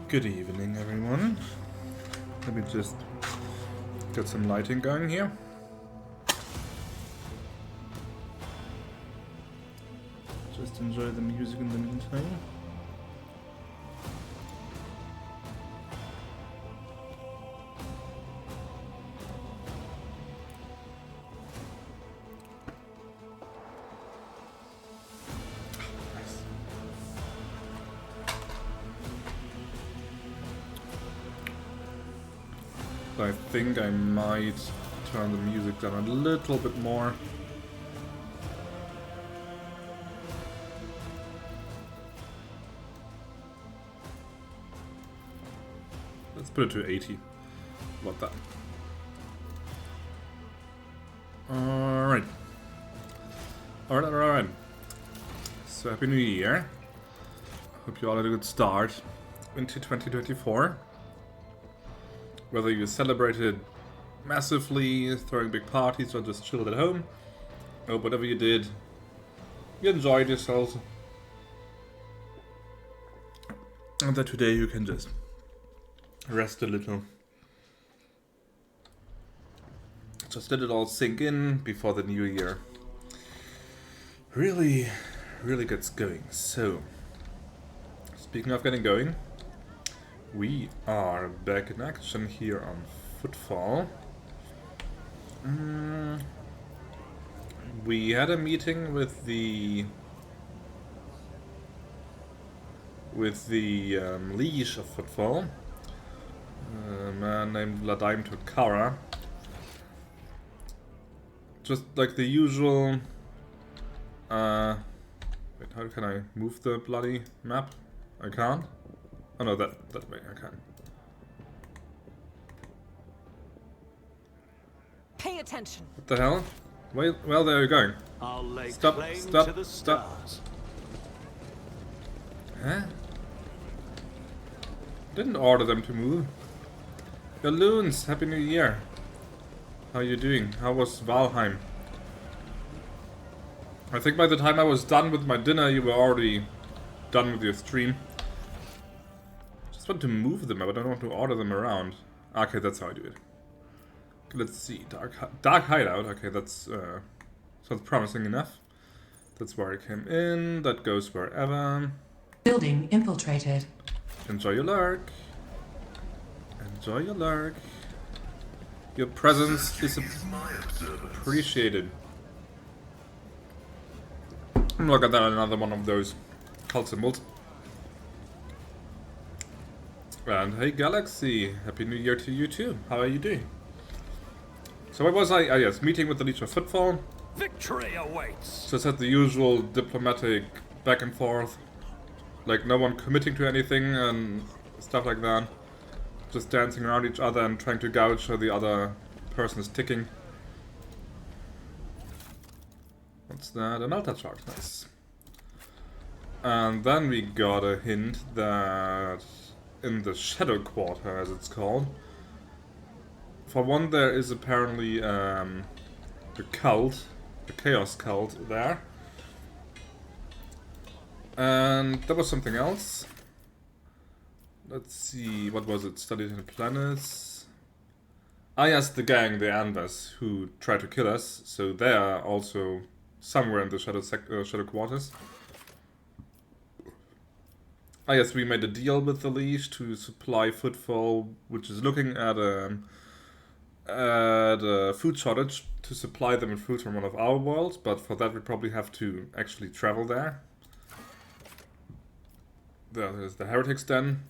Good evening, everyone. Let me just get some lighting going here. Just enjoy the music in the meantime. I think I might turn the music down a little bit more. Let's put it to 80. What that? Alright. Alright. So Happy New Year. Hope you all had a good start into 2024. Whether you celebrated massively, throwing big parties, or just chilled at home, or whatever you did, you enjoyed yourselves. And that today you can just rest a little. Just let it all sink in before the new year really gets going. So, speaking of getting going, we are back in action here on Footfall. We had a meeting with the Liege of Footfall, a man named Ladaim Tokara. Just like the usual. Wait, how can I move the bloody map? I can't. Oh no, that way I can. Pay attention. What the hell? Well, there you're going. I'll lay Stop! claim Stop! to the Stop! stars. Huh? Didn't order them to move. Your loons, Happy New Year. How are you doing? How was Valheim? I think by the time I was done with my dinner, you were already done with your stream. I want to move them, but I don't want to order them around. Okay, that's how I do it. Let's see. Dark hideout. Okay, that's sounds promising enough. That's where I came in. That goes wherever. Building infiltrated. Enjoy your lurk. Enjoy your lurk. Your presence is appreciated. Look at that, another one of those cult symbols. And hey Galaxy, Happy New Year to you too. How are you doing? So what was I? Yes, meeting with the Liege of Footfall. Victory awaits. Just had the usual diplomatic back and forth. Like no one committing to anything and stuff like that. Just dancing around each other and trying to gouge how the other person is ticking. What's that? A Melta chart, nice. And then we got a hint that in the Shadow Quarter, as it's called. For one, there is apparently the cult, the Chaos Cult there. And there was something else. Let's see, what was it? Studied in planets. Ah yes, the gang, the Anvers, who tried to kill us. So they are also somewhere in the Shadow Quarters. Ah yes, we made a deal with the Liege to supply Footfall, which is looking at a food shortage, to supply them with food from one of our worlds, but for that we probably have to actually travel there. There's the Heretics Den.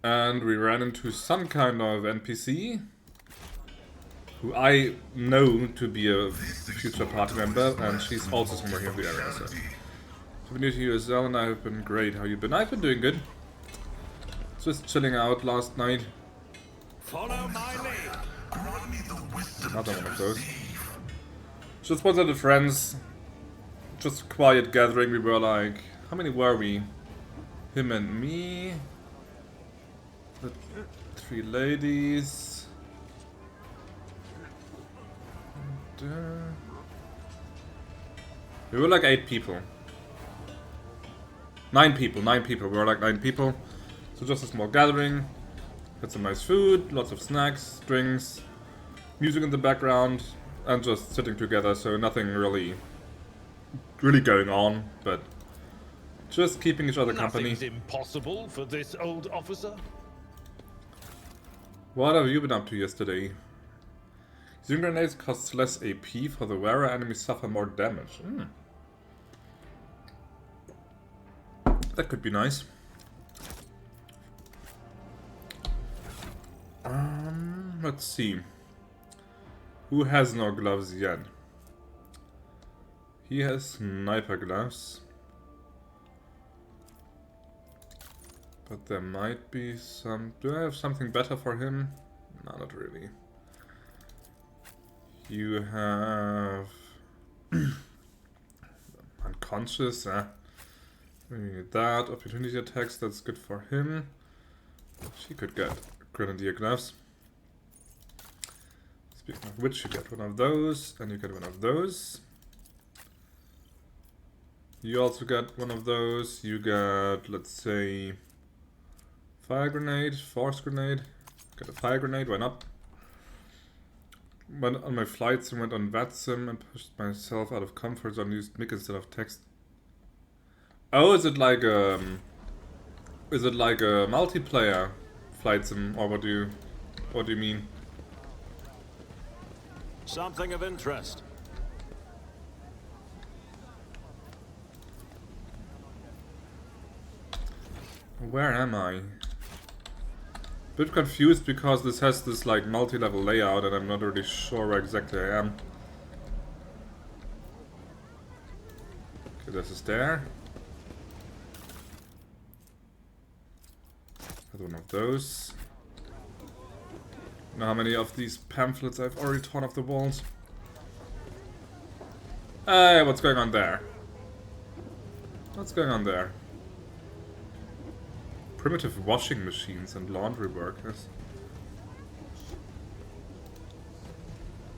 And we ran into some kind of NPC, who I know to be a future party member, and she's also somewhere here in the area, so. Happy New Year to you as well, and I've been great. How you been? I've been doing good. Just chilling out last night. Follow my lead. Another one of those. Just one of the friends. Just a quiet gathering. We were like, how many were we? Him and me. The 3 ladies. And, we were like 8 people. 9 people. We were like 9 people. So just a small gathering. Had some nice food, lots of snacks, drinks, music in the background, and just sitting together. So nothing really going on, but just keeping each other company. Nothing's impossible for this old officer. What have you been up to yesterday? Xeno grenades cost less AP for the wearer, enemies suffer more damage. That could be nice. Let's see. Who has no gloves yet? He has sniper gloves. But there might be some... Do I have something better for him? No, not really. You have... Unconscious, maybe that. Opportunity attacks, that's good for him. She could get grenadier gloves. Speaking of which, you get one of those, and you get one of those. You also get one of those. You get, let's say... Fire grenade, force grenade. Got a fire grenade, why not? Went on my flight sim, went on VAT sim and pushed myself out of comfort zone, used mic instead of text. Oh, is it like a multiplayer flight sim, or what do you mean? Something of interest. Where am I? Bit confused because this has this like multi-level layout and I'm not really sure where exactly I am. Okay, there's a stair. Another one of those. Now how many of these pamphlets I've already torn off the walls? Hey, what's going on there? What's going on there? Primitive washing machines and laundry workers.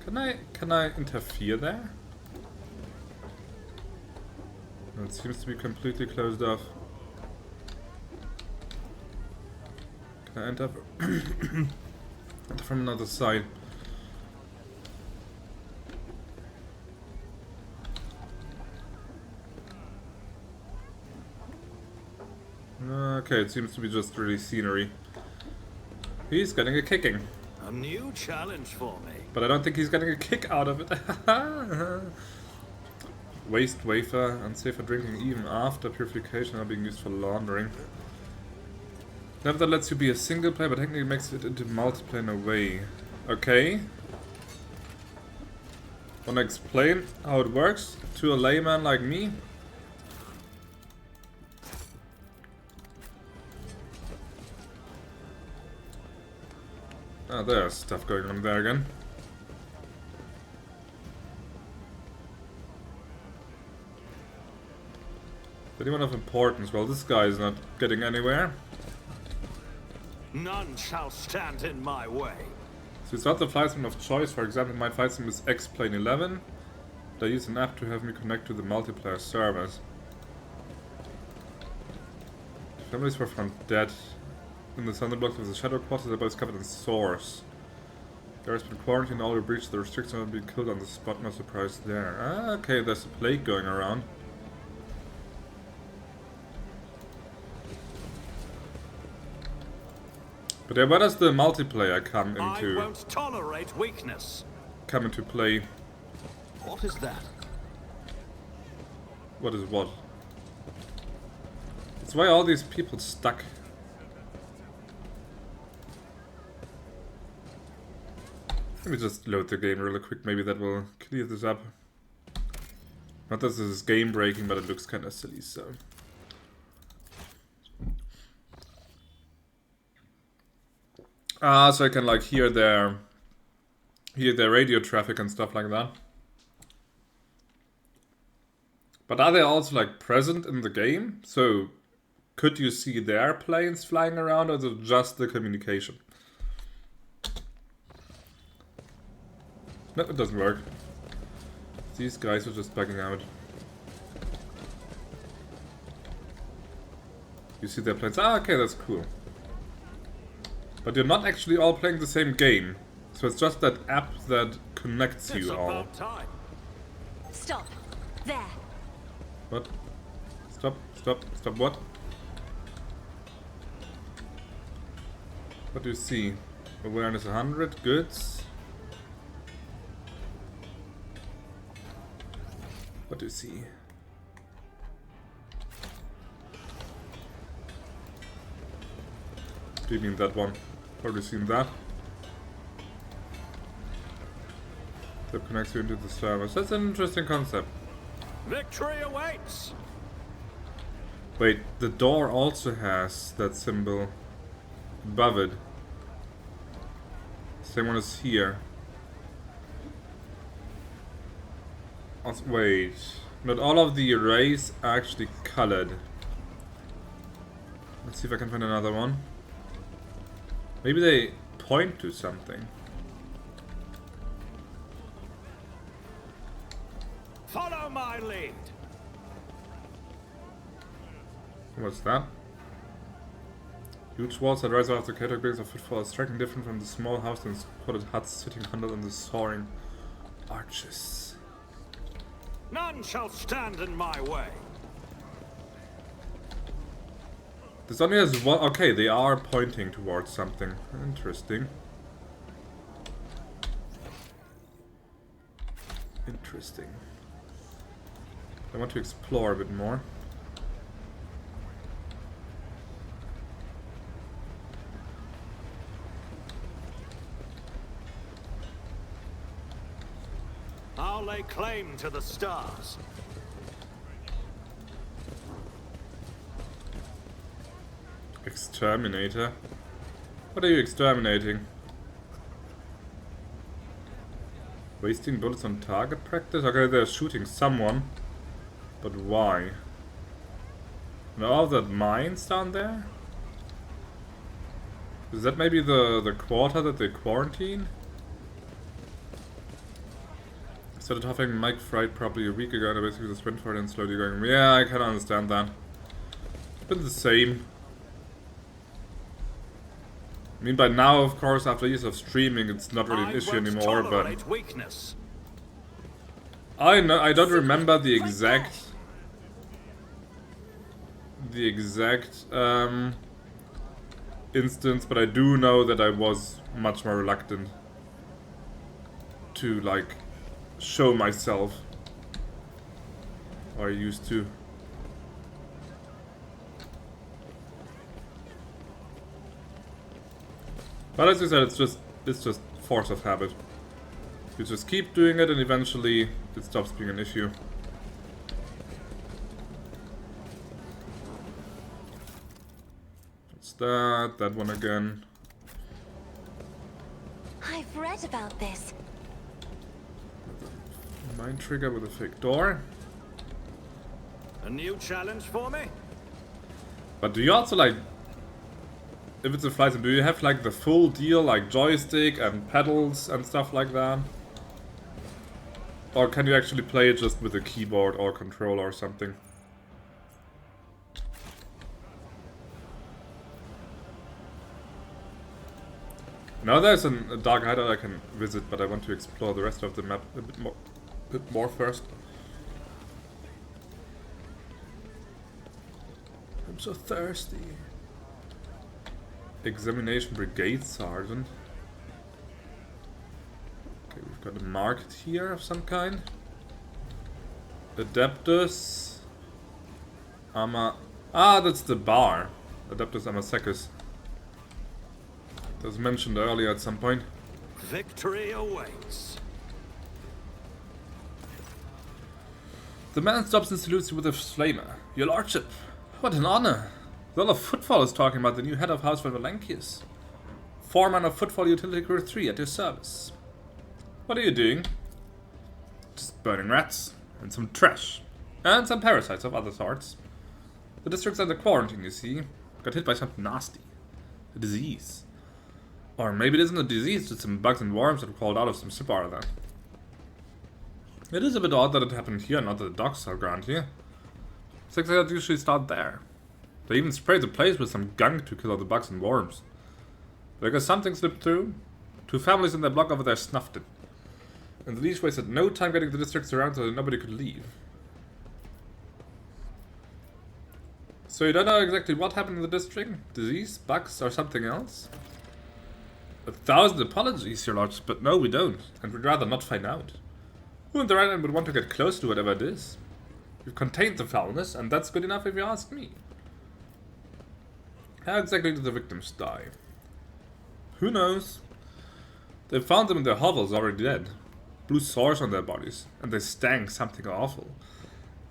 Can I interfere there? No, it seems to be completely closed off. Can I enter from another side? Okay, it seems to be just really scenery. He's getting a kicking. A new challenge for me. But I don't think he's getting a kick out of it. Waste wafer, unsafe for drinking even after purification, are being used for laundering. Never that lets you be a single player, but technically makes it into multiplayer in a way. Okay. Wanna explain how it works to a layman like me? Ah, there's stuff going on there again. Anyone of importance? Well, this guy is not getting anywhere. None shall stand in my way. So it's not the flight sim of choice. For example, my flight sim is X-Plane 11. But I use an app to have me connect to the multiplayer servers. Families were found dead in the Thunderblock of the Shadow Quarters. The boys covered in sores. There has been quarantine. All who breached the restrictions have been killed on the spot. No surprise there. Ah, okay, there's a plague going around. But yeah, where does the multiplayer come into? I won't tolerate weakness. Come into play? What is that? What is what? It's why all these people stuck. Let me just load the game really quick. Maybe that will clear this up. Not that this is game breaking, but it looks kind of silly. So. So I can like hear their radio traffic and stuff like that. But are they also like present in the game? So could you see their planes flying around, or is it just the communication? No, it doesn't work. These guys are just bugging out. You see their planes. Ah, okay, that's cool. But you're not actually all playing the same game. So it's just that app that connects It's you all. about time. Stop. There. What? Stop, stop, stop what? What do you see? Awareness 100, goods. What do you see? Do you mean that one? Already seen that? That connects you into the servers. That's an interesting concept. Victory awaits. Wait, the door also has that symbol above it. Same one as here. Wait, not all of the arrays are actually colored. Let's see if I can find another one. Maybe they point to something. Follow my lead. What's that? Huge walls that rise above the category buildings of Footfall are striking different from the small house and squatted huts sitting under on the soaring arches. None shall stand in my way. This only has one. Okay, they are pointing towards something. Interesting. Interesting. I want to explore a bit more. I'll lay claim to the stars. Exterminator? What are you exterminating? Wasting bullets on target practice? Okay, they're shooting someone. But why? And all that mines down there? Is that maybe the quarter that they quarantine? Started huffing Mike Fried probably a week ago and I basically just went for it and slowly going, yeah, I can understand that. It's been the same. I mean, by now, of course, after years of streaming, it's not really an issue anymore, but... Weakness. I don't remember the exact instance, but I do know that I was much more reluctant to, like, show myself. Or I used to. But as you said, it's just force of habit. You just keep doing it and eventually it stops being an issue. What's that? That one again. I've read about this. Mind trigger with a fake door. A new challenge for me? But do you also like... If it's a flight sim, do you have like the full deal, like joystick and pedals and stuff like that? Or can you actually play it just with a keyboard or controller or something? Now there's a dark hideout I can visit, but I want to explore the rest of the map a bit more first. I'm so thirsty. Examination Brigade Sergeant. Okay, we've got a market here of some kind. Adeptus. Ah, that's the bar. Adeptus Amasecus. That was mentioned earlier at some point. Victory awaits. The man stops and salutes you with a flamer. Your lordship, what an honor. The Earl of Footfall is talking about the new head of House Valankius. Foreman of Footfall Utility Crew 3 at your service. What are you doing? Just burning rats. And some trash. And some parasites of other sorts. The district's under quarantine, you see. Got hit by something nasty. A disease. Or maybe it isn't a disease, just some bugs and worms that crawled out of some ship or there. It is a bit odd that it happened here, not at the docks, I'll grant you. Things like that usually start there. They even sprayed the place with some gunk to kill all the bugs and worms. But I guess something slipped through. 2 families in their block over there snuffed it. And the Liege wasted no time getting the districts around so that nobody could leave. So you don't know exactly what happened in the district? Disease, bugs, or something else? 1,000 apologies, your lords, but no, we don't. And we'd rather not find out. Who in the right hand would want to get close to whatever it is? We've contained the foulness, and that's good enough if you ask me. How exactly did the victims die? Who knows? They found them in their hovels already dead. Blue sores on their bodies, and they stank something awful.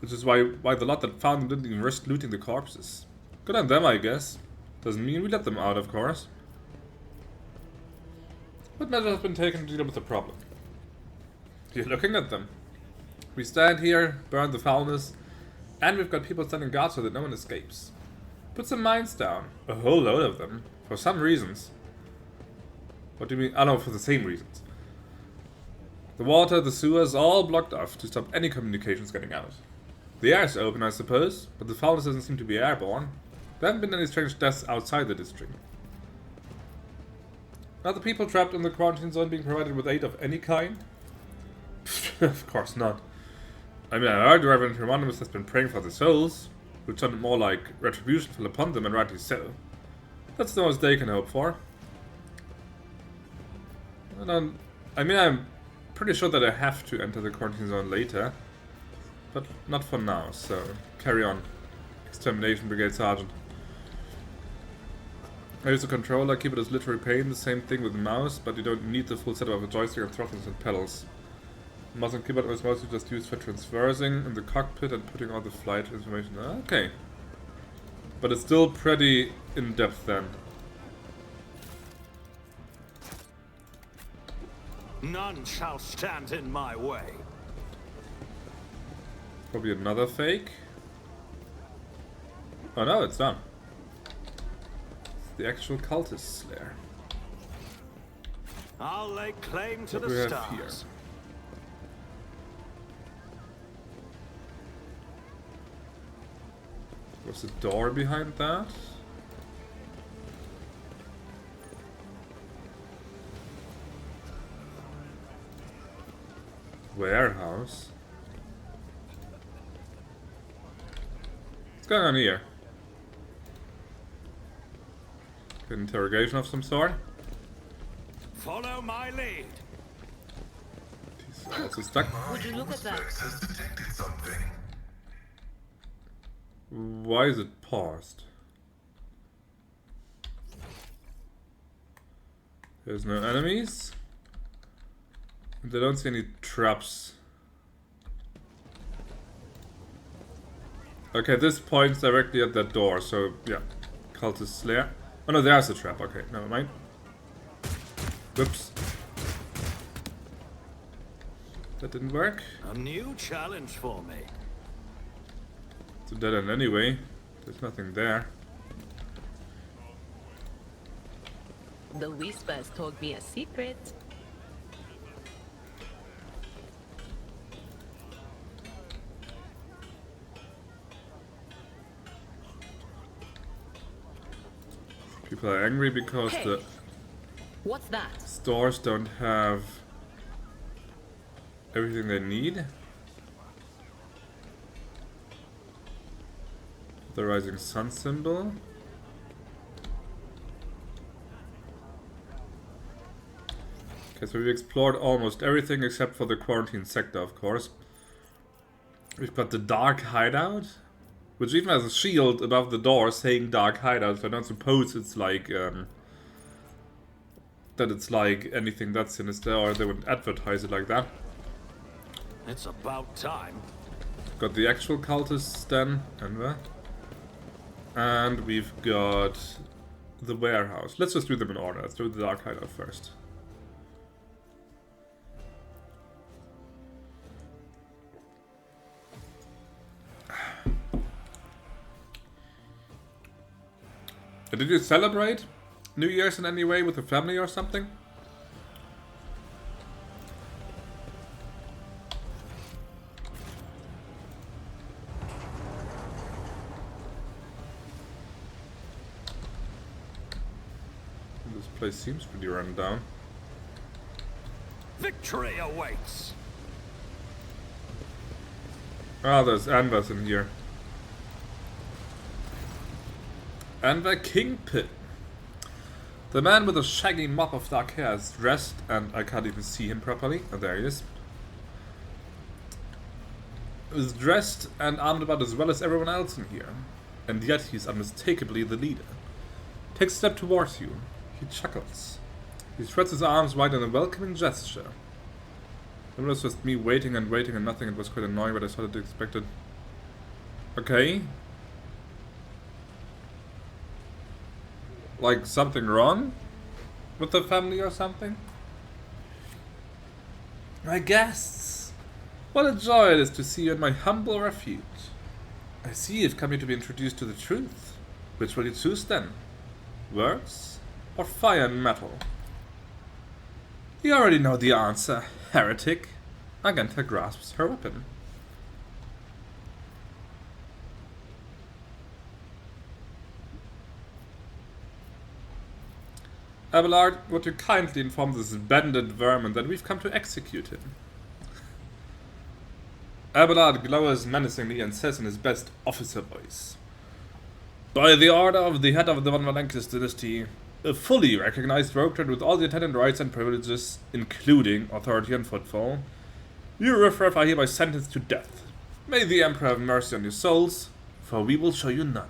Which is why the lot that found them didn't even risk looting the corpses. Good on them, I guess. Doesn't mean we let them out, of course. What measure has been taken to deal with the problem? You're looking at them. We stand here, burn the foulness, and we've got people standing guard so that no one escapes. Put some mines down. A whole load of them. For some reasons. What do you mean? Oh no, for the same reasons. The water, the sewers, all blocked off to stop any communications getting out. The air is open, I suppose, but the foulness doesn't seem to be airborne. There haven't been any strange deaths outside the district. Are the people trapped in the quarantine zone being provided with aid of any kind? Of course not. I mean, I heard Reverend Hieronymus has been praying for the souls, which sounded more like retribution fell upon them, and rightly so. That's the most they can hope for. And I mean, I'm pretty sure that I have to enter the quarantine zone later, but not for now, so carry on. Extermination Brigade Sergeant. I use the controller, keep it as literary pain, the same thing with the mouse, but you don't need the full setup of a joystick and throttles and pedals. Mouse and keyboard was mostly just used for transversing in the cockpit and putting all the flight information. Okay. But it's still pretty in-depth then. None shall stand in my way. Probably another fake. Oh no, it's done. It's the actual cultist slayer. I'll lay claim to What do we the have stars. here? What's the door behind that? Warehouse. What's going on here? An interrogation of some sort? Follow my lead. He's also stuck. Would you look at that? Has detected something. Why is it paused? There's no enemies. And I don't see any traps. Okay, this points directly at that door, so yeah. Cultist Slayer. Oh no, there's a trap. Okay, never mind. Whoops. That didn't work. A new challenge for me. It's a dead end anyway. There's nothing there. The Whispers told me a secret. People are angry because Hey. the What's that? stores don't have everything they need. The rising sun symbol. Okay, so we've explored almost everything except for the quarantine sector, of course. We've got the dark hideout, which even has a shield above the door saying dark hideout, so I don't suppose it's like that it's like anything that sinister, or they would advertise it like that. It's about time. Got the actual cultists then, Anvers. And we've got the warehouse. Let's just do them in order. Let's do the dark hideout first. Did you celebrate New Year's in any way with the family or something? This place seems pretty run down. Victory awaits. Ah, there's Anvers in here. Anvers Kingpin. The man with a shaggy mop of dark hair is dressed, and I can't even see him properly. Oh, there he is. Is dressed and armed about as well as everyone else in here. And yet he's unmistakably the leader. Takes a step towards you. He chuckles. He spreads his arms wide in a welcoming gesture. It was just me waiting and waiting and nothing. It was quite annoying, but I sort of expected. Okay. Like something wrong with the family or something? My guests! What a joy it is to see you in my humble refuge. I see you've come here to be introduced to the truth. Which will you choose then? Words or fire and metal? You already know the answer, heretic. Argenta grasps her weapon. Abelard, would you kindly inform this bandit vermin that we've come to execute him? Abelard glowers menacingly and says in his best officer voice, by the order of the head of the Von Valankis dynasty, a fully recognized rogue trade with all the attendant rights and privileges, including authority and footfall, you riffraff are hereby sentenced to death. May the Emperor have mercy on your souls, for we will show you none.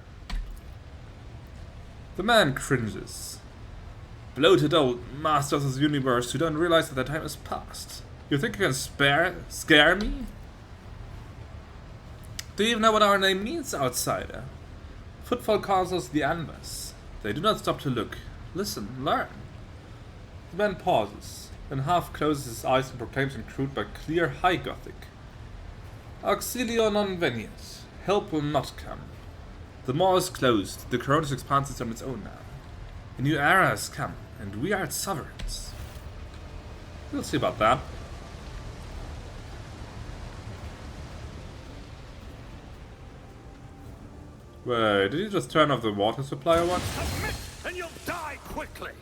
The man cringes. Bloated old masters of the universe who don't realize that their time is past. You think you can scare me? Do you even know what our name means, outsider? Footfall calls us the Anvers. They do not stop to look. Listen, learn. The man pauses, then half closes his eyes and proclaims in crude but clear High Gothic. Auxilio non veniet. Help will not come. The maw is closed. The Cronus expands on its own now. A new era has come, and we are its sovereigns. We'll see about that. Wait, did you just turn off the water supply or what? Submit and you'll die quickly.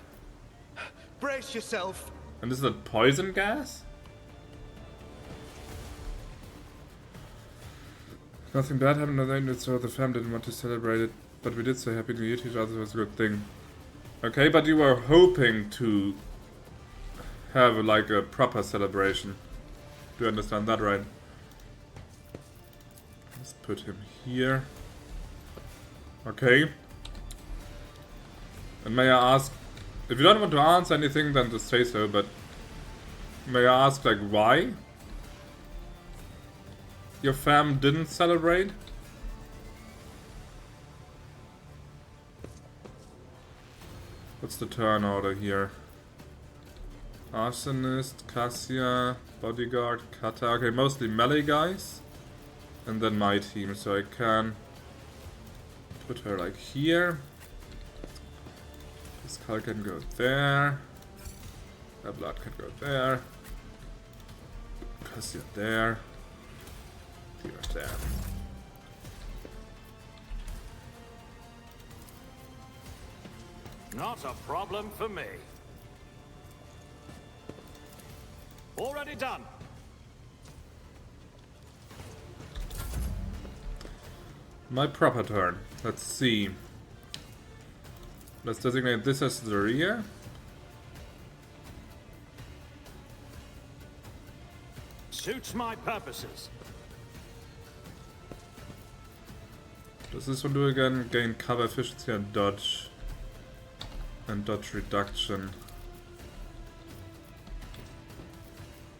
Brace yourself. And is that poison gas? Nothing bad happened to them, so the fam didn't want to celebrate it. But we did say Happy New Year to each other, was a good thing. Okay, but you were hoping to have like a proper celebration. Do you understand that right? Let's put him here. Okay. And may I ask, if you don't want to answer anything, then just say so, but may I ask, like, why your fam didn't celebrate? What's the turn order here? Arsonist, Cassia, Bodyguard, Kata. Okay, mostly melee guys. And then my team, so I can put her like here. This Skull can go there. That blood can go there. Cassia there. You're there. Not a problem for me. Already done. My proper turn. Let's see. Let's designate this as the rear. Suits my purposes. Does this one do again? Gain cover efficiency and dodge. And dodge reduction.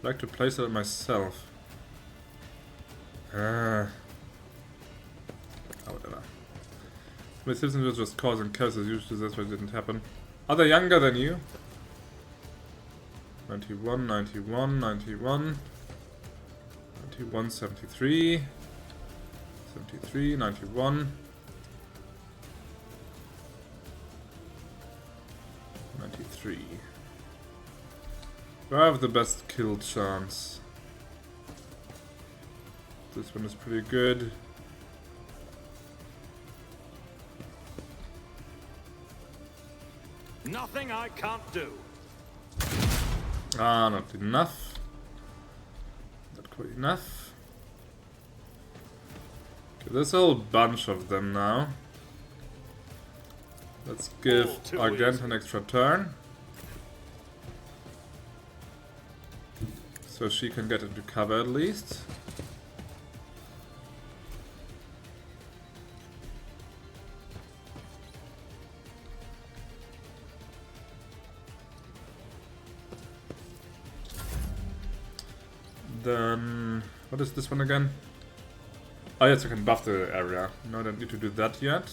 I'd like to place it myself. Oh, whatever. My citizens were just causing chaos as usual, that's why it didn't happen. Are they younger than you? 91, 91, 91. 91, 73. 73, 91. 93. Do I have the best kill chance? This one is pretty good. Nothing I can't do. Ah, not enough. Not quite enough. Okay, there's a whole bunch of them now. Let's give Argenta an extra turn. So she can get into cover at least. Then, what is this one again? Oh yes, I can buff the area. No, I don't need to do that yet.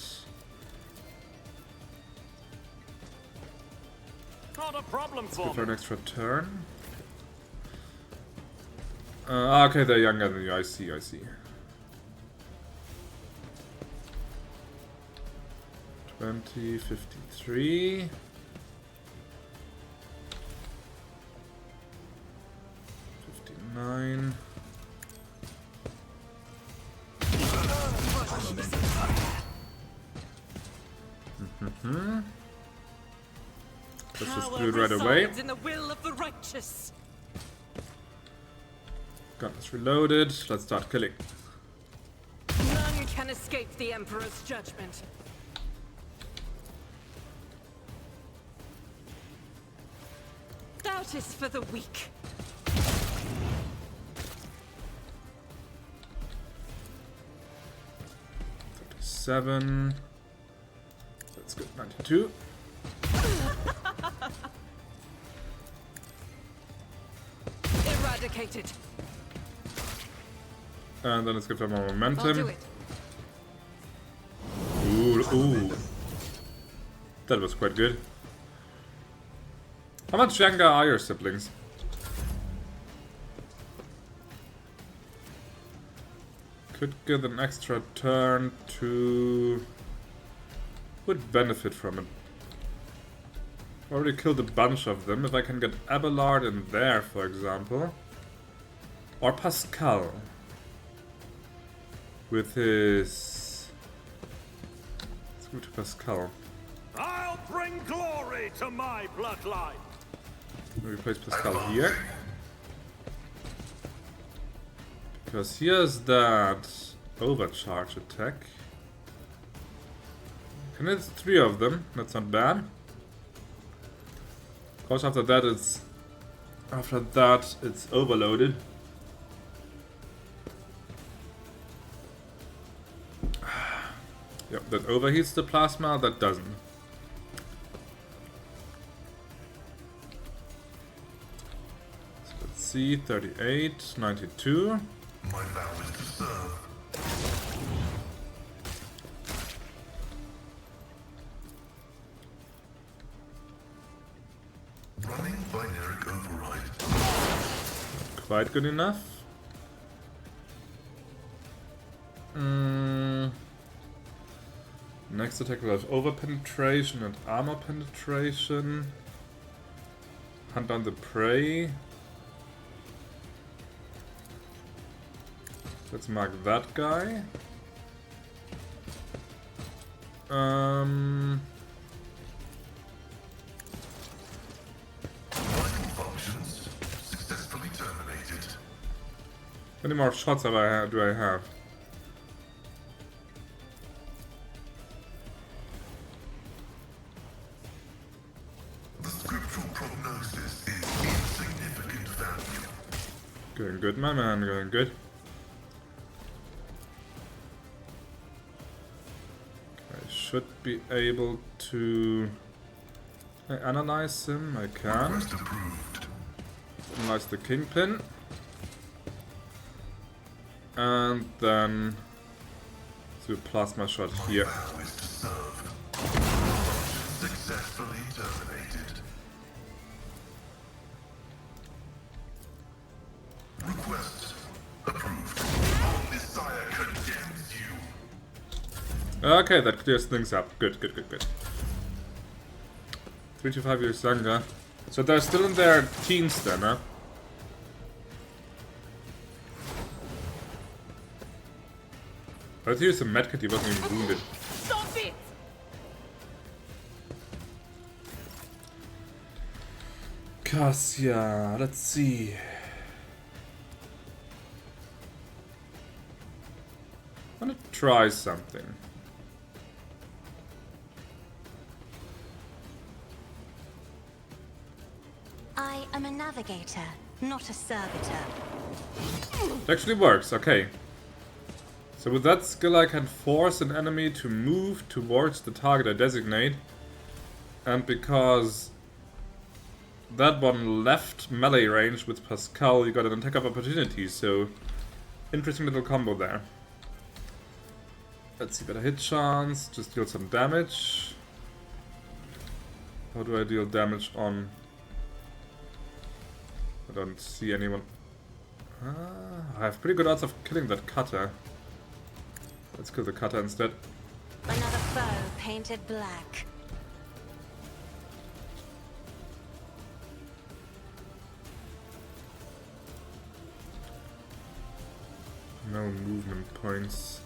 Not a problem Let's for give her me. an extra turn. Okay, they're younger than you. I see, I see. 20, 53. 59. Let's just do it right away. In the will of the righteous. Gun is reloaded. Let's start killing. None can escape the Emperor's judgment. Doubt is for the weak. Seven. That's good. 92. Eradicated. And then let's give them more I'll do momentum. it. Ooh. That was quite good. How much younger are your siblings? Could get an extra turn to... Would benefit from it. Already killed a bunch of them. If I can get Abelard in there, for example. Or Pascal. With his... Let's go to Pascal. I'll bring glory to my bloodline. Let me place Pascal here. Because here's that overcharge attack. And it's 3 of them, that's not bad. Of course after that it's overloaded. Yep, that overheats the plasma, that doesn't. So let's see, 38, 92. My vow is to serve. Running binary override. Quite good enough. Next attack will have over penetration and armor penetration. Hunt down the prey. Let's mark that guy. Vital functions successfully terminated. How many more shots do I have? The scriptural prognosis is insignificant value. Going good, my man, going good. I should be able to analyze him. I can. Request approved. Analyze the Kingpin. And then do a plasma shot here. Vow is to serve. Successfully terminated. Request approved. Our Messiah condemns you. Okay, that clears things up. Good, good, good, good. 3 to 5 years younger. So they're still in their teens then, huh? Let's use a medkit, he wasn't even wounded. Stop it! Because, yeah, let's see. I want to try something. I am a navigator, not a servitor. It actually works, okay. So with that skill I can force an enemy to move towards the target I designate. And because that one left melee range with Pascal, you got an attack of opportunity, so interesting little combo there. Let's see, better hit chance, just deal some damage. How do I deal damage on... I don't see anyone. I have pretty good odds of killing that cutter. Let's kill the cutter instead. Another foe painted black. No movement points.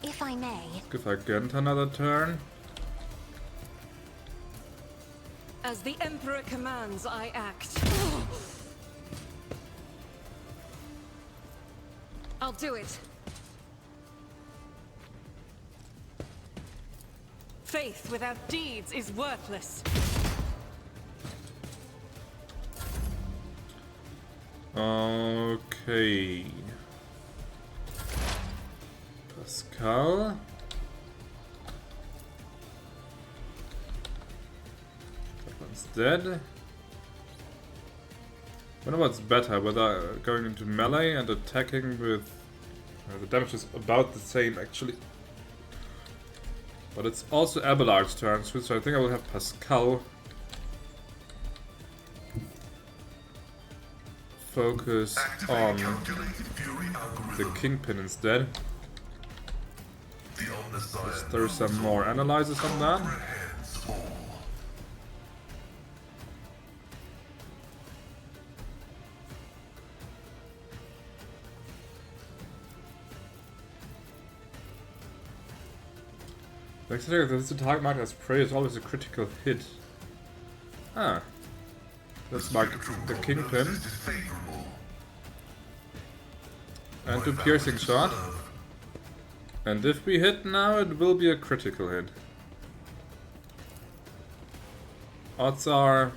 If I may. Give Argenta another turn. As the Emperor commands, I act. I'll do it. Faith without deeds is worthless. Okay. Pascal. That one's dead. I wonder what's better, whether going into melee and attacking with... the damage is about the same actually. But it's also Abelard's turn, so I think I will have Pascal focus on the Kingpin instead. Let's throw some more analyzers on that. Next attack, this target marked as prey is always a critical hit. Ah. Let's mark the Kingpin. And do piercing shot. And if we hit now, it will be a critical hit. Odds are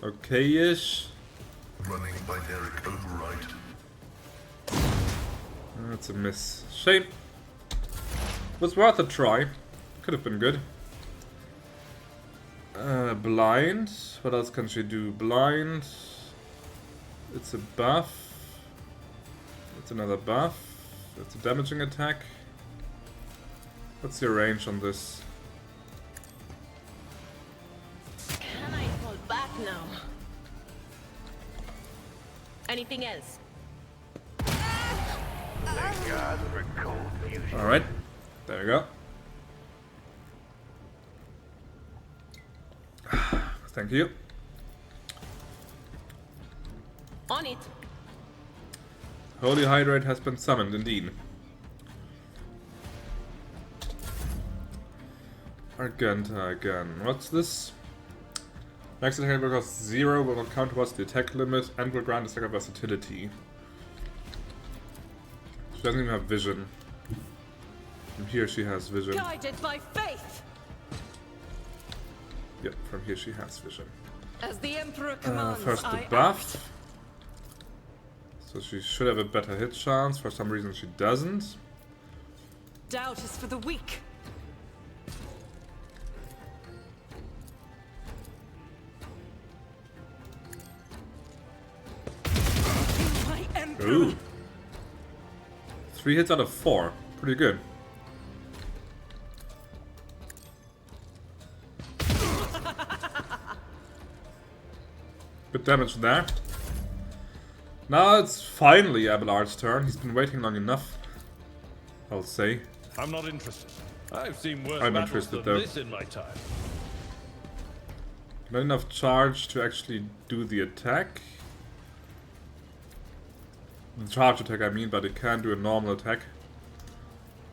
okay-ish. Running binary override. That's a miss. Shame. Was worth a try. Could have been good. Blind. What else can she do? Blind. It's a buff. It's another buff. It's a damaging attack. What's your range on this? Can I fall back now? Anything else? Alright. There we go. Thank you. On it. Holy Hydrate has been summoned, indeed. Argenta again. What's this? Next attack will cost 0, will not count towards the attack limit, and will grant a second versatility. She doesn't even have vision. From here she has vision. Guided by faith. Yep, from here she has vision. As the Emperor commands, First the I buff. act. So she should have a better hit chance. For some reason she doesn't. Doubt is for the weak. My Emperor. Ooh. 3 hits out of 4. Pretty good. Good damage there. Now it's finally Abelard's turn. He's been waiting long enough, I'll say. I'm not interested. I've seen worse I'm battles interested, than though. this in my time. Not enough charge to actually do the attack. The charge attack I mean, but it can do a normal attack.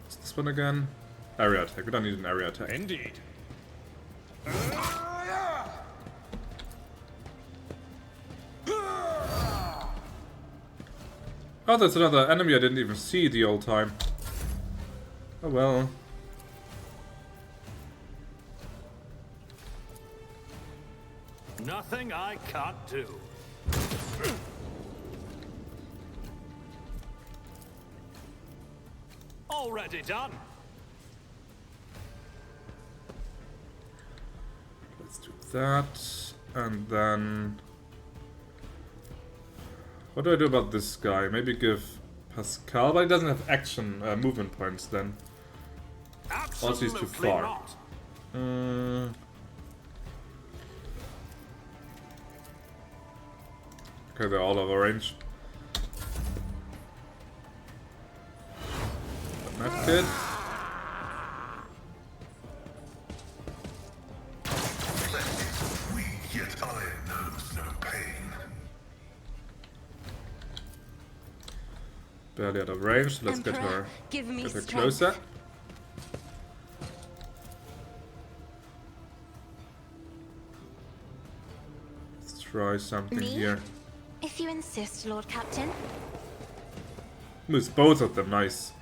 What's this one again? Area attack. We don't need an area attack. Indeed. Oh, that's another enemy I didn't even see the whole time. Oh well. Nothing I can't do. Already done. Let's do that. And then... what do I do about this guy? Maybe give Pascal, but he doesn't have action movement points then. Also he's too far. Not. Okay, they're all over range. That's good. Weak, yet iron knows no pain. Barely out of range, so let's get Emperor, her, give me get her strength. closer. Let's try something Me? here. If you insist, Lord Captain. Moves both of them, nice.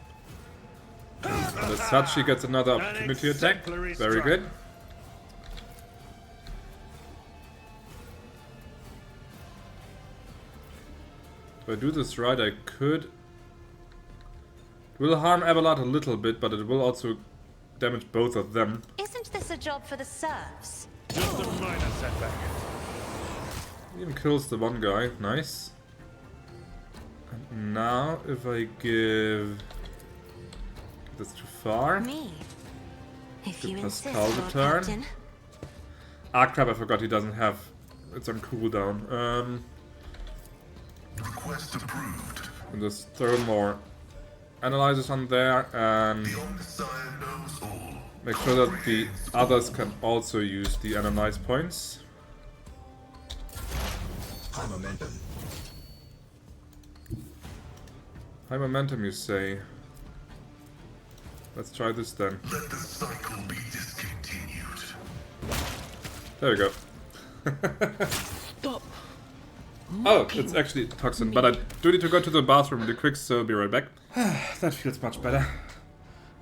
And as such, she gets another opportunity attack. exemplary Very strike. good. If I do this right, I could... it will harm Abelard a little bit, but it will also damage both of them. Isn't this a job for the serfs? Just a minor setback. Even kills the one guy, nice. And now, if I give... that's too far. Me. If Give you insist, Pascal the Lord turn. Captain. Ah crap, I forgot he doesn't have... it's on cooldown. Request approved. And just throw more analyzers on there and The Omniscient knows all. make sure that the others can also use the analyze points. High momentum. High momentum, you say? Let's try this then. Let the cycle be discontinued. There we go. Stop. Oh, it's actually toxin, but I do need to go to the bathroom really quick, so I'll be right back. That feels much better.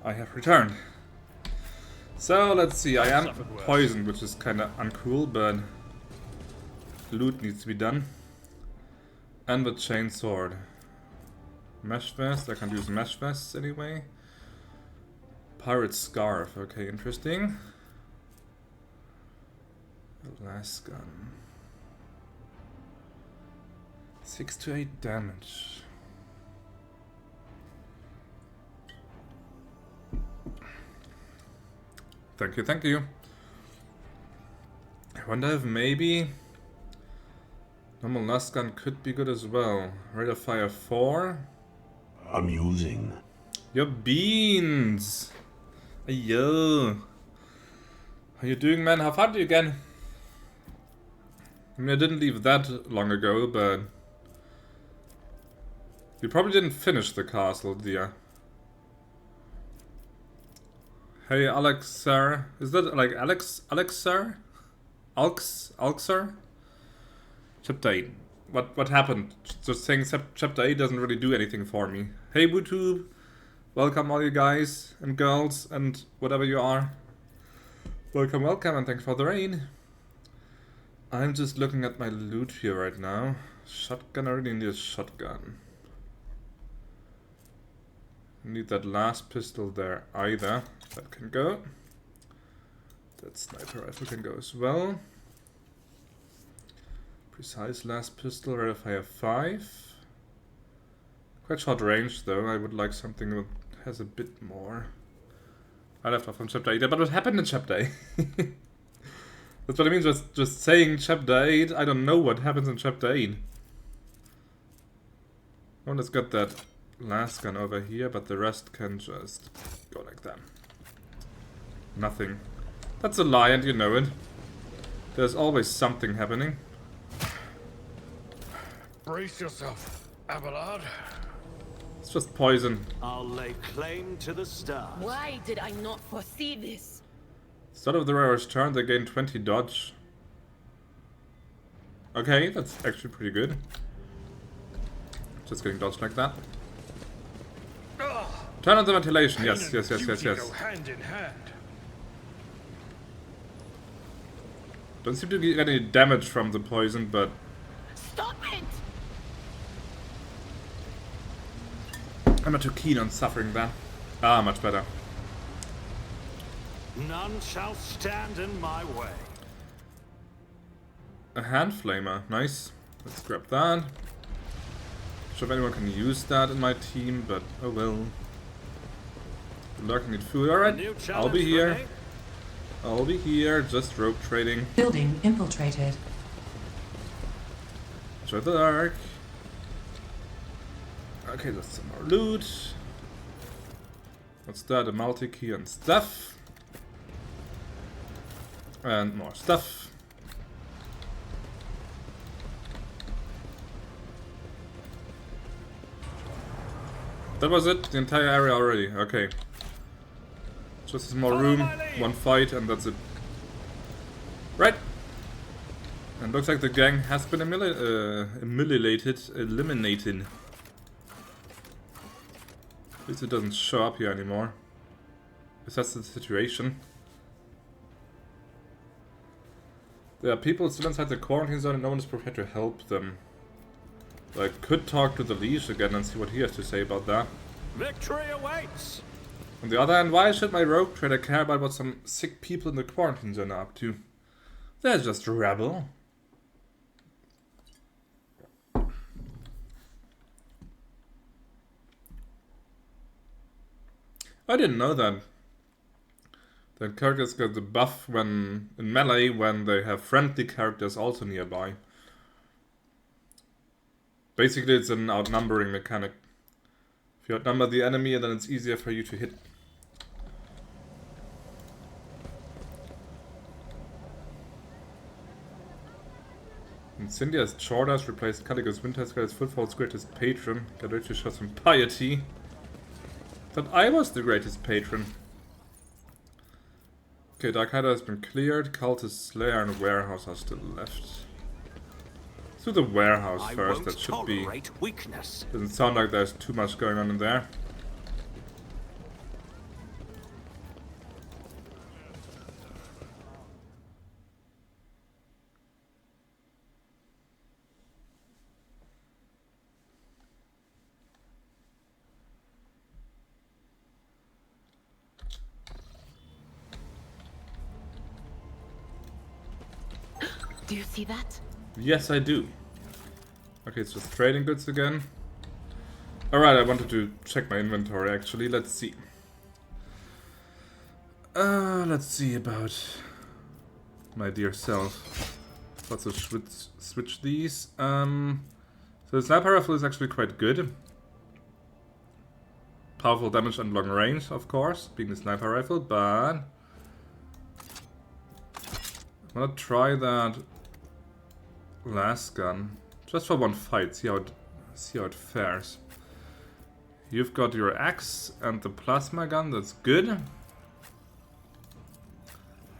I have returned. So, let's see, I am poisoned, which is kinda uncool, but loot needs to be done. And the chain sword. Mesh vest, I can't use mesh vests anyway. Pirate scarf, okay, interesting. Last gun. 6 to 8 damage. Thank you, thank you. I wonder if maybe normal last gun could be good as well. Rate of fire 4. Amusing. Your beans! Ayo! How you doing, man? How far do you get? I mean, I didn't leave that long ago, but... you probably didn't finish the castle, dear. Hey, Alex, sir. Is that like Alex, sir? Alxer? Chapter 8. What happened? Just saying Chapter 8 doesn't really do anything for me. Hey, YouTube. Welcome all you guys and girls and whatever you are. Welcome, welcome, and thanks for the raid. I'm just looking at my loot here right now. Shotgun, I really need a shotgun. Need that last pistol there either. That can go. That sniper rifle can go as well. Precise last pistol, rate of fire 5. Quite short range though. I would like something that has a bit more. I left off from Chapter 8, but what happened in Chapter 8? That's what I mean, just saying Chapter 8, I don't know what happens in Chapter 8. Oh, let's get that last gun over here, but the rest can just go like that. Nothing. That's a lie and you know it. There's always something happening. Brace yourself, Abelard. It's just poison. I'll lay claim to the stars. Why did I not foresee this? Start of the rarest turn, they gain 20 dodge. Okay, that's actually pretty good. Just getting dodged like that. Turn on the ventilation. Yes. Go hand in hand. Don't seem to get any damage from the poison, but Stop it! I'm not too keen on suffering that. Ah, much better. None shall stand in my way. A hand flamer, nice. Let's grab that. Not sure if anyone can use that in my team, but oh well. Lurking need food. Alright, I'll be here. I'll be here, just rope trading. Building infiltrated. Enjoy the dark. Okay, that's some more loot. What's that? A multi-key and stuff. And more stuff. That was it, the entire area already. Okay. Just some more room, one fight, and that's it. Right. And looks like the gang has been eliminated. At least it doesn't show up here anymore. If that's the situation. There are people still inside the quarantine zone and no one is prepared to help them. I could talk to the Liege again and see what he has to say about that. Victory awaits! On the other hand, why should my rogue trader care about what some sick people in the quarantine zone are up to? They're just rabble. I didn't know that. That characters get the buff when in melee when they have friendly characters also nearby. Basically, it's an outnumbering mechanic. If you outnumber the enemy, then it's easier for you to hit. Incendia's Chordas replaced Caligus Wintersky as Footfall's greatest patron. Got ready to show some piety. Thought I was the greatest patron. Okay, Dark Hider has been cleared. Cultist, Slayer, and Warehouse are still left. Let's do the Warehouse first. That should be. Weakness. Doesn't sound like there's too much going on in there. Do you see that? Yes, I do. Okay, it's just trading goods again. Alright, I wanted to check my inventory actually. Let's see. Let's see about my dear self. Let's switch these. So the sniper rifle is actually quite good. Powerful damage and long range, of course, being the sniper rifle, but I'm gonna try that last gun just for one fight. See how it fares. You've got your axe and the plasma gun. That's good.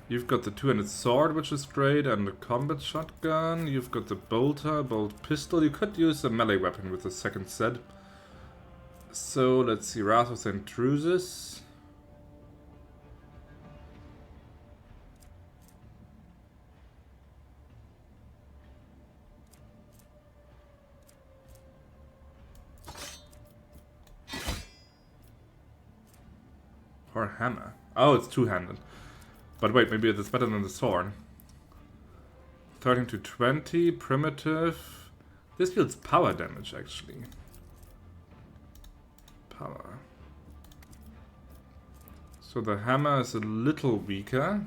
You've got the two-handed sword, which is great, and the combat shotgun. You've got the bolt pistol. You could use a melee weapon with the second set. So let's see. Wrath of St. Drusus. Or hammer. Oh, it's two-handed. But wait, maybe it's better than the sword. 13 to 20, primitive. This deals power damage, actually. Power. So the hammer is a little weaker.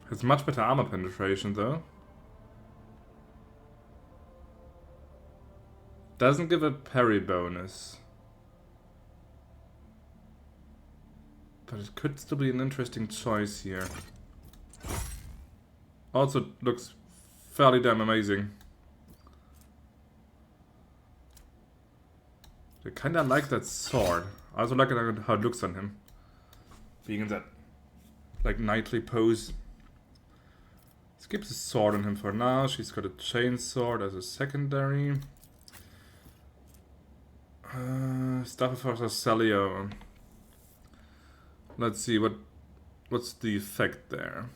Has much better armor penetration, though. Doesn't give a parry bonus. But it could still be an interesting choice here. Also looks fairly damn amazing. I kinda like that sword. I also like how it looks on him. Being in that like knightly pose. Let's keep the sword on him for now. She's got a chain sword as a secondary. Staff of Celio. Let's see what's the effect there.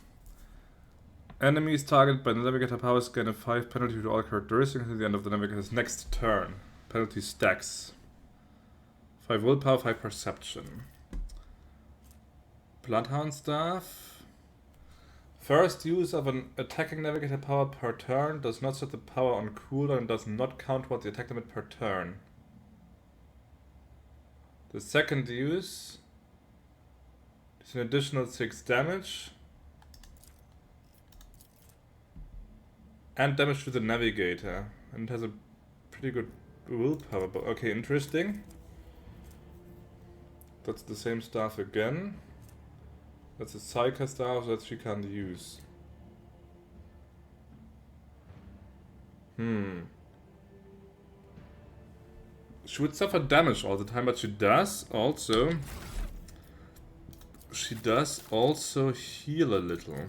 Enemies targeted by the navigator powers gain a 5 penalty to all characteristics at the end of the navigator's next turn. Penalty stacks. 5 willpower, 5 perception. Bloodhound staff. First use of an attacking navigator power per turn does not set the power on cooldown and does not count towards the attack limit per turn. The second use is an additional 6 damage. And damage to the navigator. And it has a pretty good willpower. But okay, interesting. That's the same staff again. That's a Psyker staff that she can't use. She would suffer damage all the time, but she does also heal a little.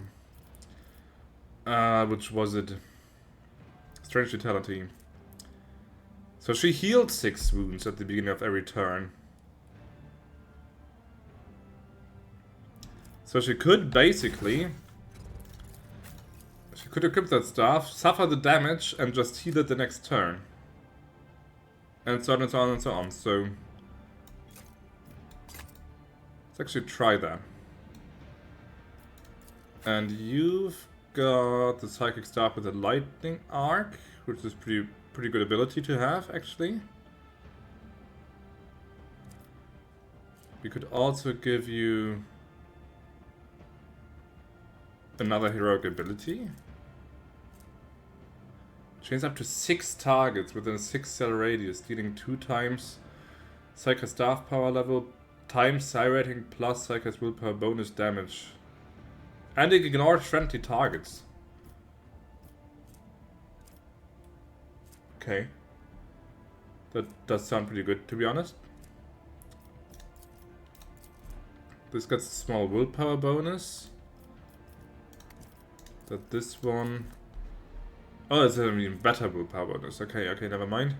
Which was it? Strange Vitality. So she healed 6 wounds at the beginning of every turn. So she could basically... She could equip that staff, suffer the damage, and just heal it the next turn. And so on and so on and so on. So... let's actually try that. And you've got the Psychic Staff with a Lightning Arc, which is pretty good ability to have, actually. We could also give you another heroic ability. Chains up to 6 targets within a 6 cell radius, dealing 2 times Psychic Staff power level times Psi rating plus Psychic willpower bonus damage. And it ignores friendly targets. Okay. That does sound pretty good, to be honest. This gets a small willpower bonus. That this one... oh, it's an even better willpower bonus. Okay, okay, never mind.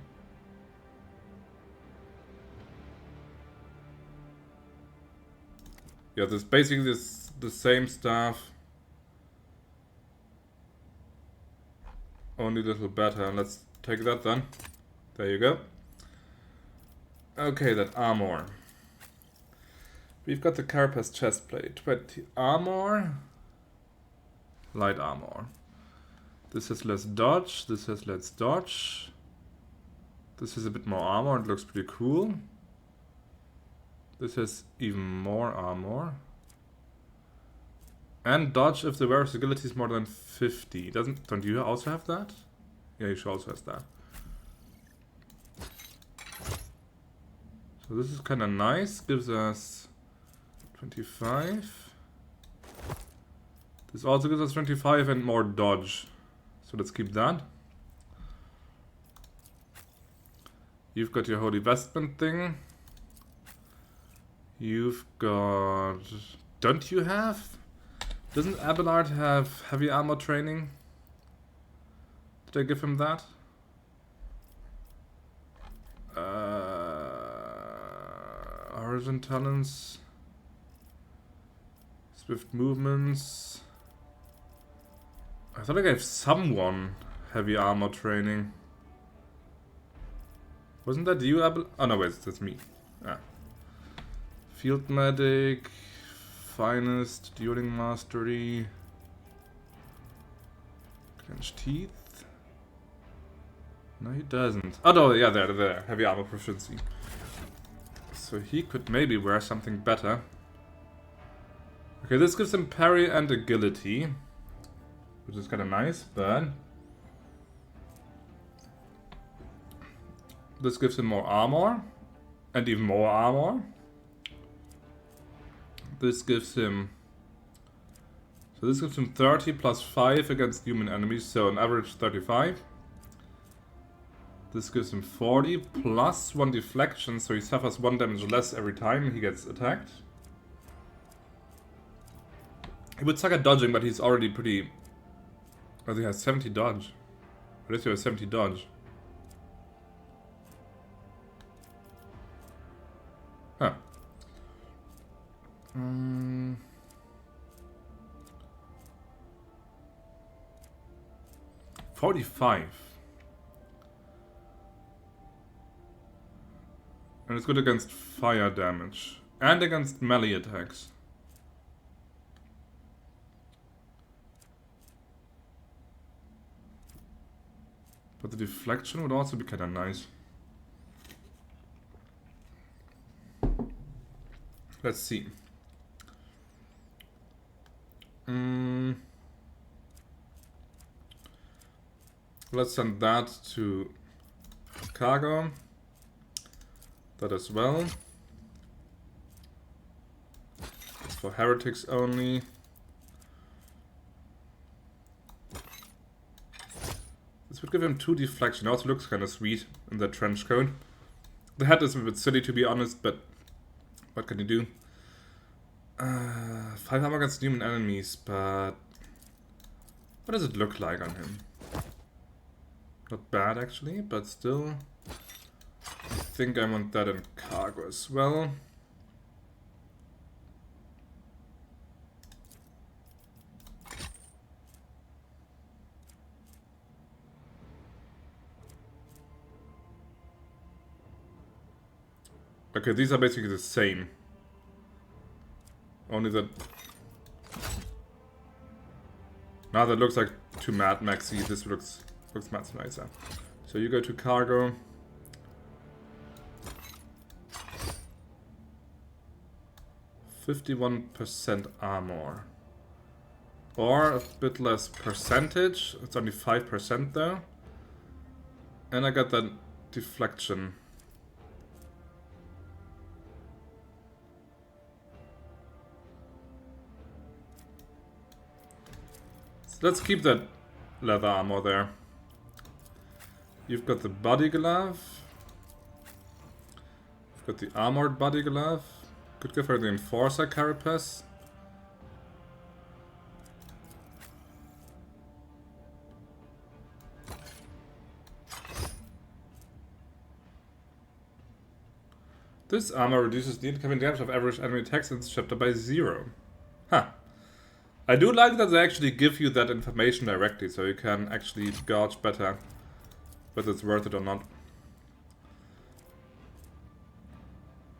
Yeah, this basically the same stuff, only a little better. And let's take that then. There you go. Okay, that armor. We've got the Carapace chestplate, 20 armor, light armor. This has less dodge. This has less dodge. This has a bit more armor. It looks pretty cool. This has even more armor. And dodge if the wearer's agility is more than 50. Don't you also have that? Yeah, you should also have that. So this is kind of nice. Gives us 25. This also gives us 25 and more dodge. So let's keep that. You've got your Holy Vestment thing. You've got... don't you have? Doesn't Abelard have heavy armor training? Did I give him that? Origin talents. Swift movements. I thought I gave someone heavy armor training. Wasn't that you, Abelard? Oh no, wait, that's me. Ah. Field Medic. Finest, Dueling Mastery, Clenched Teeth. No, he doesn't. Oh no, yeah, there, heavy armor proficiency. So he could maybe wear something better. Okay, this gives him parry and agility, which is kind of nice, but this gives him more armor and even more armor. This gives him... so this gives him 30 plus 5 against human enemies, so an average 35. This gives him 40 plus 1 deflection, so he suffers 1 damage less every time he gets attacked. He would suck at dodging, but he's already pretty Oh, he has 70 dodge. At least he has 70 dodge. Huh. 45. And it's good against fire damage. And against melee attacks. But the deflection would also be kinda nice. Let's see. Let's send that to cargo. That as well. It's for heretics only. This would give him 2 deflection. It also looks kind of sweet in that trench coat. The head is a bit silly to be honest, but what can you do? 5 armor against human enemies, but what does it look like on him? Not bad actually, but still. I think I want that in cargo as well. Okay, these are basically the same. Only that... Now that looks like too Mad Maxy, this looks much nicer. So you go to cargo. %51% armor. Or a bit less percentage. It's only 5% though. And I got that deflection. Let's keep that leather armor there. You've got the body glove. You've got the armored body glove. Could give her the enforcer carapace. This armor reduces the incoming damage of average enemy attacks in this chapter by 0. Huh. I do like that they actually give you that information directly, so you can actually gauge better whether it's worth it or not.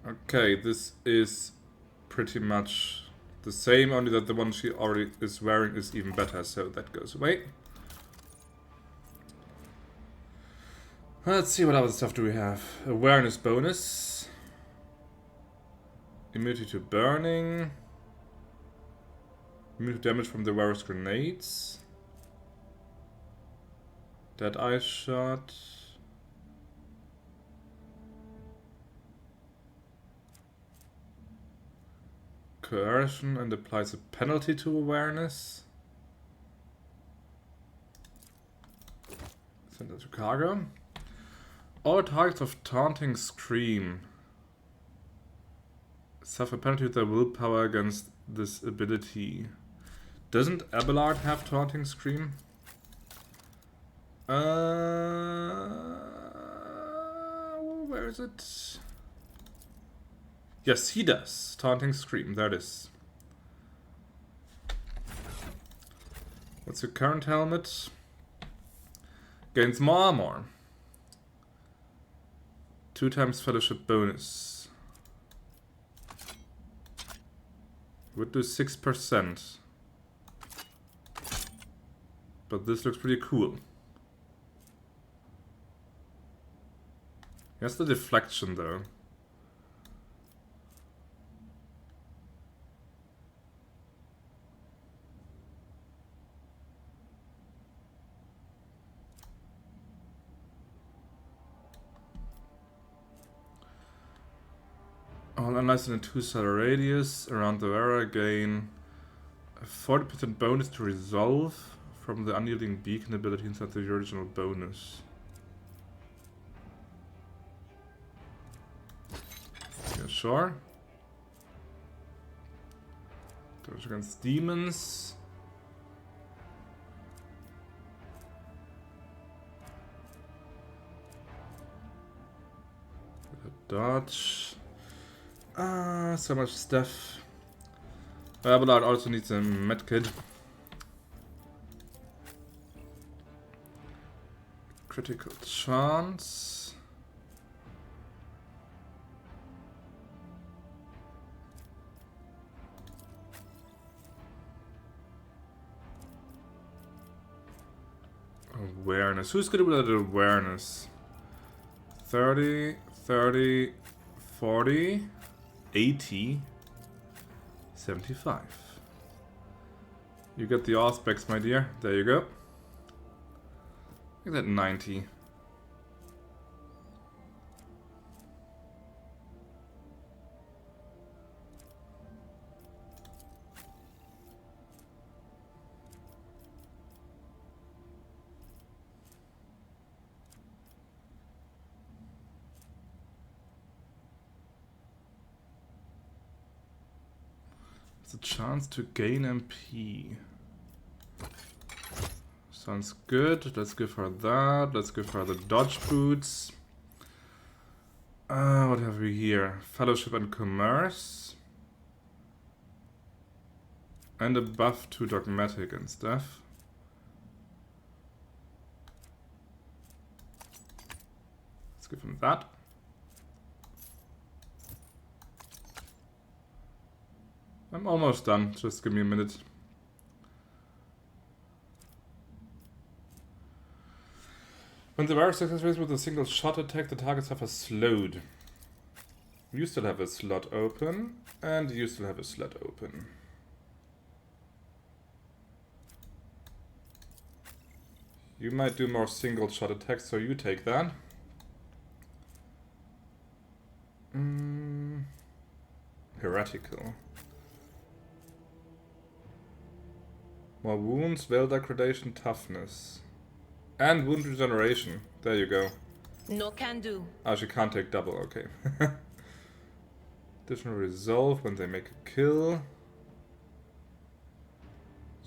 Okay, this is pretty much the same, only that the one she already is wearing is even better, so that goes away. Let's see what other stuff do we have. Awareness bonus. Immunity to burning. Remove damage from the wearer's grenades. Dead eye shot. Coercion and applies a penalty to awareness. Send that to cargo. All targets of taunting scream suffer penalty with their willpower against this ability. Doesn't Abelard have taunting scream? Where is it? Yes, he does. Taunting scream, there it is. What's your current helmet? Gains more armor. 2 times fellowship bonus. Would do 6%. But this looks pretty cool. Here's the deflection though. All allies in a 2-cell radius around the wearer gain a 40% bonus to resolve from the unyielding beacon ability instead of the original bonus. Yeah, sure. Damage against demons. dodge. So much stuff. But I also need some medkit. Critical chance. Awareness. Who's good with that awareness? 30, 30, 40, 80, 75. You get the aspects, my dear. There you go. Look at that 90. It's a chance to gain MP. Sounds good. Let's give her that. Let's give her the dodge boots. What have we here? Fellowship and Commerce. And a buff to Dogmatic and stuff. Let's give him that. I'm almost done. Just give me a minute. When the virus success with a single shot attack, the target suffers slowed. You still have a slot open, and you still have a slot open. You might do more single shot attacks, so you take that. Heretical. More wounds, well degradation, toughness. And wound regeneration. There you go. No can do. Ah, she can't take double, okay. Additional resolve when they make a kill.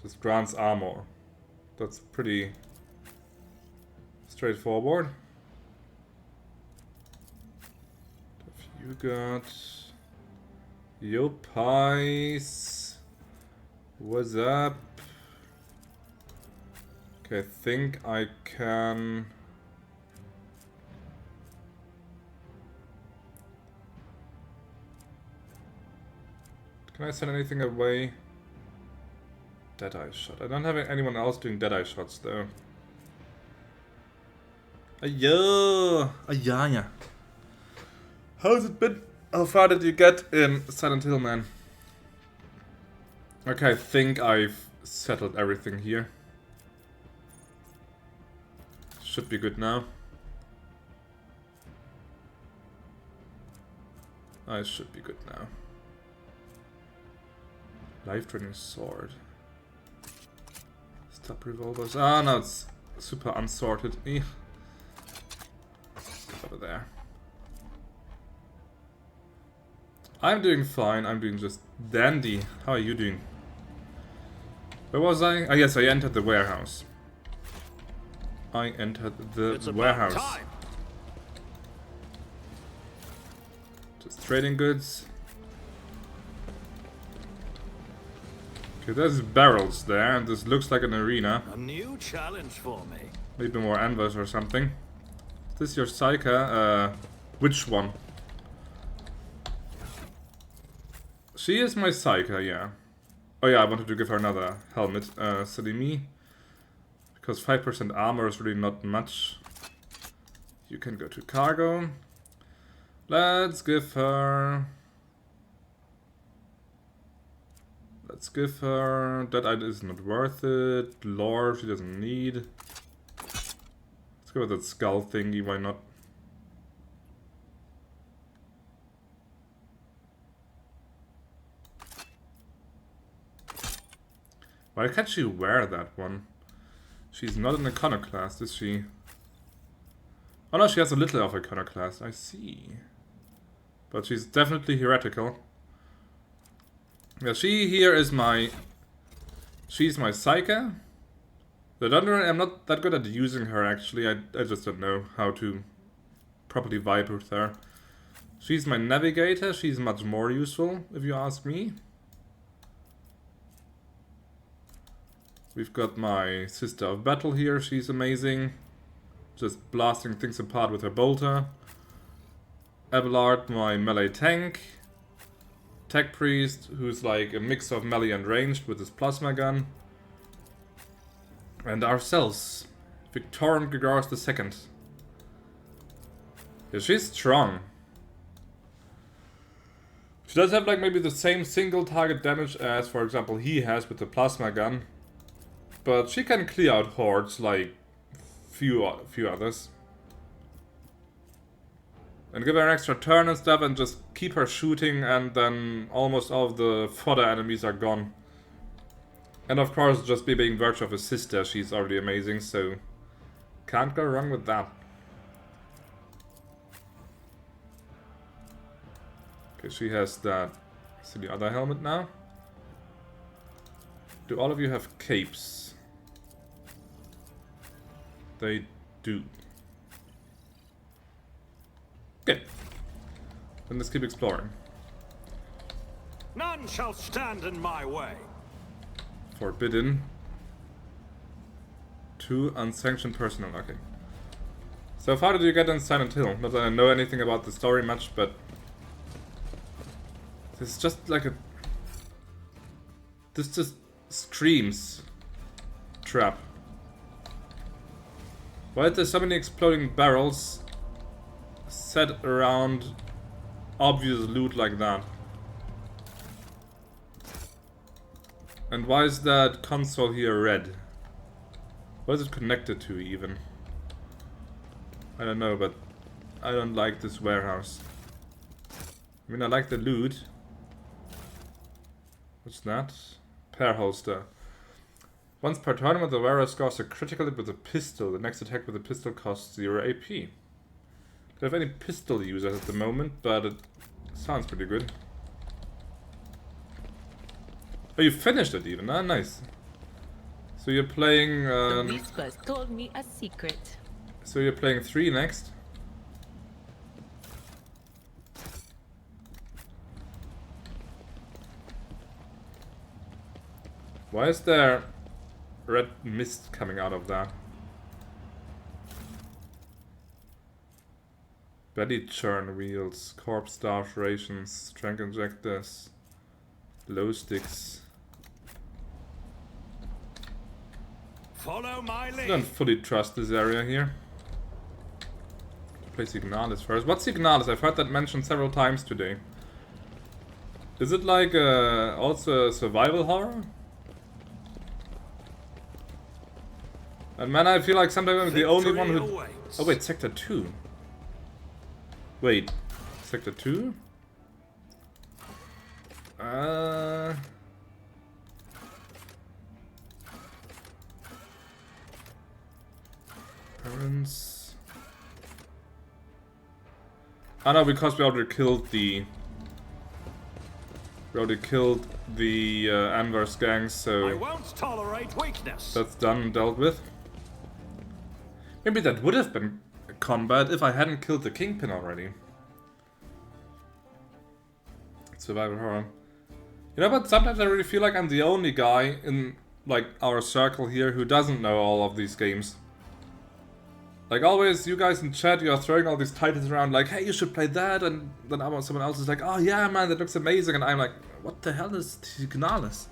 Just grants armor. That's pretty straightforward. Have you got yo pies? What's up? Okay, I think I can... Can I send anything away? Deadeye shot. I don't have anyone else doing deadeye shots though. Ayo! Ayaya. How's it been? How far did you get in Silent Hill, man? Okay, I think I've settled everything here. Should be good now. I should be good now. Life draining sword. Stop revolvers. Ah, no, it's super unsorted. Get over there. I'm doing fine. I'm doing just dandy. How are you doing? Where was I? Ah, yes, I entered the warehouse. I entered the warehouse. Time. Just trading goods. Okay, there's barrels there, and this looks like an arena. A new challenge for me. Maybe more Anvers or something. Is this your Psycha? Which one? She is my Psycha, yeah. Oh yeah, I wanted to give her another helmet. Silly me. Because 5% armor is really not much. You can go to cargo. Let's give her... Let's give her... That item is not worth it. Lore, she doesn't need. Let's go with that skull thingy, why not? Why can't she wear that one? She's not an iconoclast, is she? Oh no, she has a little of iconoclast, I see. But she's definitely heretical. Yeah, she here is my... She's my Psycha. The Dungeon, I'm not that good at using her actually, I just don't know how to properly vibe with her. She's my navigator. She's much more useful, if you ask me. We've got my Sister of Battle here. She's amazing. Just blasting things apart with her bolter. Abelard, my melee tank. Tech Priest, who's like a mix of melee and ranged with his plasma gun. And ourselves, Victorium Grigorius II. Yeah, she's strong. She does have like maybe the same single target damage as, for example, he has with the plasma gun. But she can clear out hordes like few others. And give her an extra turn and stuff and just keep her shooting, and then almost all of the fodder enemies are gone. And of course, just being virtue of a sister, she's already amazing, so can't go wrong with that. Okay, she has that. See the other helmet now. Do all of you have capes? They do. Okay. Then let's keep exploring. None shall stand in my way. Forbidden. 2 unsanctioned personnel. Okay. So how far did you get in Silent Hill? Not that I know anything about the story much, but it's just like a... This just screams trap. Why are there so many exploding barrels set around obvious loot like that? And why is that console here red? What is it connected to even? I don't know, but I don't like this warehouse. I mean, I like the loot. What's that? Pair holster. Once per tournament, the wearer scores a critical hit with a pistol. The next attack with a pistol costs 0 AP. Don't have any pistol users at the moment, but it sounds pretty good. Oh, you finished it even? Ah, nice. So you're playing... The whispers told me a secret. So you're playing 3 next? Why is there red mist coming out of that? Belly churn wheels, corpse starve rations, strength injectors, glow sticks. Follow my lead. I don't fully trust this area here. Play Signalis first. What's Signalis? I've heard that mentioned several times today. Is it like also a survival horror? And man, I feel like sometimes I'm the only one who... Awaits. Oh wait, Sector 2. Wait, Sector 2? Parents... Oh no, because we already killed the... We already killed the Anvers gang, so... I won't tolerate weakness. That's done and dealt with. Maybe that would have been combat if I hadn't killed the Kingpin already. Survival horror. You know, but sometimes I really feel like I'm the only guy in, like, our circle here who doesn't know all of these games. Like, always, you guys in chat, you are throwing all these titles around, like, hey, you should play that, and then someone else is like, oh yeah, man, that looks amazing, and I'm like, what the hell is Signalis?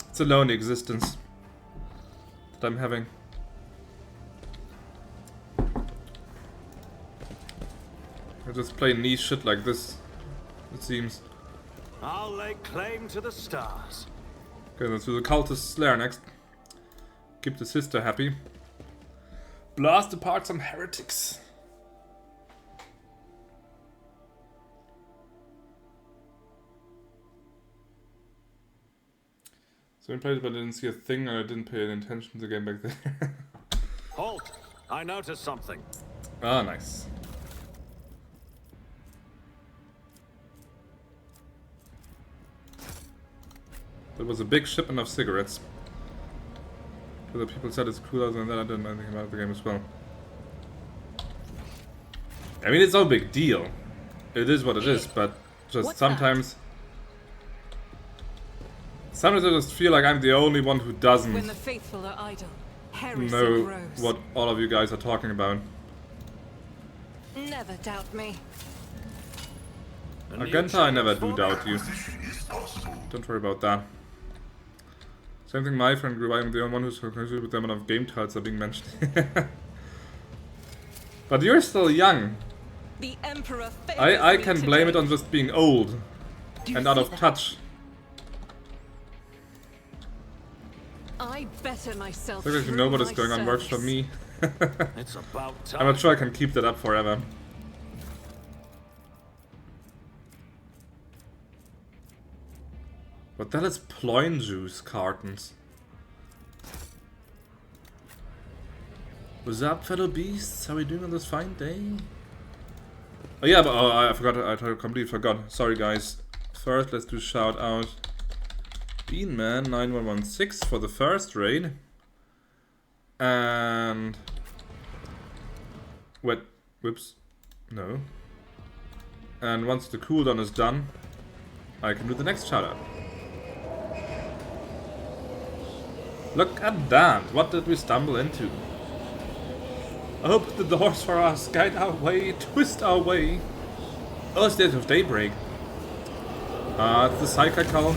It's a lonely existence that I'm having. I just play niche shit like this, it seems. I'll lay claim to the stars. Okay, let's do the cultist slayer next. Keep the sister happy. Blast apart some heretics. So I played it, but I didn't see a thing, and I didn't pay any attention to the game back there. Halt! I noticed something. Ah, nice. There was a big shipment of cigarettes. Other people said it's cooler than that. I didn't know anything about the game as well. I mean, it's no big deal. It is what it is, but just What's sometimes I just feel like I'm the only one who When doesn't the faithful are idle, heresy know grows. what all of you guys are talking about. Never doubt me. Argenta, I never do doubt you. Acquisition is possible. Don't worry about that. Same thing my friend grew. I'm the only one who's confused with the amount of game titles are being mentioned. But you're still young. The Emperor favors I me can blame it today. on just being old and out of touch. I better myself. So if you know what is going on works for me. It's about time. I'm not sure I can keep that up forever. What the hell is Ploin juice cartons? What's up, fellow beasts? How are we doing on this fine day? Oh yeah, but I forgot. I completely forgot. Sorry, guys. First, let's do shout out Beanman 9116 for the first raid. And whoops, no. And once the cooldown is done, I can do the next shout out. Look at that! What did we stumble into? Open the doors for us, guide our way, twist our way. Oh, State of Daybreak. It's the Psychical.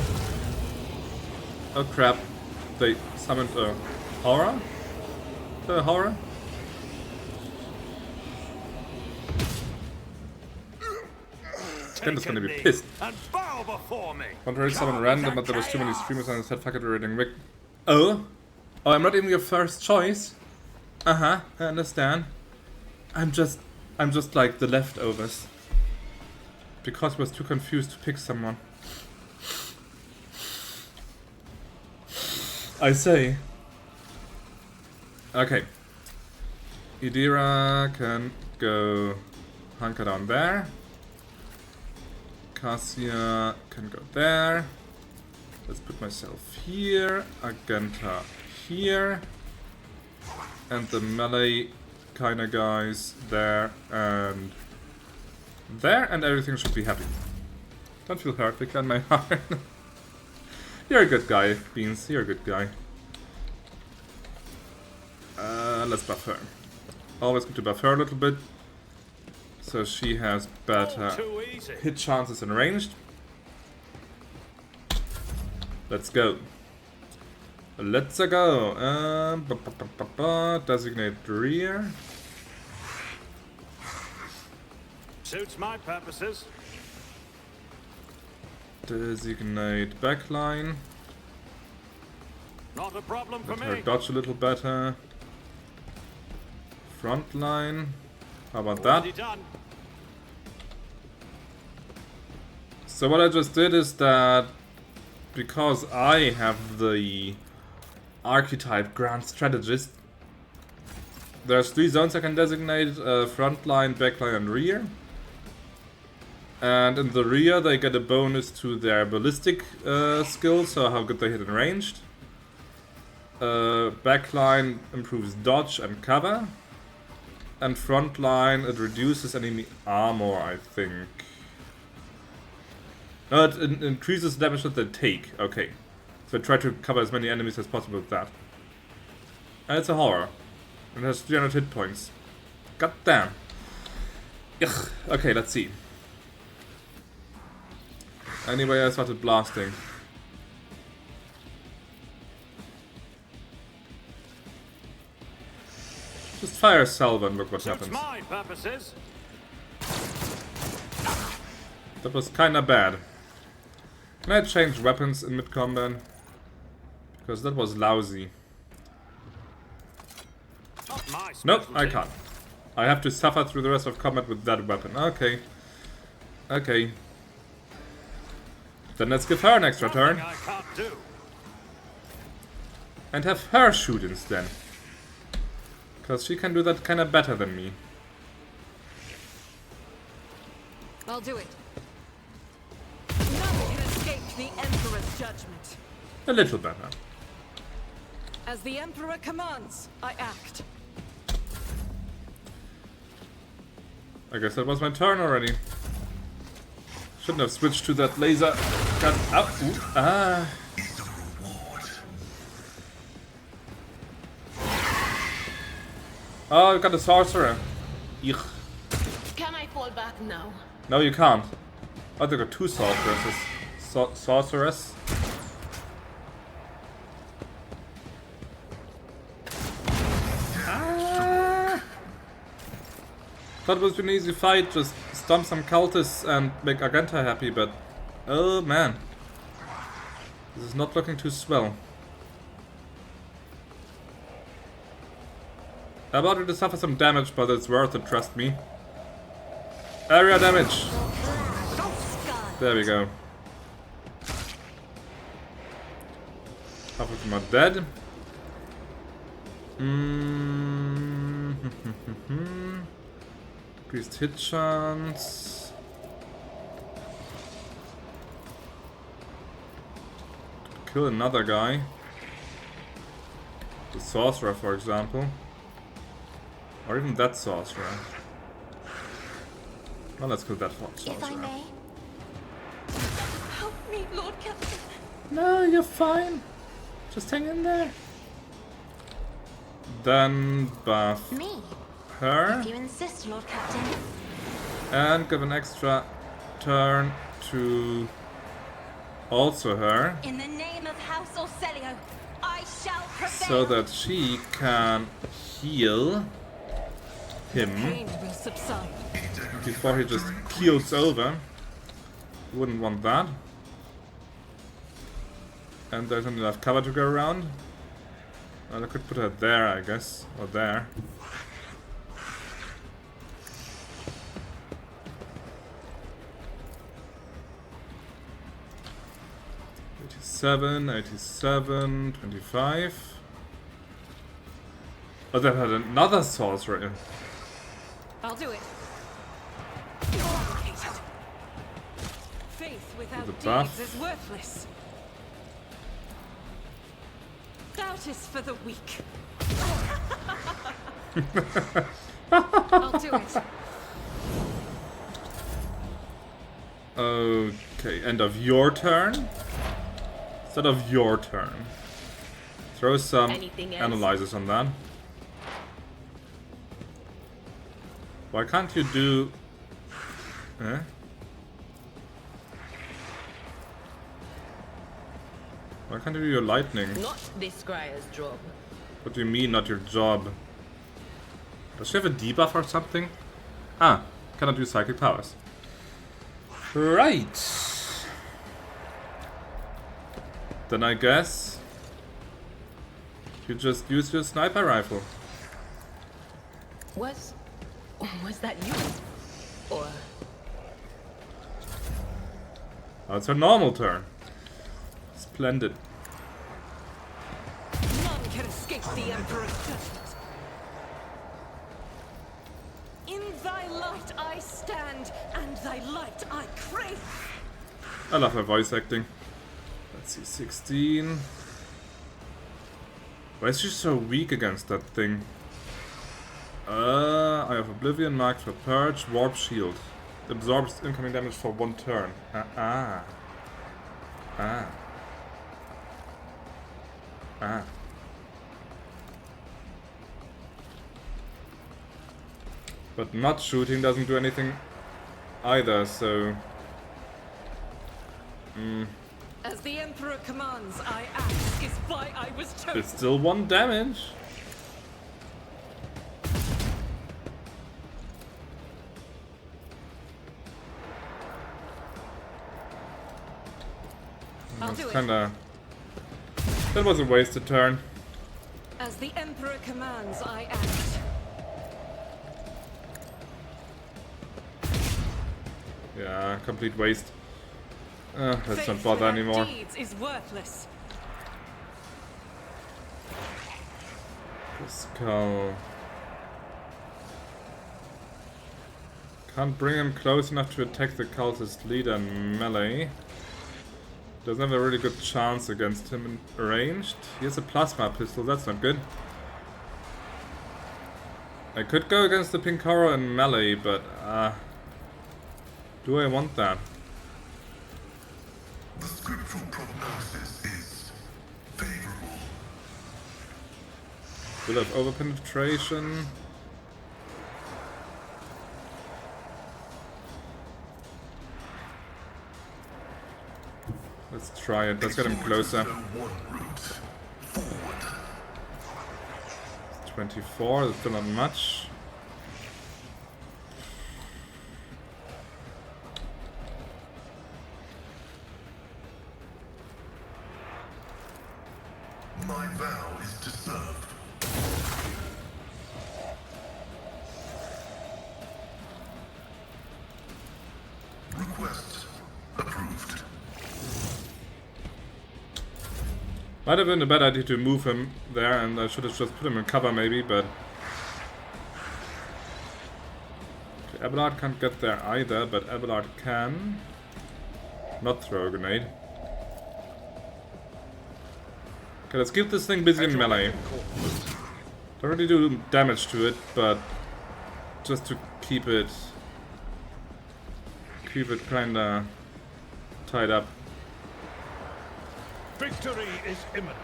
Oh crap. They summoned a horror? The horror? Kenda's gonna be pissed. And bow before me. Wanted to summon random, but there was too many streamers and I said fuck it, we're raiding Rick. Oh? Oh, I'm not even your first choice? I understand. I'm just like the leftovers. Because I was too confused to pick someone. I say. Okay. Idira can go hunker down there. Cassia can go there. Let's put myself here. Argenta here. And the melee kinda guys there and there, and everything should be happy. Don't feel hurt, Victor, in my heart. You're a good guy, Beans. You're a good guy. Let's buff her. Always good to buff her a little bit. So she has better Too easy. hit chances in ranged. Let's go. Let's go. Designate rear. Suits my purposes. Designate backline. Not a problem for Let her me. dodge a little better. Front line. How about Already that? done. So what I just did is that because I have the archetype Grand Strategist, there's 3 zones I can designate, front line, back line and rear. And in the rear they get a bonus to their ballistic skill, so how good they hit in ranged. Backline improves dodge and cover. And front line, it reduces enemy armor, I think. No, it increases damage that they take. Okay. So try to cover as many enemies as possible with that. And it's a horror. It has 300 hit points. God damn. Ugh. Okay, let's see. Anyway, I started blasting. Just fire salve and look what Suits happens. my purposes. That was kinda bad. Can I change weapons in mid-combat? Because that was lousy. Not my Nope, I specialty. can't. I have to suffer through the rest of combat with that weapon. Okay. Okay. Then let's give her an extra Nothing turn. I can't do. And have her shoot instead. Because she can do that kinda better than me. I'll do it. None can escape the Emperor's judgment. A little better. As the Emperor commands, I act. I guess that was my turn already. Shouldn't have switched to that laser gun. Oh, ooh, ah. Is the reward. Oh, you got a sorcerer. Eek. Can I fall back now? No, you can't. Oh, they got two sorceresses. Sorceress. Ah. Thought it was an easy fight, just stomp some cultists and make Argenta happy, but oh man. This is not looking too swell. I'm about to suffer some damage, but it's worth it, trust me. Area damage! There we go. Half of them are dead. Increased hit chance. Kill another guy. The sorcerer, for example. Or even that sorcerer. Well, let's kill that sorcerer. If I may. Help me, Lord Captain. No, you're fine. Just hang in there. Then buff Me. her. If you insist, Lord Captain. And give an extra turn to also her. In the name of House Orselio, I shall prevail. So that she can heal him Pain will subside. before he just keels over. Wouldn't want that. And there's not enough cover to go around. Well, I could put her there, I guess. Or there. $87, $87, $25. Oh, that had another sorcerer in. I'll do it. Eradicated. Faith without the deeds buff. is worthless. Doubt is for the weak. I'll do it. Okay, end of your turn. Instead of your turn. Throw some Anything else? analyzers on that. Why can't you do... Eh? Why can't you do your lightning? Not this scryer's job. What do you mean, not your job? Does she have a debuff or something? Ah, cannot do psychic powers. Right. Then I guess you just use your sniper rifle. Was that you? Or Oh, it's her normal turn. Splendid. None can escape the Emperor's judgment. In thy light I stand, and thy light I crave. I love her voice acting. Let's see, 16. Why is she so weak against that thing? I have Oblivion, marked for Purge, Warp Shield. Absorbs incoming damage for 1 turn. Ah. But not shooting doesn't do anything either, so... As the Emperor commands, I act is why I was chosen. It's still 1 damage. I'll That's do it. kinda... That was a wasted turn. As the Emperor commands, I act. Yeah, complete waste. Let's not Faith bother without anymore. deeds is worthless. The skull. Can't bring him close enough to attack the cultist leader in melee. Doesn't have a really good chance against him in ranged. He has a plasma pistol, that's not good. I could go against the Pinkoro in melee, but do I want that? Will have over-penetration. Let's try it. Let's get him closer. 24, that's still not much. My vow is to serve. Request approved. Might have been a bad idea to move him there, and I should have just put him in cover maybe, but... Okay, Abelard can't get there either, but Abelard can not throw a grenade. Okay, let's keep this thing busy in melee. Don't really do damage to it, but just to keep it kinda tied up. Victory is imminent.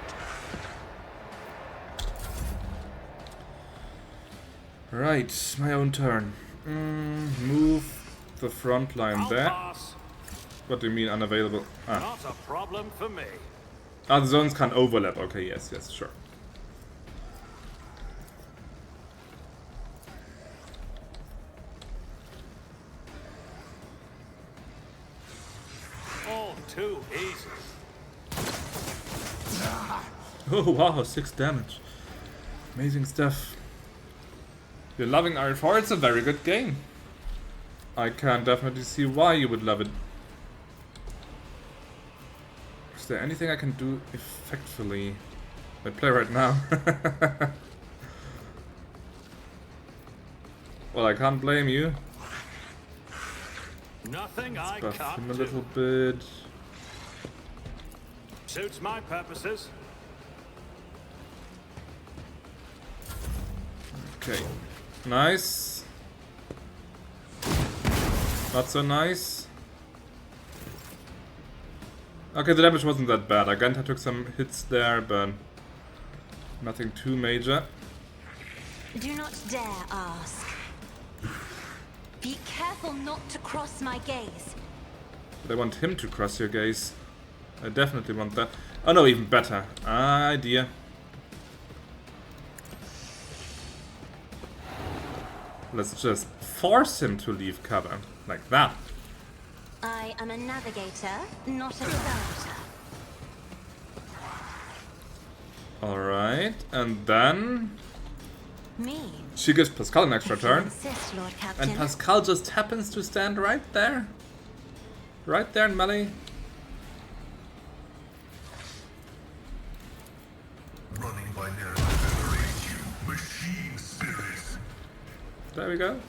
Right, my own turn. Move the front line I'll there. pass. What do you mean unavailable? Ah. Not a problem for me. Ah, the zones can't overlap. Okay, yes, sure. All too easy. Oh wow, 6 damage. Amazing stuff. You're loving Iron 4? It's a very good game. I can definitely see why you would love it. Is there anything I can do effectively? I play right now. Well, I can't blame you. Nothing I Buff can't him a do. little bit. Suits my purposes. Okay. Nice. Not so nice. Okay, the damage wasn't that bad. Argenta took some hits there, but nothing too major. Do not dare ask. Be careful not to cross my gaze. But I want him to cross your gaze. I definitely want that. Oh no, even better. Idea. Let's just force him to leave cover. Like that. I am a navigator, not a servitor. Alright, and then... Me. She gives Pascal an extra If you turn. insist, Lord Captain. And Pascal just happens to stand right there. Right there in melee. Running by narrative liberate you, machine spirits. There we go.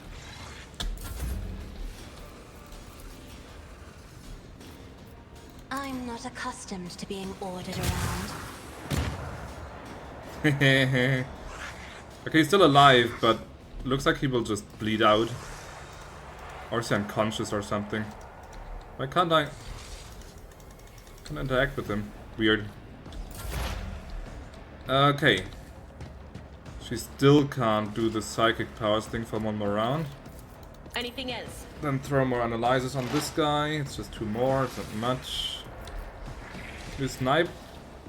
I'm not accustomed to being ordered around. Okay, he's still alive, but looks like he will just bleed out. Or is he unconscious or something? Why can't I interact with him? Weird. Okay. She still can't do the psychic powers thing for one more round. Anything else? Then throw more analyzers on this guy. It's just 2 more, it's not much. You snipe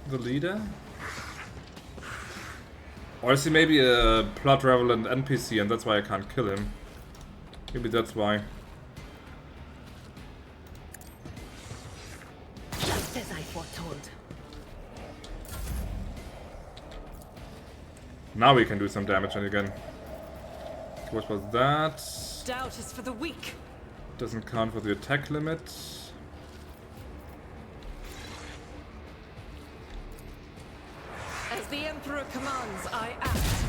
the leader? Or is he maybe a plot relevant NPC and that's why I can't kill him? Maybe that's why. Just as I foretold. Now we can do some damage again. What was that? Doubt is for the weak. Doesn't count for the attack limit. As the Emperor commands, I act.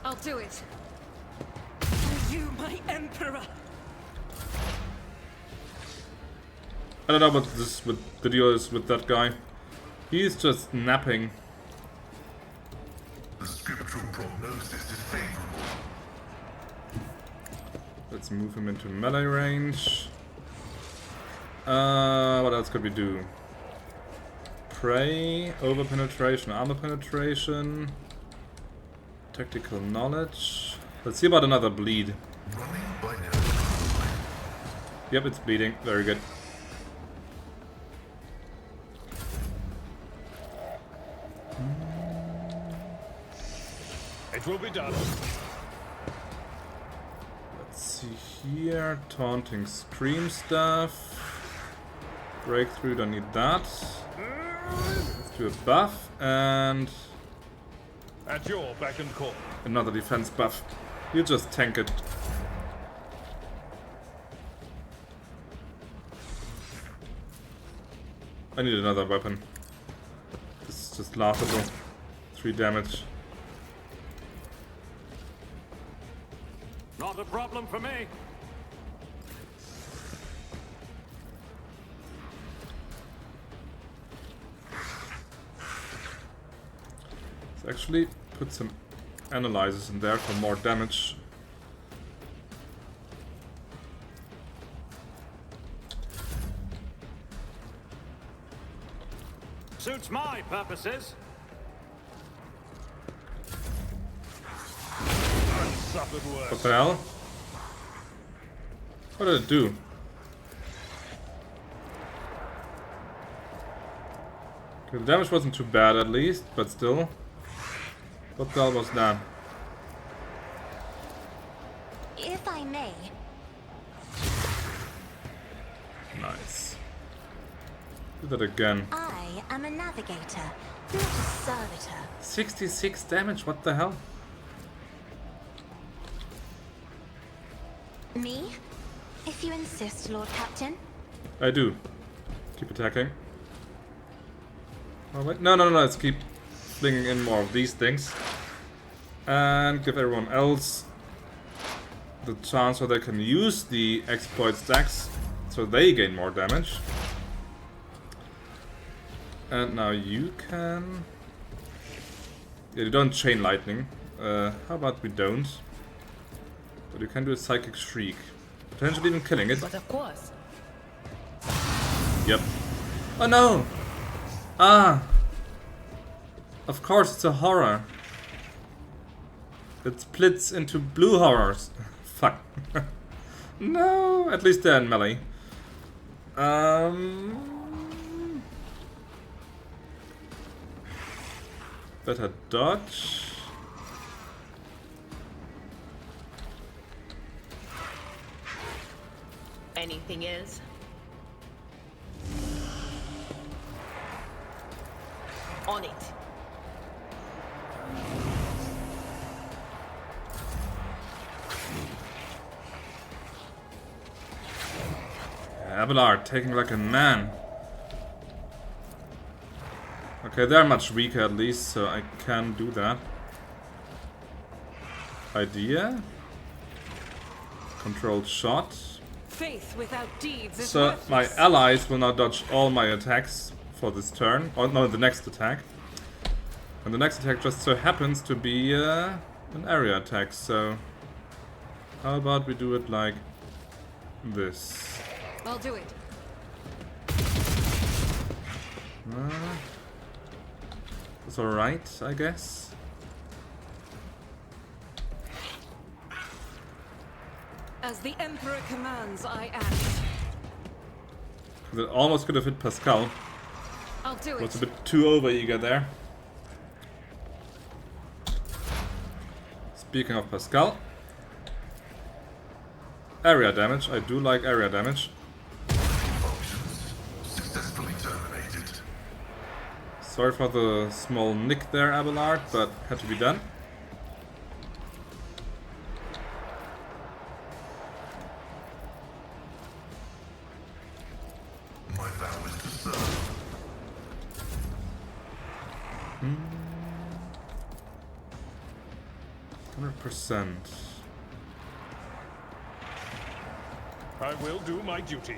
I'll do it. For you, my Emperor. I don't know what the deal is with that guy. He's just napping. The scriptural prognosis is favorable. Let's move him into melee range. What else could we do? Prey, over penetration, armor penetration, tactical knowledge. Let's see about another bleed. Yep, it's bleeding. Very good. It will be done. Let's see here. Taunting scream stuff. Breakthrough, don't need that. Let's do a buff and At your beck and call. another defense buff. You just tank it. I need another weapon. This is just laughable. 3 damage. Not a problem for me. Let's actually put some analyzers in there for more damage. Suits my purposes. I've suffered worse. What the hell? What did it do? Okay, the damage wasn't too bad at least, but still. What the hell was that? If I may, Nice. Do that again. I am a navigator, not a servitor. 66 damage, what the hell? Me? If you insist, Lord Captain. I do. Keep attacking. Oh wait, no, let's keep flinging in more of these things. And give everyone else the chance so they can use the exploit stacks so they gain more damage. And now you can... Yeah, you don't chain lightning. How about we don't? But you can do a psychic shriek. Potentially even killing it. But of course. Yep. Oh no! Ah! Of course, it's a horror. It splits into blue horrors. Fuck. No, at least they're in melee. Better dodge. Anything else? On it. Abelard taking like a man. Okay, they're much weaker at least, so I can do that. Idea. Controlled shot. Faith without deeds is So my worthless. allies will now dodge all my attacks for this turn. Or no, the next attack. And the next attack just so happens to be an area attack, so... How about we do it like this? I'll do it. It's alright, I guess. As the Emperor commands, I act. That almost could have hit Pascal. I'll do Was a it. bit too over-eager there. Speaking of Pascal. Area damage. I do like area damage. Options successfully terminated. Sorry for the small nick there, Abelard, but had to be done. My vow is to serve. 100%. I will do my duty.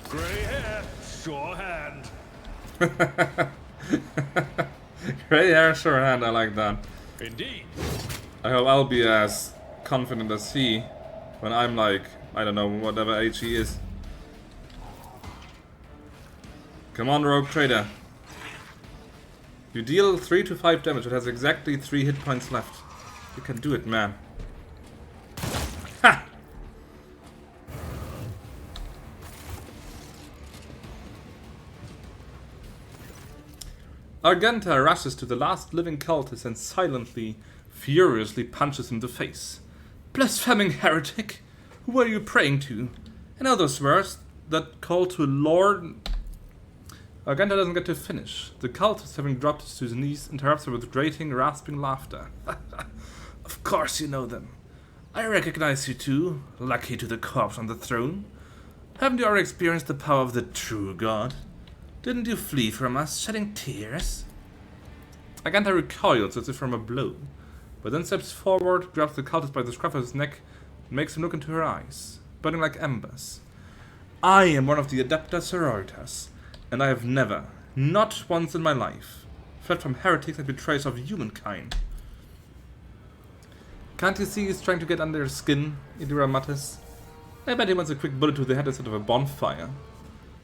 Grey hair, sure hand. Grey hair, sure hand, I like that. Indeed. I hope I'll be as confident as he when I'm like, I don't know, whatever age he is. Come on, Rogue Trader. You deal 3 to 5 damage. It has exactly 3 hit points left. You can do it, man. Ha! Argenta rushes to the last living cultist and silently, furiously punches him in the face. Blaspheming heretic! Who are you praying to? In other words, that call to Lord... Argenta doesn't get to finish. The cultist, having dropped to his knees, interrupts her with grating, rasping laughter. Of course you know them. I recognize you too, lucky to the corpse on the throne. Haven't you already experienced the power of the true god? Didn't you flee from us, shedding tears? Argenta recoils as if from a blow, but then steps forward, grabs the cultist by the scruff of his neck, and makes him look into her eyes, burning like embers. I am one of the adapter sororitas, and I have never, not once in my life, fled from heretics and betrayers of humankind. Can't you see he's trying to get under your skin, Idira mutters. I bet he wants a quick bullet to the head instead of a bonfire.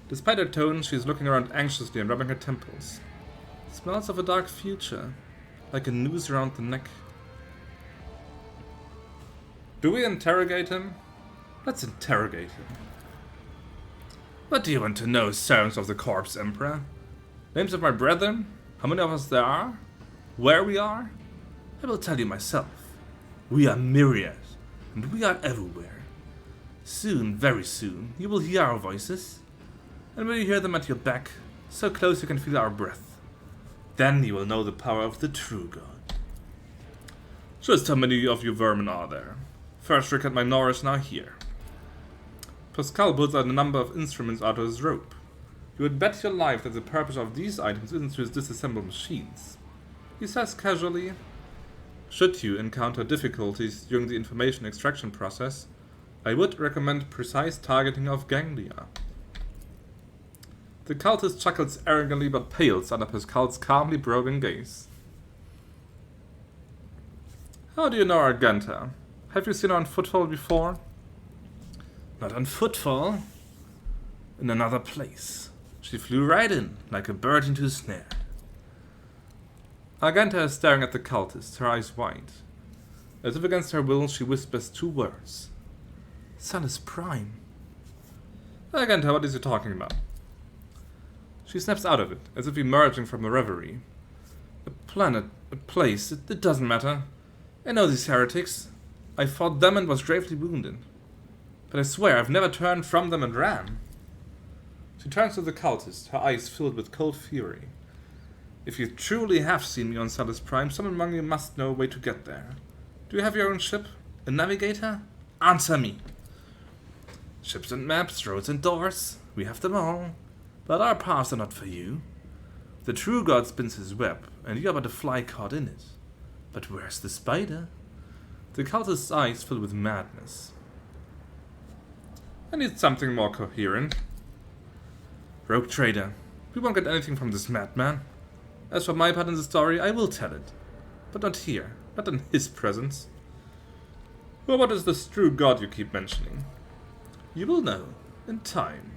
Despite her tone, she is looking around anxiously and rubbing her temples. Smells of a dark future, like a noose around the neck. Do we interrogate him? Let's interrogate him. What do you want to know, servants of the Corpse Emperor? Names of my brethren? How many of us there are? Where we are? I will tell you myself. We are myriad, and we are everywhere. Soon, very soon, you will hear our voices. And when you hear them at your back, so close you can feel our breath, then you will know the power of the true god. Just how many of you vermin are there? First Rick at my Norris, now here. Pascal pulls out a number of instruments out of his robe. You would bet your life that the purpose of these items isn't to disassemble machines. He says casually, should you encounter difficulties during the information extraction process, I would recommend precise targeting of ganglia. The cultist chuckles arrogantly but pales under Pascal's calmly probing gaze. How do you know Argenta? Have you seen her on Footfall before? Not on Footfall. In another place. She flew right in, like a bird into a snare. Argenta is staring at the cultist, her eyes wide. As if against her will, she whispers 2 words. Salus Prime. Argenta, what is he talking about? She snaps out of it, as if emerging from a reverie. A planet, a place, it doesn't matter. I know these heretics. I fought them and was gravely wounded. But I swear I've never turned from them and ran. She turns to the cultist, her eyes filled with cold fury. If you truly have seen me on Salus Prime, someone among you must know a way to get there. Do you have your own ship? A navigator? Answer me! Ships and maps, roads and doors. We have them all. But our paths are not for you. The true god spins his web, and you are but a fly caught in it. But where's the spider? The cultist's eyes fill with madness. I need something more coherent. Rogue trader, we won't get anything from this madman. As for my part in the story, I will tell it. But not here, not in his presence. Well, what is this true god you keep mentioning? You will know, in time.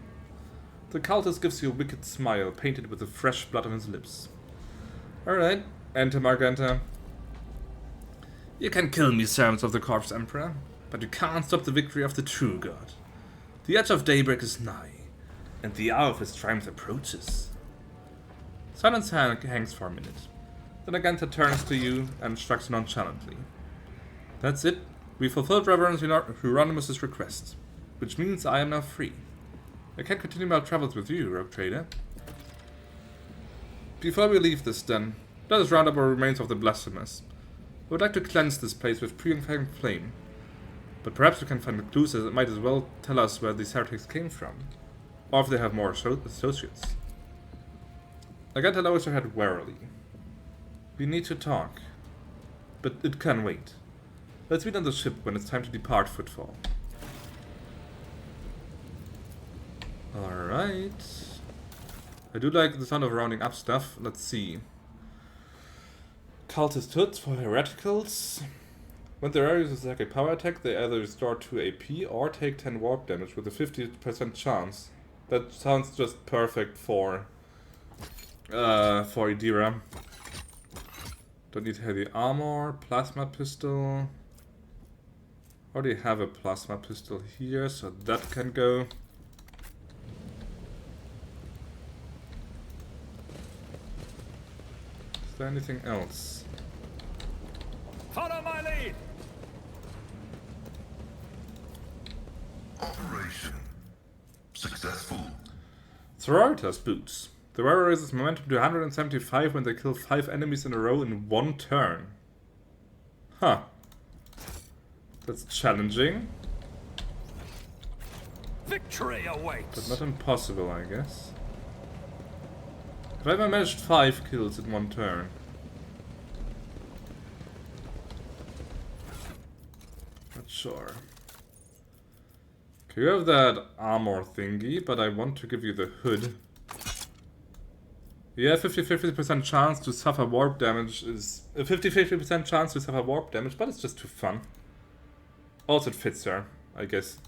The cultist gives you a wicked smile, painted with the fresh blood on his lips. Alright, enter Argenta. You can kill me, servants of the Corpse Emperor, but you can't stop the victory of the true god. The edge of daybreak is nigh, and the hour of his triumph approaches. Silence hangs for a minute. Then Argenta turns to you and shrugs nonchalantly. That's it. We fulfilled Reverend Hieronymus' request, which means I am now free. I can't continue my travels with you, Rogue Trader. Before we leave this den, let us round up our remains of the blasphemous. I would like to cleanse this place with purifying flame, but perhaps we can find clues that might as well tell us where these heretics came from, or if they have more associates. Argenta lowers her head warily. We need to talk, but it can wait. Let's meet on the ship when it's time to depart Footfall. Alright. I do like the sound of rounding up stuff. Let's see. Cultist hoods for hereticals. When their area uses like a power attack, they either restore 2 AP or take 10 warp damage with a 50% chance. That sounds just perfect for For Idira. Don't need heavy armor, plasma pistol. Already have a plasma pistol here, so that can go. Is there anything else? Follow my lead! Operation successful. Sororitas boots. The wearer raises momentum to 175 when they kill 5 enemies in a row in 1 turn. Huh. That's challenging. Victory awaits! But not impossible, I guess. Have I ever managed 5 kills in 1 turn? Not sure. Okay, you have that armor thingy, but I want to give you the hood. Yeah, 50-50% chance to suffer warp damage is... A 50-50% chance to suffer warp damage, but it's just too fun. Also it fits her, I guess.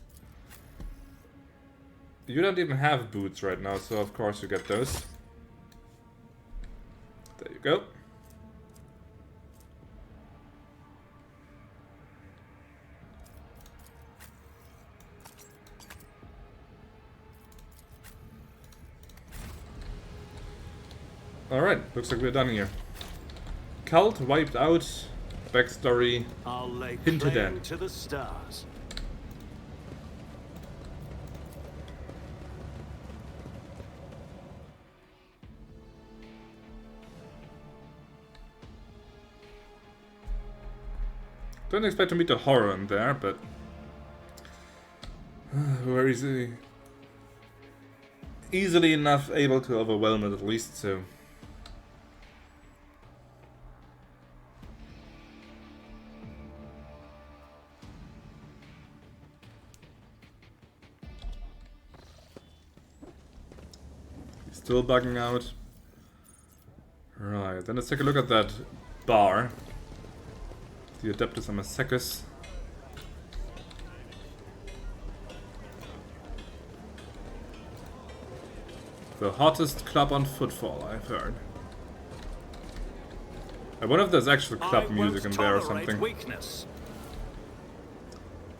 You don't even have boots right now, so of course you get those. There you go. Alright, looks like we're done here. Cult wiped out. Backstory I'll lay hinted claim at. to the stars. Don't expect to meet the horror in there, but we're easily enough able to overwhelm it at least, so. He's still bugging out. Right, then let's take a look at that bar. The Adeptus Amazecus. The hottest club on Footfall, I've heard. I wonder if there's actual club music in there or something. Weakness.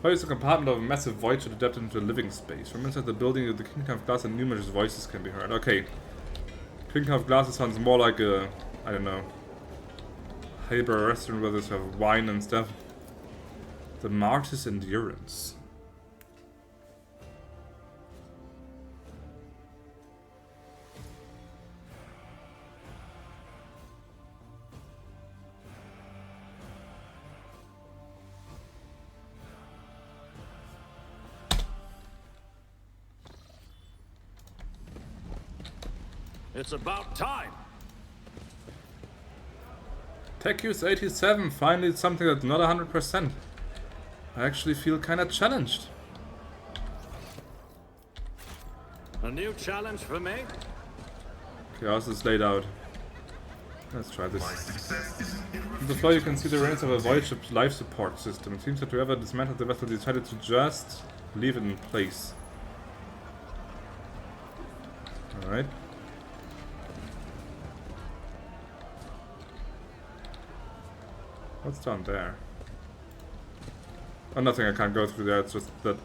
Why is the compartment of a massive voidship adapted into a living space? From inside the building of the Kingdom of Glass and numerous voices can be heard. Okay. Kingdom of Glass sounds more like a, I don't know, Hyper restaurant where they have wine and stuff. The Martyr's Endurance. It's about time. Tech use 87, finally it's something that's not 100%. I actually feel kinda challenged. A new challenge for me? Chaos is laid out. Let's try this. My success isn't On the floor you can see the remains of a Voidship's life support system. It seems that whoever dismantled the vessel decided to just leave it in place. Alright. What's down there? Oh, nothing, I can't go through there, it's just that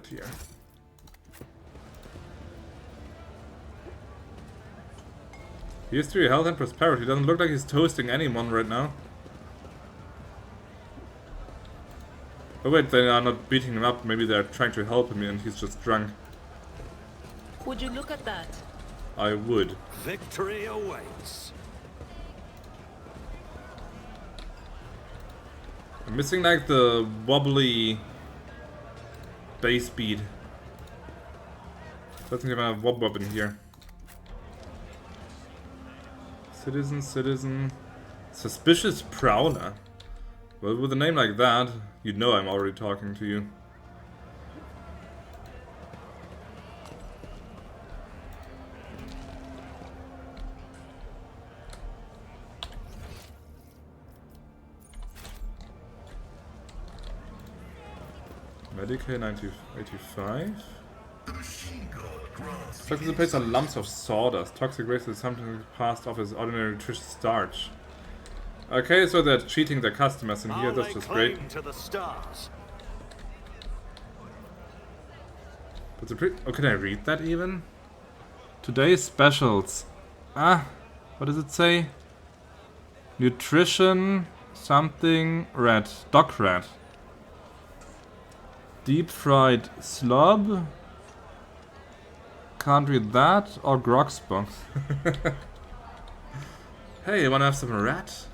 here. History, health and prosperity. Doesn't look like he's toasting anyone right now. Oh wait, they are not beating him up, maybe they're trying to help him and he's just drunk. Would you look at that? I would. Victory awaits. I'm missing like the wobbly base beat. Doesn't even have wob wob in here. Citizen, citizen. Suspicious prowler. Well, with a name like that, you'd know I'm already talking to you. Medicaid 85. The machine god grants Toxins in place are lumps of sawdust. Toxic waste is something passed off as ordinary nutritious starch. Okay, so they're cheating their customers in here, I'll that's lay just claim great. to the stars. But the oh, can I read that even? Today's specials. Ah, what does it say? Nutrition, something, red. Dog rat. Deep fried slob. Can't read that. Or Grog's box. Hey, you wanna have some rat?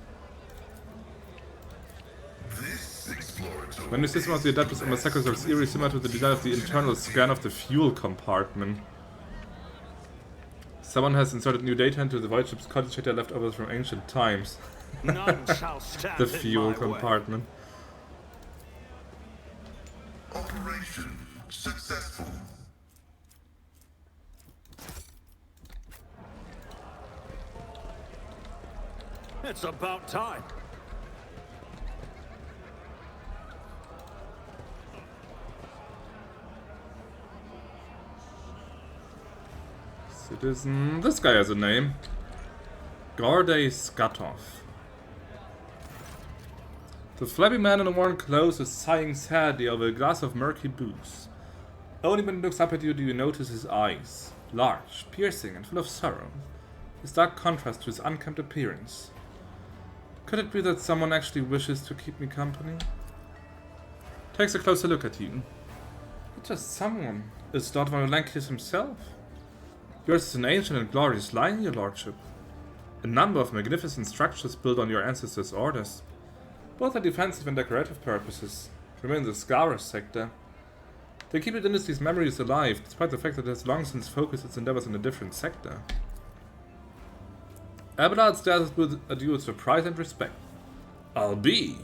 this exploratory. When the system of the adapters and massacres looks eerily similar to the design of the internal scan of the fuel compartment. Someone has inserted new data into the Voidship's cultist data leftovers from ancient times. None shall stand The in fuel my way. compartment. Operation successful. It's about time. Citizen. This guy has a name. Gorday Skatov. The flabby man in the worn clothes is sighing sadly over a glass of murky booze. Only when he looks up at you do you notice his eyes. Large, piercing, and full of sorrow. His dark contrast to his unkempt appearance. Could it be that someone actually wishes to keep me company? Takes a closer look at you. It's just someone. Is Lord von Lankius himself? Yours is an ancient and glorious line, your lordship. A number of magnificent structures built on your ancestors' orders. Both are defensive and decorative purposes. Remain in the Scarus sector. They keep the dynasty's memories alive, despite the fact that it has long since focused its endeavors in a different sector. Abelard stares at you with surprise and respect. I'll be.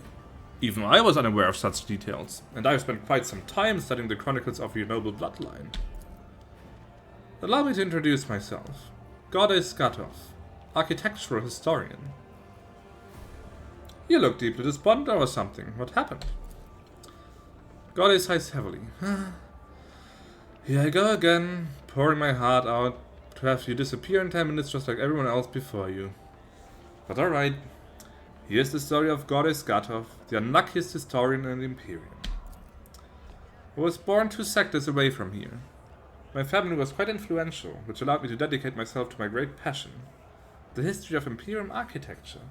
Even I was unaware of such details, and I've spent quite some time studying the chronicles of your noble bloodline. Allow me to introduce myself. Gorday Skatov, architectural historian. You look deeply despondent over something. What happened? Gorday sighs heavily. Here I go again, pouring my heart out to have you disappear in 10 minutes just like everyone else before you. But alright. Here's the story of Gorday Skatov, the unluckiest historian in the Imperium. I was born 2 sectors away from here. My family was quite influential, which allowed me to dedicate myself to my great passion, the history of Imperium architecture.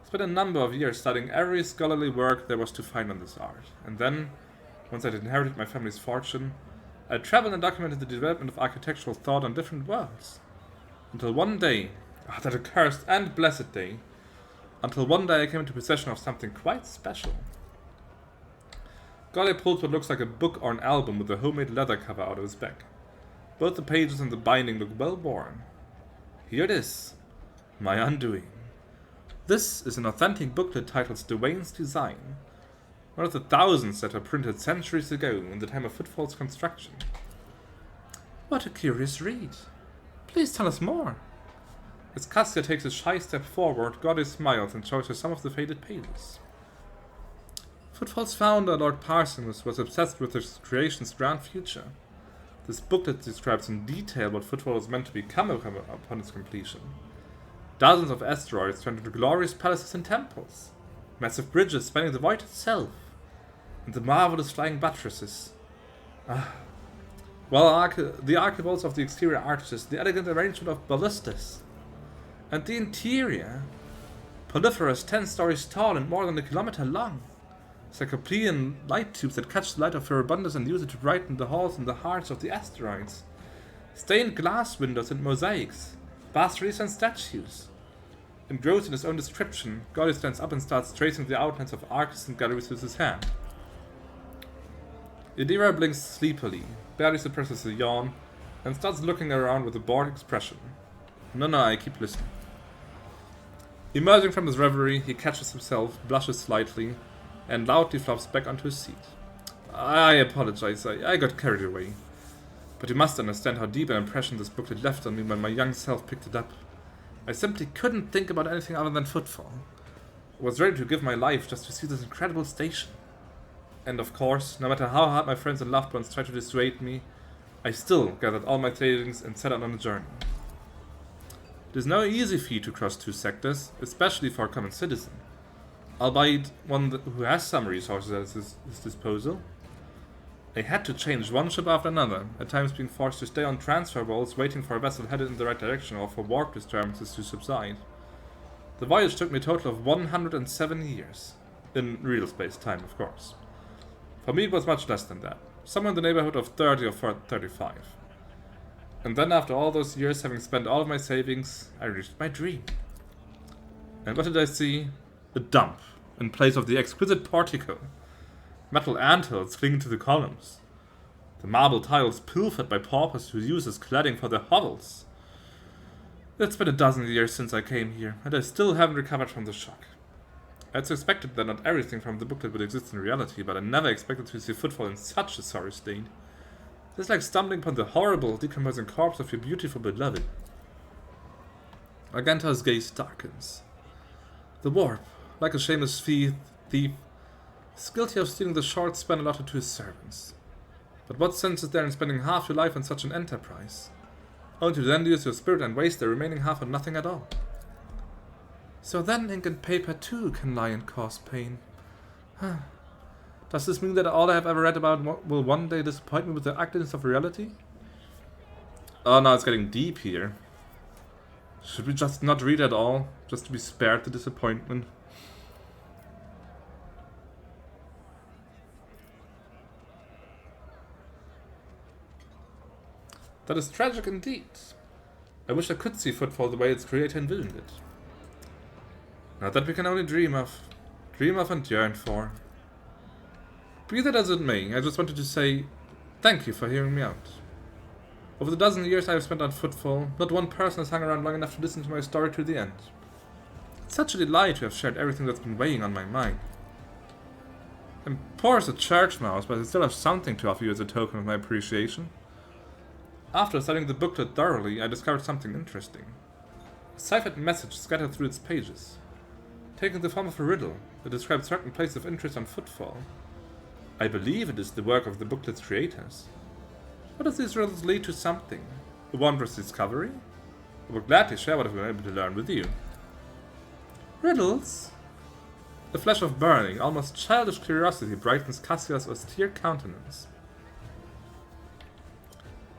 I spent a number of years studying every scholarly work there was to find on this art, and then, once I'd inherited my family's fortune, I traveled and documented the development of architectural thought on different worlds. Until one day, that accursed and blessed day, until one day I came into possession of something quite special. Gorday pulls what looks like a book or an album with a homemade leather cover out of his back. Both the pages and the binding look well worn. Here it is, my undoing. This is an authentic booklet titled Dwayne's Design, one of the thousands that were printed centuries ago in the time of Footfall's construction. What a curious read. Please tell us more. As Cassia takes a shy step forward, Gorday smiles and shows her some of the faded pages. Footfall's founder, Lord Parsons, was obsessed with its creation's grand future. This booklet describes in detail what Footfall was meant to become upon its completion. Dozens of asteroids turned into glorious palaces and temples, massive bridges spanning the void itself, and the marvelous flying buttresses. The archivolts of the exterior arches, the elegant arrangement of ballistas, and the interior, proliferous 10 stories tall and more than a kilometer long. Cyclopean light tubes that catch the light of Ferabundus and use it to brighten the halls and the hearts of the asteroids. Stained glass windows and mosaics, bas-reliefs and statues. Engrossed in his own description, Gorday stands up and starts tracing the outlines of arches and galleries with his hand. Yadira blinks sleepily, barely suppresses a yawn, and starts looking around with a bored expression. No, I keep listening. Emerging from his reverie, he catches himself, blushes slightly, and loudly flops back onto his seat. I apologize, I got carried away. But you must understand how deep an impression this booklet left on me when my young self picked it up. I simply couldn't think about anything other than Footfall. I was ready to give my life just to see this incredible station. And of course, no matter how hard my friends and loved ones tried to dissuade me, I still gathered all my savings and set out on a journey. It is no easy feat to cross 2 sectors, especially for a common citizen, albeit one who has some resources at his disposal. I had to change one ship after another, at times being forced to stay on transfer walls waiting for a vessel headed in the right direction or for warp disturbances to subside. The voyage took me a total of 107 years. In real space time, of course. For me it was much less than that. Somewhere in the neighborhood of 30 or 35. And then after all those years, having spent all of my savings, I reached my dream. And what did I see? A dump, in place of the exquisite portico. Metal anthills clinging to the columns. The marble tiles pilfered by paupers who use as cladding for their hovels. It's been a dozen years since I came here, and I still haven't recovered from the shock. I had suspected that not everything from the booklet would exist in reality, but I never expected to see Footfall in such a sorry state. It's like stumbling upon the horrible, decomposing corpse of your beautiful beloved. Argenta's gaze darkens. The warp, like a shameless thief, is guilty of stealing the short span allotted to his servants. But what sense is there in spending half your life on such an enterprise? Only to then use your spirit and waste the remaining half on nothing at all. So then ink and paper too can lie and cause pain. Does this mean that all I have ever read about will one day disappoint me with the ugliness of reality? Oh, now it's getting deep here. Should we just not read at all, just to be spared the disappointment? That is tragic indeed. I wish I could see Footfall the way its creator envisioned it. Not that we can only dream of and yearn for. Be that as it may, I just wanted to say thank you for hearing me out. Over the dozen years I have spent on Footfall, not one person has hung around long enough to listen to my story to the end. It's such a delight to have shared everything that's been weighing on my mind. I'm poor as a church mouse, but I still have something to offer you as a token of my appreciation. After studying the booklet thoroughly, I discovered something interesting. A ciphered message scattered through its pages. Taking the form of a riddle that describes certain places of interest on Footfall. I believe it is the work of the booklet's creators. What if these riddles lead to something? A wondrous discovery? I would gladly share what I've been able to learn with you. Riddles? The flash of burning, almost childish curiosity brightens Cassia's austere countenance.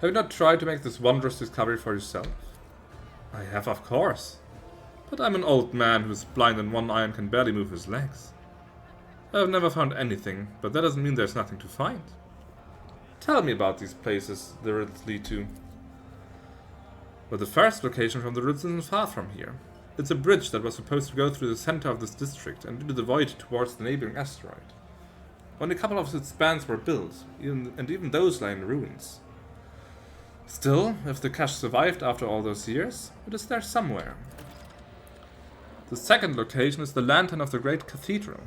Have you not tried to make this wondrous discovery for yourself? I have, of course. But I'm an old man who's blind and one eye and can barely move his legs. I have never found anything, but that doesn't mean there's nothing to find. Tell me about these places the riddles lead to. Well, the first location from the riddles isn't far from here. It's a bridge that was supposed to go through the center of this district and into the void towards the neighboring asteroid. Only a couple of its spans were built, and even those lie in ruins. Still, if the cache survived after all those years, it is there somewhere. The second location is the lantern of the great cathedral.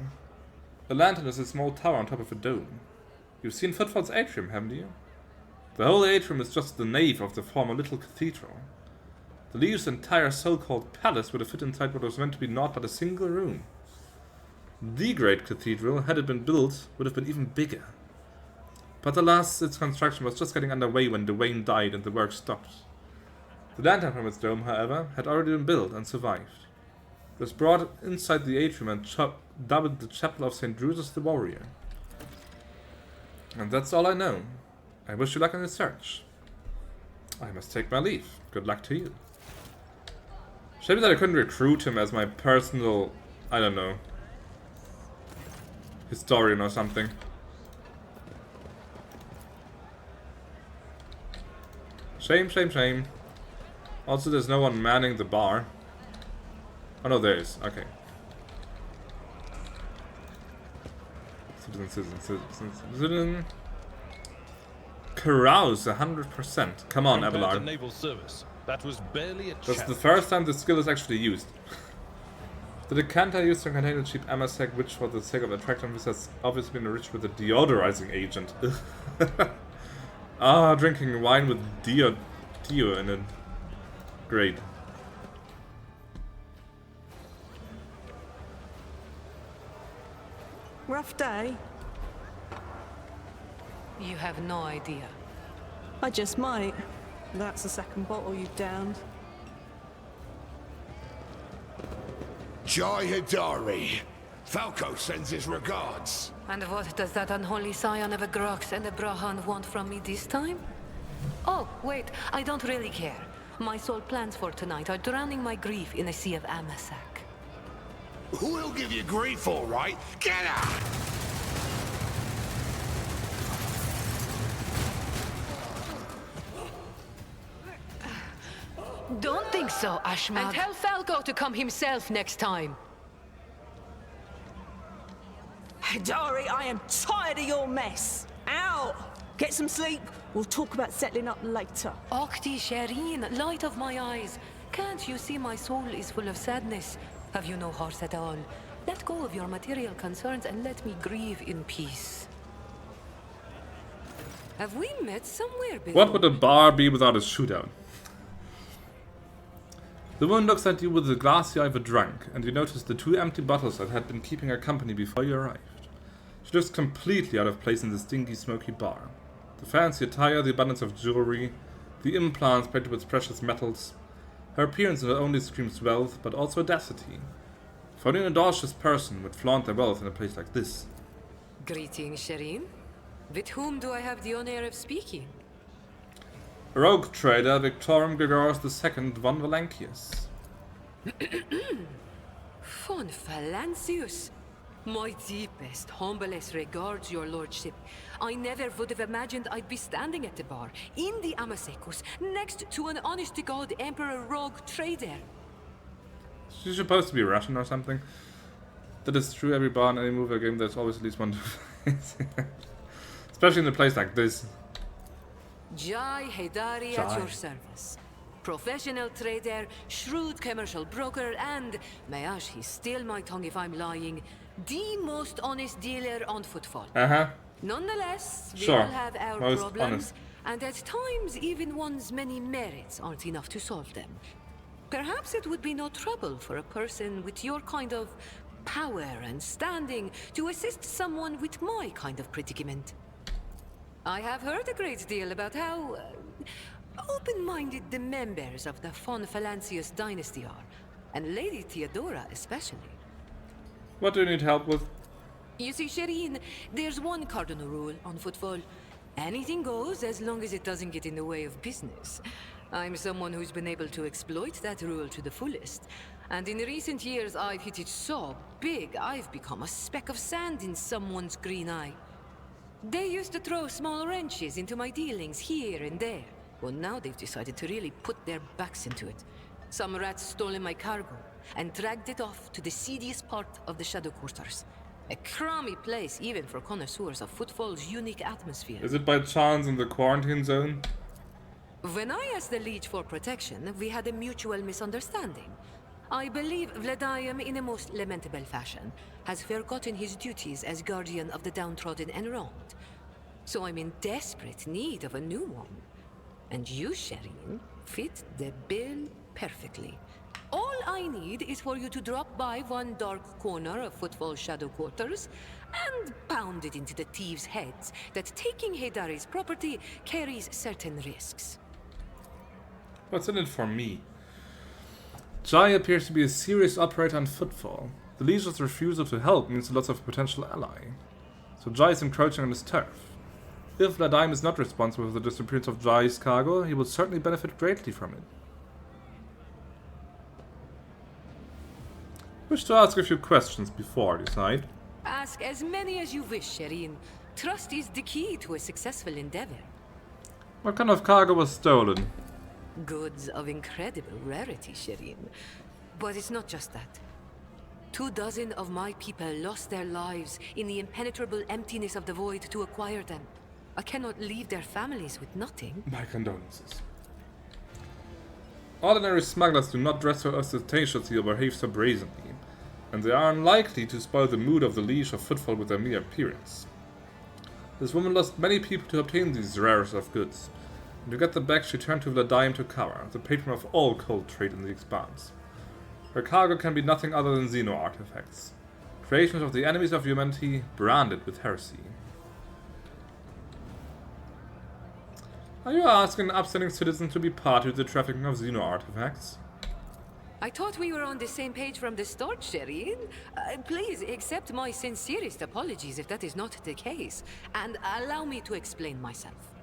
The lantern is a small tower on top of a dome. You've seen Footfall's atrium, haven't you? The whole atrium is just the nave of the former little cathedral. The Liege's entire so-called palace would have fit inside what was meant to be naught but a single room. The great cathedral, had it been built, would have been even bigger. But alas, its construction was just getting underway when Dwayne died and the work stopped. The lantern from its dome, however, had already been built and survived. It was brought inside the atrium and dubbed the Chapel of St. Drusus the Warrior. And that's all I know. I wish you luck in your search. I must take my leave. Good luck to you. Shame that I couldn't recruit him as my personal, I don't know, historian or something. Shame, shame, shame. Also, there's no one manning the bar. Oh no, there is. Okay. Citizen. Carouse 100%. Come on, Abelard. Naval service. That was barely a That's the first time this skill is actually used. The decanter used to contain a cheap amasec, which for the sake of attractiveness has obviously been enriched with a deodorizing agent. Ah, drinking wine with deo in it. Great. Rough day. You have no idea. I just might. That's the second bottle you've downed. Jae Heydari. Falco sends his regards. And what does that unholy scion of a Grox and a Brahan want from me this time? Oh, wait, I don't really care. My sole plans for tonight are drowning my grief in a sea of Amasak. Who'll give you grief, all right? Get out! Don't think so, Ashmag. And tell Falco to come himself next time. Heydari, I am tired of your mess. Out! Get some sleep. We'll talk about settling up later. Okti Shireen, light of my eyes. Can't you see my soul is full of sadness? Have you no heart at all? Let go of your material concerns and let me grieve in peace. Have we met somewhere before? What would a bar be without a shootout? The woman looks at you with the glassy eye of a drunk, and you notice the 2 empty bottles that had been keeping her company before you arrived. She looks completely out of place in the stinky, smoky bar. The fancy attire, the abundance of jewelry, the implants painted with precious metals. Her appearance not only screams wealth, but also audacity. For only an audacious person would flaunt their wealth in a place like this. Greetings, Shireen. With whom do I have the honor of speaking? A rogue trader, Victorium Grigorius II, von Valancius. Von Valancius. My deepest, humblest regards, your lordship. I never would have imagined I'd be standing at the bar, in the Amasekus, next to an honest-to-God emperor rogue trader. She's supposed to be Russian or something. That is true, every bar in any movie or game there's always at least one to face. Especially in a place like this. Jae Heydari at your service. Professional trader, shrewd commercial broker, and, may he steal my tongue if I'm lying, the most honest dealer on Footfall. Nonetheless, we all have our problems, and at times even one's many merits aren't enough to solve them. Perhaps it would be no trouble for a person with your kind of power and standing to assist someone with my kind of predicament. I have heard a great deal about how open-minded the members of the von Valancius dynasty are, and Lady Theodora especially. What do you need help with? You see, Shireen, there's one cardinal rule on Footfall. Anything goes as long as it doesn't get in the way of business. I'm someone who's been able to exploit that rule to the fullest. And in recent years, I've hit it so big, I've become a speck of sand in someone's green eye. They used to throw small wrenches into my dealings here and there. Well, now they've decided to really put their backs into it. Some rats stolen my cargo and dragged it off to the seediest part of the Shadow Quarters. A crummy place even for connoisseurs of Footfall's unique atmosphere. Is it by chance in the quarantine zone? When I asked the Liege for protection, we had a mutual misunderstanding. I believe Vladium, in a most lamentable fashion, has forgotten his duties as guardian of the downtrodden and wronged. So I'm in desperate need of a new one. And you, Shireen, fit the bill perfectly. All I need is for you to drop by one dark corner of Footfall Shadow Quarters and pound it into the thieves' heads that taking Heydari's property carries certain risks. What's in it for me? Jae appears to be a serious operator on Footfall. The Liege's refusal to help means the loss of a potential ally. So Jae is encroaching on his turf. If Vladium is not responsible for the disappearance of Jae's cargo, he will certainly benefit greatly from it. Wish to ask a few questions before I decide. Ask as many as you wish, Shireen. Trust is the key to a successful endeavor. What kind of cargo was stolen? Goods of incredible rarity, Shireen. But it's not just that. 24 of my people lost their lives in the impenetrable emptiness of the void to acquire them. I cannot leave their families with nothing. My condolences. Ordinary smugglers do not dress so ostentatiously or behave so brazenly, and they are unlikely to spoil the mood of the Liege of Footfall with their mere appearance. This woman lost many people to obtain these rarest of goods, and to get them back she turned to Vladium to cover, the patron of all cold trade in the Expanse. Her cargo can be nothing other than xeno artifacts, creations of the enemies of humanity branded with heresy. Are you asking an upstanding citizen to be party to the trafficking of xeno artifacts? I thought we were on the same page from the start, Shireen. Please accept my sincerest apologies if that is not the case, and allow me to explain myself.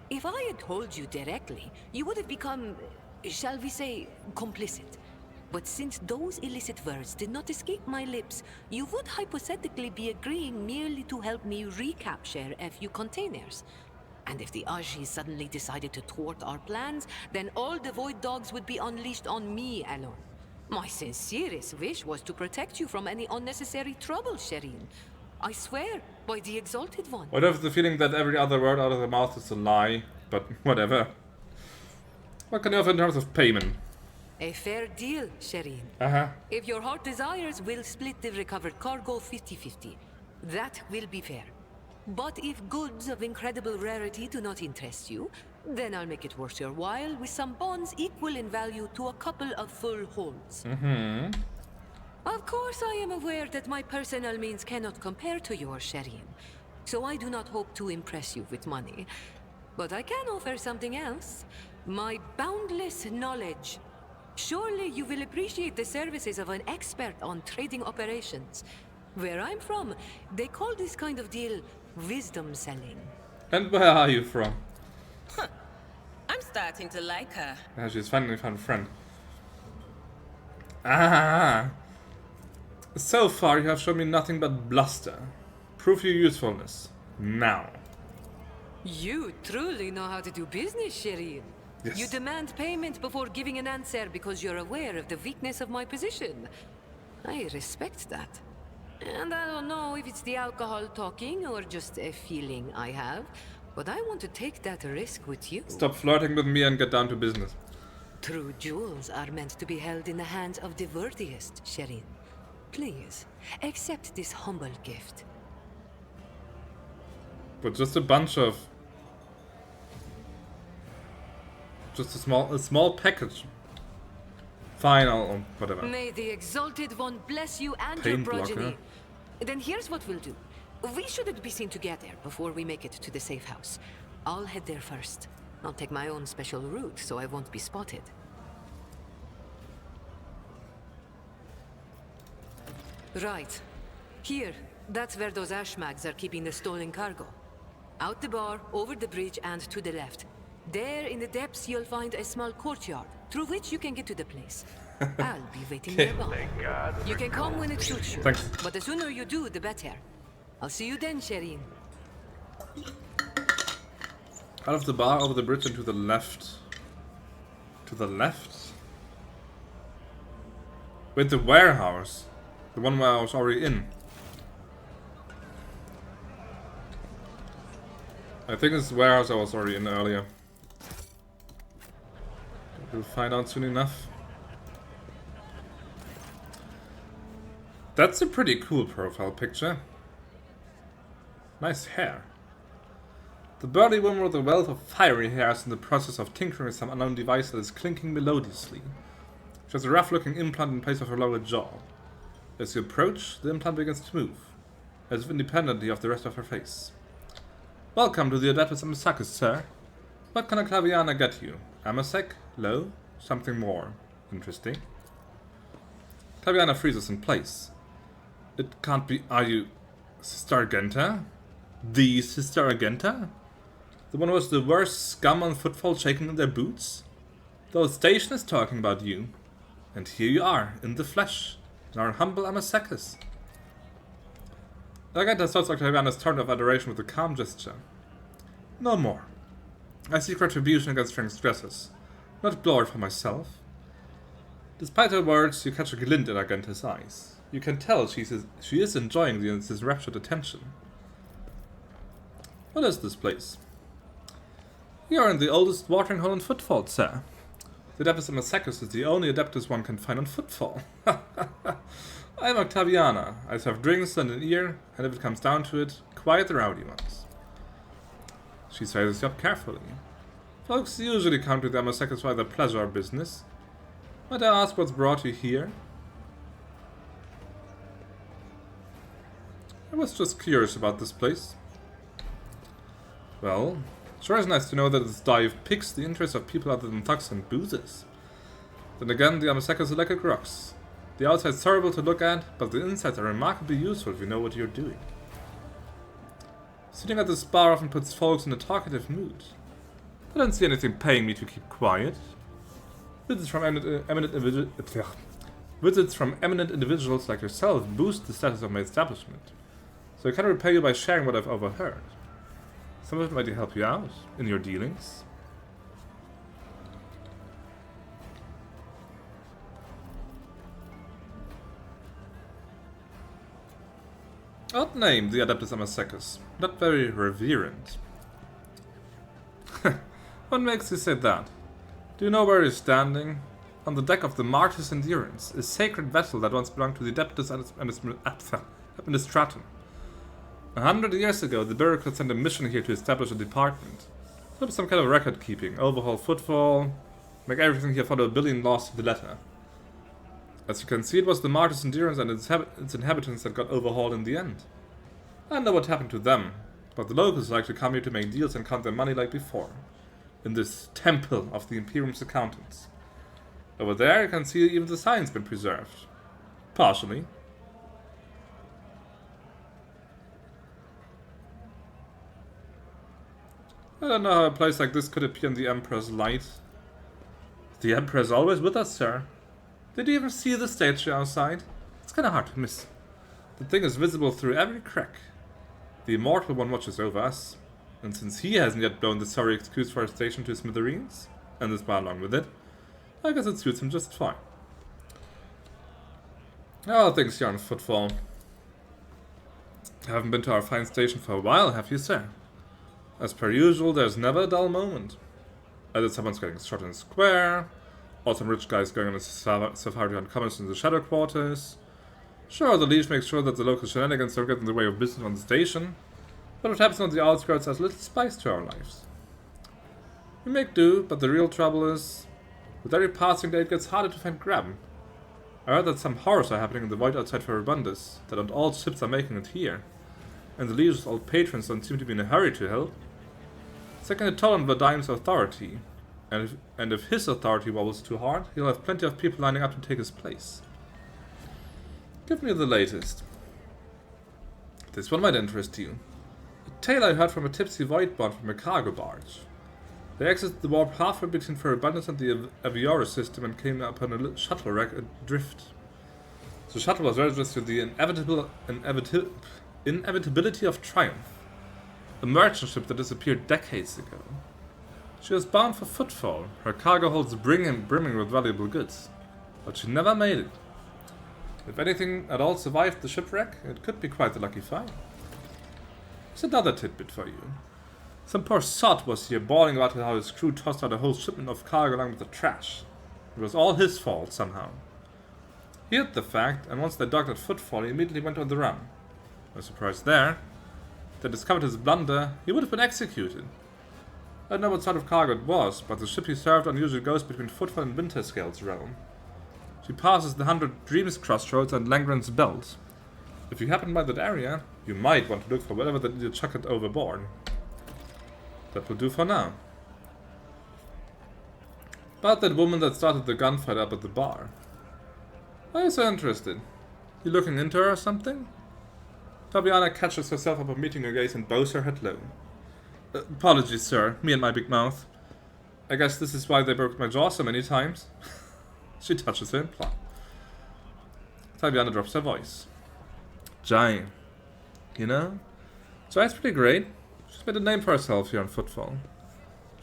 If I had told you directly, you would have become, shall we say, complicit. But since those illicit words did not escape my lips, you would hypothetically be agreeing merely to help me recapture a few containers. And if the Aji suddenly decided to thwart our plans, then all the Void Dogs would be unleashed on me alone. My sincerest wish was to protect you from any unnecessary trouble, Shireen. I swear, by the Exalted One. What if the feeling that every other word out of the mouth is a lie? But whatever. What can you offer in terms of payment? A fair deal, Shireen. If your heart desires, we'll split the recovered cargo 50-50. That will be fair. But if goods of incredible rarity do not interest you, then I'll make it worth your while with some bonds equal in value to a couple of full holds. Of course, I am aware that my personal means cannot compare to yours, Shireen. So I do not hope to impress you with money. But I can offer something else. My boundless knowledge. Surely you will appreciate the services of an expert on trading operations. Where I'm from, they call this kind of deal wisdom selling. And where are you from? I'm starting to like her. Yeah, she's finally found a friend. Ah! So far you have shown me nothing but bluster. Prove your usefulness. Now. You truly know how to do business, Shireen. Yes. You demand payment before giving an answer because you're aware of the weakness of my position. I respect that. And I don't know if it's the alcohol talking or just a feeling I have, but I want to take that risk with you. Stop flirting with me and get down to business. True jewels are meant to be held in the hands of the worthiest, Shireen. Please, accept this humble gift. But just a bunch of... Just a small package. Fine, I'll whatever. May the Exalted One bless you and Pain your progeny. blocker. Then here's what we'll do. We shouldn't be seen together before we make it to the safe house. I'll head there first. I'll take my own special route so I won't be spotted. Right. Here. That's where those ashmags are keeping the stolen cargo. Out the bar, over the bridge, and to the left. There, in the depths, you'll find a small courtyard, through which you can get to the place. I'll be waiting nearby. You can come when it suits you. Thanks. But the sooner you do, the better. I'll see you then, Shireen. Out of the bar, over the bridge, and to the left. To the left? Wait, the warehouse. The one where I was already in. I think it's the warehouse I was already in earlier. We'll find out soon enough. That's a pretty cool profile picture. Nice hair. The burly woman with a wealth of fiery hair is in the process of tinkering with some unknown device that is clinking melodiously. She has a rough-looking implant in place of her lower jaw. As you approach, the implant begins to move, as if independently of the rest of her face. Welcome to the Adaptus Amasakis, sir. What can a Claviana get you? Amasek? Low? Something more interesting? Claviana freezes in place. It can't be... Are you... Sister Argenta? The Sister Argenta? The one who was the worst scum on Footfall shaking in their boots? The whole station is talking about you. And here you are, in the flesh, in our humble Amasakis. Argenta starts Octaviana's turn of adoration with a calm gesture. No more. I seek retribution against transgressors, not glory for myself. Despite her words, you catch a glint in Argenta's eyes. You can tell she is enjoying this enraptured attention. What is this place? You are in the oldest watering hole in Footfall, sir. The Adeptus Amasakis is the only Adeptus one can find on Footfall. I am Octaviana. I serve drinks and an ear, and if it comes down to it, quite the rowdy ones. She sizes you up carefully. Folks usually come to the Amasakis for either pleasure or business. Might I ask what's brought you here? I was just curious about this place. Well, Sure is nice to know that this dive piques the interest of people other than thugs and boozers. Then again, the Amasekos are like a grox. The outside's horrible to look at, but the insides are remarkably useful if you know what you're doing. Sitting at this bar often puts folks in a talkative mood. I don't see anything paying me to keep quiet. Visits from eminent individuals like yourself boost the status of my establishment, so I can repay you by sharing what I've overheard. Some of it might help you out in your dealings. Odd name, the Adeptus Amasekos. Not very reverent. What makes you say that? Do you know where you're standing? On the deck of the Martyr's Endurance, a sacred vessel that once belonged to the Adeptus Administratum. 100 years ago, the bureaucrats sent a mission here to establish a department. Set up some kind of record keeping, overhaul Footfall, make everything here follow a billion laws to the letter. As you can see, it was the Martyr's Endurance and its inhabitants that got overhauled in the end. I don't know what happened to them, but the locals like to come here to make deals and count their money like before, in this temple of the Imperium's accountants. Over there you can see even the sign's been preserved. Partially. I don't know how a place like this could appear in the Emperor's light. The Emperor is always with us, sir. Did you even see the statue outside? It's kinda hard to miss. The thing is visible through every crack. The Immortal One watches over us, and since he hasn't yet blown the sorry excuse for our station to smithereens, and this bar along with it, I guess it suits him just fine. How things here on Footfall? Haven't been to our fine station for a while, have you, sir? As per usual, there's never a dull moment. Either someone's getting shot in the square, or some rich guy's going on a safari on commerce in the Shadow Quarters. Sure, the Liege makes sure that the local shenanigans don't get in the way of business on the station, but what happens on the outskirts adds little spice to our lives. We make do, but the real trouble is, with every passing day it gets harder to find grab. I heard that some horrors are happening in the void outside Ferrabundus, that not all ships are making it here, and the Liege's old patrons don't seem to be in a hurry to help. It's taking a toll on Vladime's authority, and if his authority wobbles too hard, he'll have plenty of people lining up to take his place. Give me the latest. This one might interest you. A tale I heard from a tipsy voidborn from a cargo barge. They exited the warp halfway between Ferrabundus and the Aviora system and came upon a little shuttle wreck adrift. The shuttle was registered to the inevitability of triumph, a merchant ship that disappeared decades ago. She was bound for Footfall, her cargo holds brimming with valuable goods, but she never made it. If anything at all survived the shipwreck, it could be quite a lucky find. Here's another tidbit for you. Some poor sot was here bawling about how his crew tossed out a whole shipment of cargo along with the trash. It was all his fault, somehow. He hid the fact, and once they docked at Footfall, he immediately went on the run. No surprise there. If they discovered his blunder, he would have been executed. I don't know what sort of cargo it was, but the ship he served on usually goes between Footfall and Winterscale's realm. She passes the 100 Dreams crossroads and Langren's belt. If you happen by that area, you might want to look for whatever that you chucked overboard. That will do for now. About that woman that started the gunfight up at the bar. Why are you so interested? You looking into her or something? Fabiana catches herself up on meeting her gaze and bows her head low. Apologies, sir, me and my big mouth. I guess this is why they broke my jaw so many times. She touches her implant. Fabiana drops her voice. Jae. You know? Jae's pretty great. She's made a name for herself here on Footfall.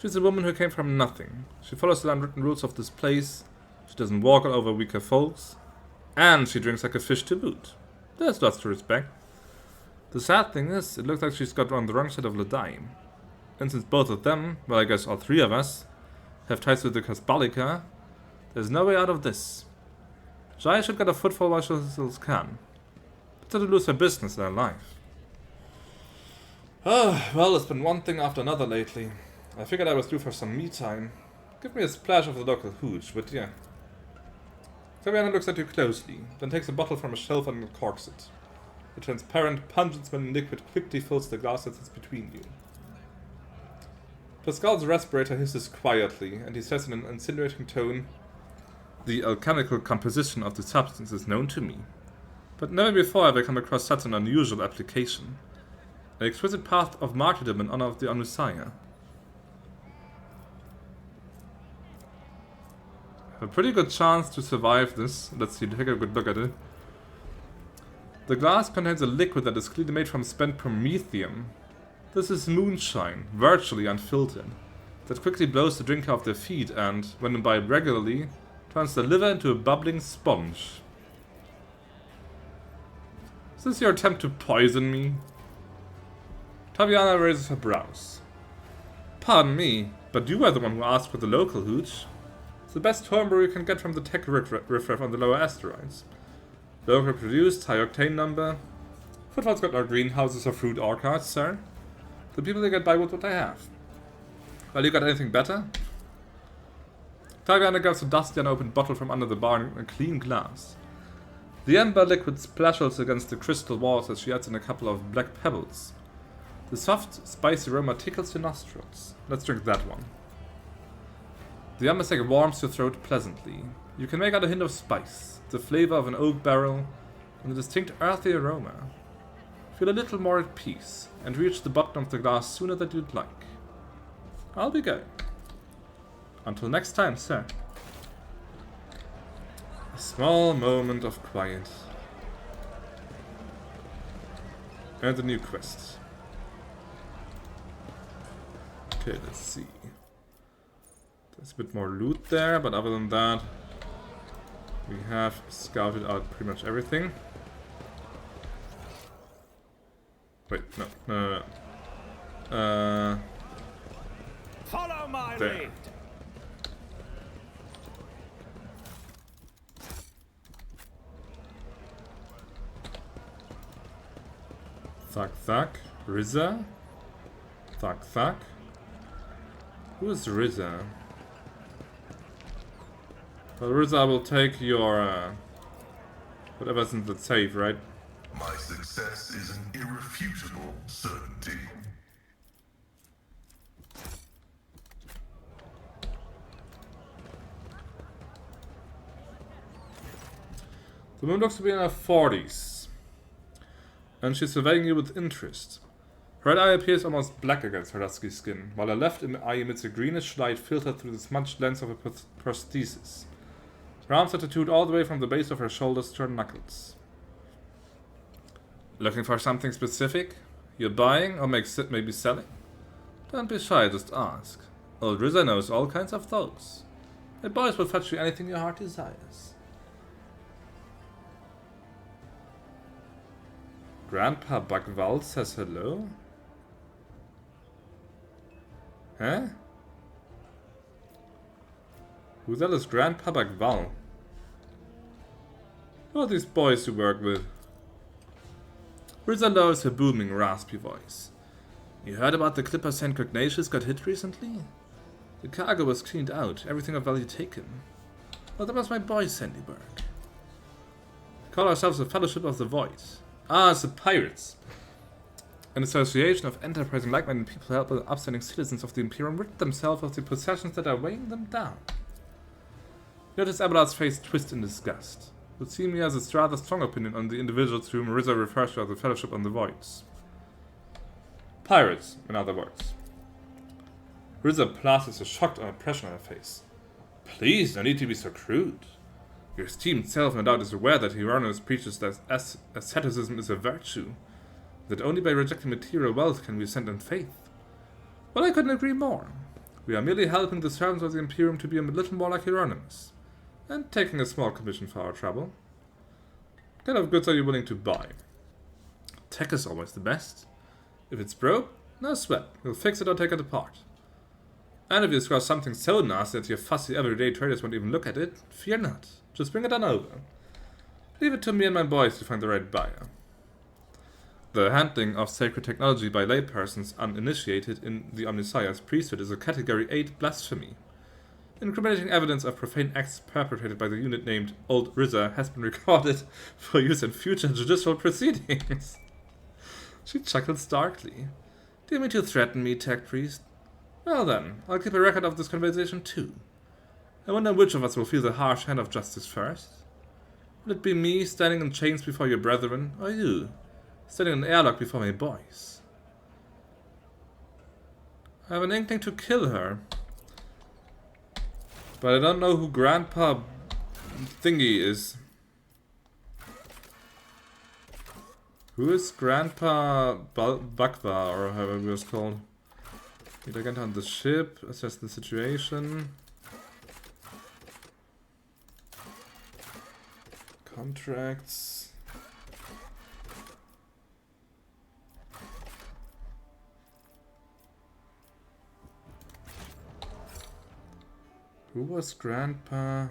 She's a woman who came from nothing. She follows the unwritten rules of this place. She doesn't walk all over weaker folks. And she drinks like a fish to boot. There's lots to respect. The sad thing is, it looks like she's got on the wrong side of Ladime. And since both of them, well I guess all three of us, have ties with the Casbalica, there's no way out of this. Jae should get a Footfall while she still can. Better to lose her business than her life. Oh, well, it's been one thing after another lately. I figured I was due for some me time. Give me a splash of the local hooch, would ya? Fabiana looks at you closely, then takes a bottle from a shelf and corks it. The transparent, pungent smelling liquid quickly fills the glass that sits between you. Pascal's respirator hisses quietly, and he says in an insinuating tone, "The alchemical composition of the substance is known to me, but never before have I come across such an unusual application. An exquisite path of martyrdom in honor of the Omnissiah. A pretty good chance to survive this. Let's see, take a good look at it. The glass contains a liquid that is clearly made from spent promethium. This is moonshine, virtually unfiltered, that quickly blows the drinker off their feet and, when imbibed regularly, turns the liver into a bubbling sponge. Is this your attempt to poison me?" Taviana raises her brows. "Pardon me, but you are the one who asked for the local hooch. It's the best homebrew you can get from the tech riffraff on the lower asteroids. Local produced, high octane number. Footfall's got no greenhouses or fruit orchards, sir. The people they get by with what they have. Well, you got anything better?" Taviana grabs a dusty unopened bottle from under the bar in a clean glass. The amber liquid splashes against the crystal walls as she adds in a couple of black pebbles. The soft, spicy aroma tickles your nostrils. Let's drink that one. The amber warms your throat pleasantly. You can make out a hint of spice, the flavor of an oak barrel, and a distinct earthy aroma. Feel a little more at peace, and reach the bottom of the glass sooner than you'd like. I'll be going. Until next time, sir. A small moment of quiet. And a new quest. Okay, let's see. There's a bit more loot there, but other than that, we have scouted out pretty much everything. Wait, no. Follow my there. lead. Thak. Rizza. Thak. Who is Rizza? Well, Rizza will take your whatever's in the safe, right? My success is an irrefutable certainty. The moon looks to be in her 40s, and she's surveying you with interest. Her right eye appears almost black against her dusky skin, while her left eye emits a greenish light filtered through the smudged lens of her prosthesis. Her arms are tattooed all the way from the base of her shoulders to her knuckles. Looking for something specific? You're buying or maybe selling? Don't be shy, just ask. Old Rizza knows all kinds of those. My boys will fetch you anything your heart desires. Grandpa Bagval says hello? Huh? Who the hell is Grandpa Bagval? Who are these boys you work with? Rizza lowers her booming, raspy voice. You heard about the clipper St. Ignatius got hit recently? The cargo was cleaned out, everything of value taken. Well, that was my boys' handiwork. We call ourselves the Fellowship of the Void. Ah, it's the Pirates. An association of enterprising like-minded people who help the upstanding citizens of the Imperium rid themselves of the possessions that are weighing them down. Notice Abelard's face twist in disgust. It would seem he has a rather strong opinion on the individuals to whom Rizza refers to as the Fellowship on the Voids. Pirates, in other words. Rizza places a shocked expression on her face. Please, no need to be so crude. Your esteemed self no doubt is aware that Hieronymus preaches that asceticism is a virtue, that only by rejecting material wealth can we ascend in faith. Well, I couldn't agree more. We are merely helping the servants of the Imperium to be a little more like Hieronymus, and taking a small commission for our trouble. What kind of goods are you willing to buy? Tech is always the best. If it's broke, no sweat. We'll fix it or take it apart. And if you score something so nasty that your fussy everyday traders won't even look at it, fear not. Just bring it on over. Leave it to me and my boys to find the right buyer. The handling of sacred technology by laypersons uninitiated in the Omnissiah's priesthood is a Category 8 blasphemy. Incriminating evidence of profane acts perpetrated by the unit named Old Rizza has been recorded for use in future judicial proceedings. She chuckled starkly. Do you mean to threaten me, tech priest? Well then, I'll keep a record of this conversation too. I wonder which of us will feel the harsh hand of justice first. Will it be me standing in chains before your brethren, or you, standing in an airlock before my boys? I have an inkling to kill her. But I don't know who Grandpa Thingy is. Who is Grandpa Bakwa, or however it was called? Need to get on the ship, assess the situation. Contracts. Who was Grandpa?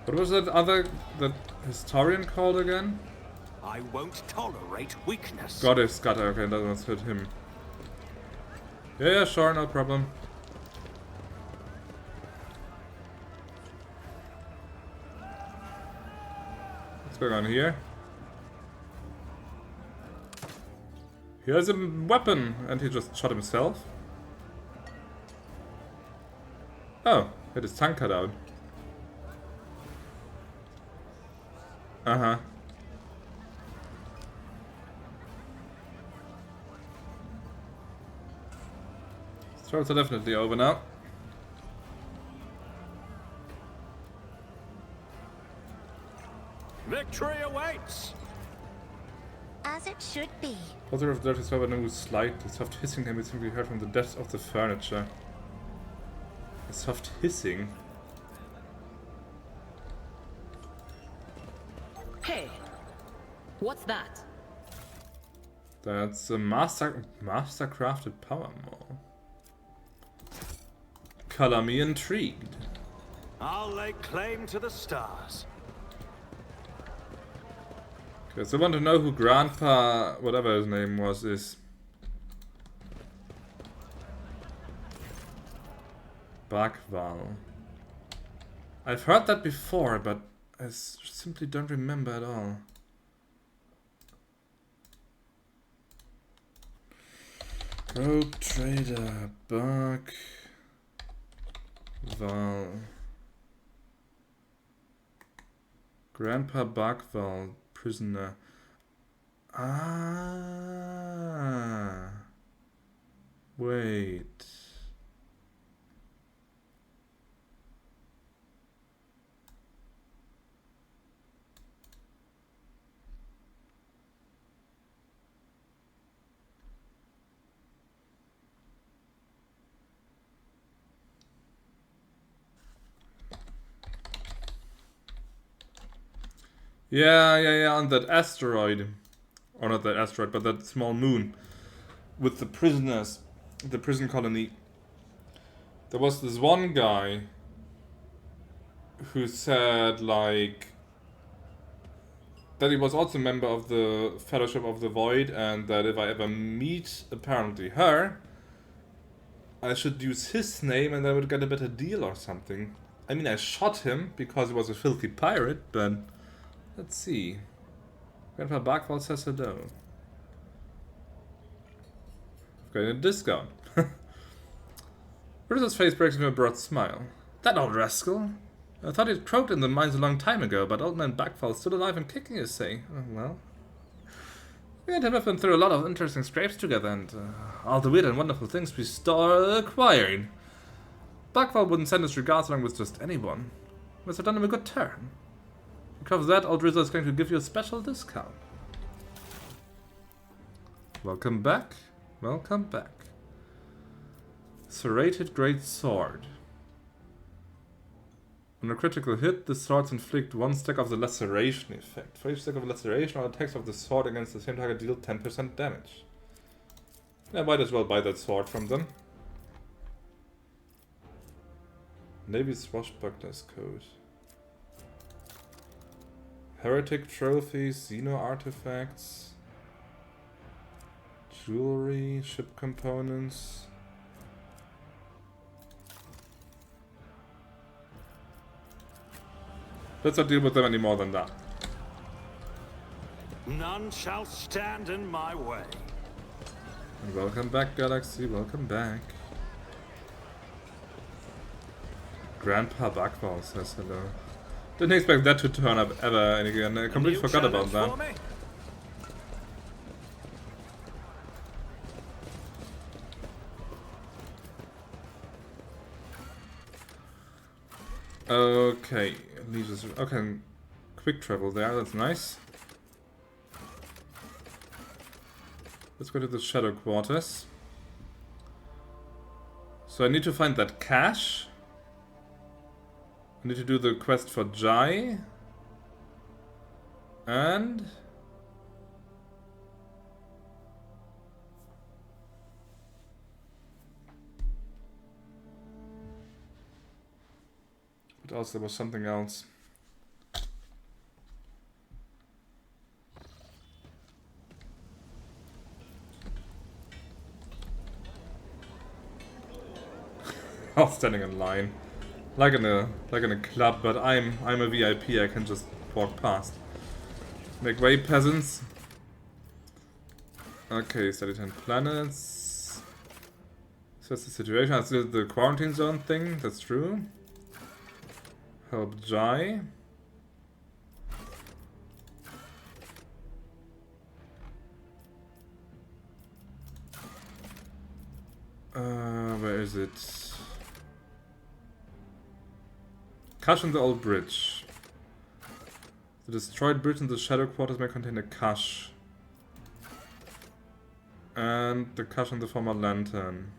What was that historian called again? I won't tolerate weakness. Got it. Okay, that must hit him. Yeah, sure, no problem. What's going on here? He has a weapon, and he just shot himself. Oh, had his tongue cut out. Uh-huh. Throats are definitely over now. Victory awaits! As it should be. Positive of dirty sober no slight. The soft hissing can be simply heard from the depths of the furniture. A soft hissing? Hey, what's that? That's a master-crafted power maul. Color me intrigued. I'll lay claim to the stars. Okay, so I want to know who Grandpa, whatever his name was, is. Bagval. I've heard that before, but I simply don't remember at all. Rogue Trader, Bagval. Grandpa Bagval, prisoner. Ah. Wait. Yeah, on that asteroid. Or not that asteroid, but that small moon. With the prisoners. The prison colony. There was this one guy who said, like, that he was also a member of the Fellowship of the Void, and that if I ever meet, apparently, her, I should use his name and I would get a better deal or something. I mean, I shot him because he was a filthy pirate, but let's see. Grandpa Bagval says hello. I've got a discount. Rizzo's face breaks into a broad smile. That old rascal! I thought he'd croaked in the mines a long time ago, but old man Bagval's still alive and kicking, you say? Oh, well. We and him have been through a lot of interesting scrapes together, and all the weird and wonderful things we acquired. Bagval wouldn't send his regards along with just anyone. Must have done him a good turn. Because of that, old Rizzo is going to give you a special discount. Welcome back. Welcome back. Serrated Great Sword. On a critical hit, the swords inflict 1 stack of the laceration effect. For each stack of laceration, all attacks of the sword against the same target deal 10% damage. I might as well buy that sword from them. Navy Swashbuckler's Code. Heretic trophies, xeno artifacts, jewelry, ship components. Let's not deal with them any more than that. None shall stand in my way. And welcome back, Galaxy, welcome back. Grandpa Buckwall says hello. Didn't expect that to turn up ever and again. I completely forgot about that. Okay, Liege's okay. Quick travel there, that's nice. Let's go to the Shadow Quarters. So I need to find that cache. I need to do the quest for Jae. And... what else? There was something else. I was standing in line, like in a club, but I'm a VIP. I can just walk past. Make way, peasants. Okay, study 10 planets. So that's the situation. I still the quarantine zone thing. That's true. Help Jae. Where is it? Cache on the old bridge. The destroyed bridge in the Shadow Quarters may contain a cache. And the cache on the former lantern.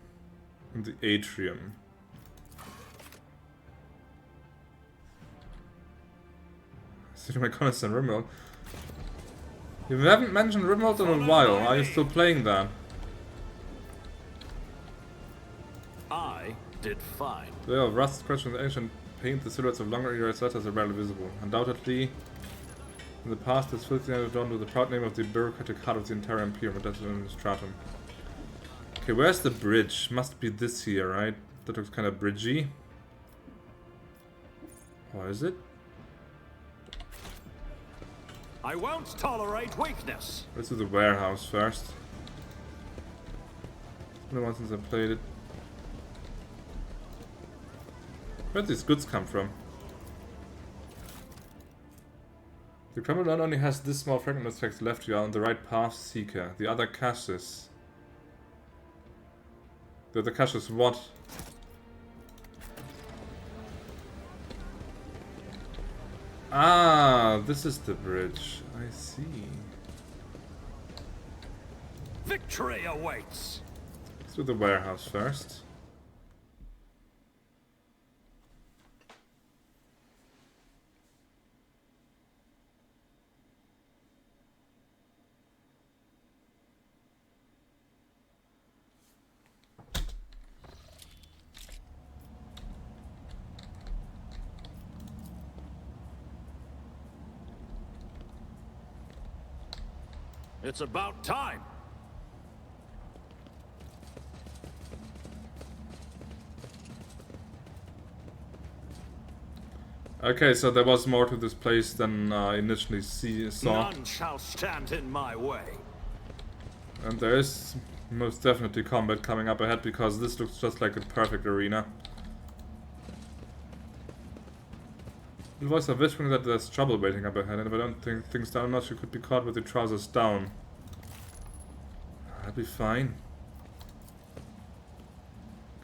In the atrium. See my comments on Rimworld. You haven't mentioned Rimworld in a while. Are you still playing that? I did fine. There are rust, scratch, and ancient paint. The silhouettes of longer era letters are rarely visible. Undoubtedly, in the past, this filthy name was drawn with the proud name of the bureaucratic heart of the entire Imperium, but that's in Stratum. Okay, where's the bridge? Must be this here, right? That looks kind of bridgy. Or is it? I won't tolerate weakness. Let's do the warehouse first. It's been a while since I played it. Where did these goods come from? The crumble not only has this small fragment of text left, you are on the right path, Seeker. The other caches. The other caches what? Ah, this is the bridge. I see. Victory awaits. Let's do the warehouse first. It's about time. Okay, so there was more to this place than I initially saw. None shall stand in my way. And there is most definitely combat coming up ahead, because this looks just like a perfect arena. The voice of whispering that there's trouble waiting up ahead, and if I don't think things down enough, you could be caught with your trousers down. I'll be fine.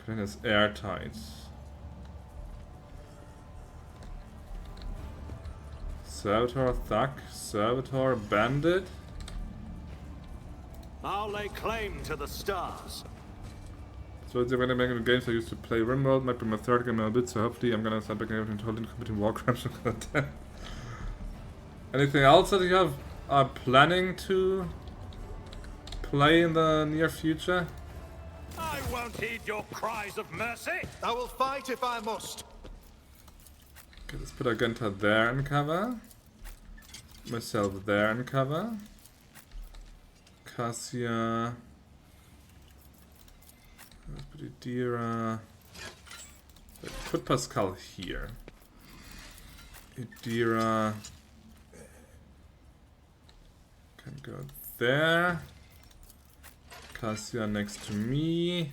Clean is airtight. Servitor Thug, Servitor Bandit. I'll lay claim to the stars. So it's when I'm making the games I used to play Rimworld, might be my third game in a bit, so hopefully I'm gonna start making everything totally committing war crimes. Anything else that you are planning to play in the near future? I won't heed your cries of mercy. I will fight if I must. Okay, let's put Argenta there in cover. Myself there in cover. Cassia. Let's put Idira. Put Pascal here. Idira can go there. Cassia next to me.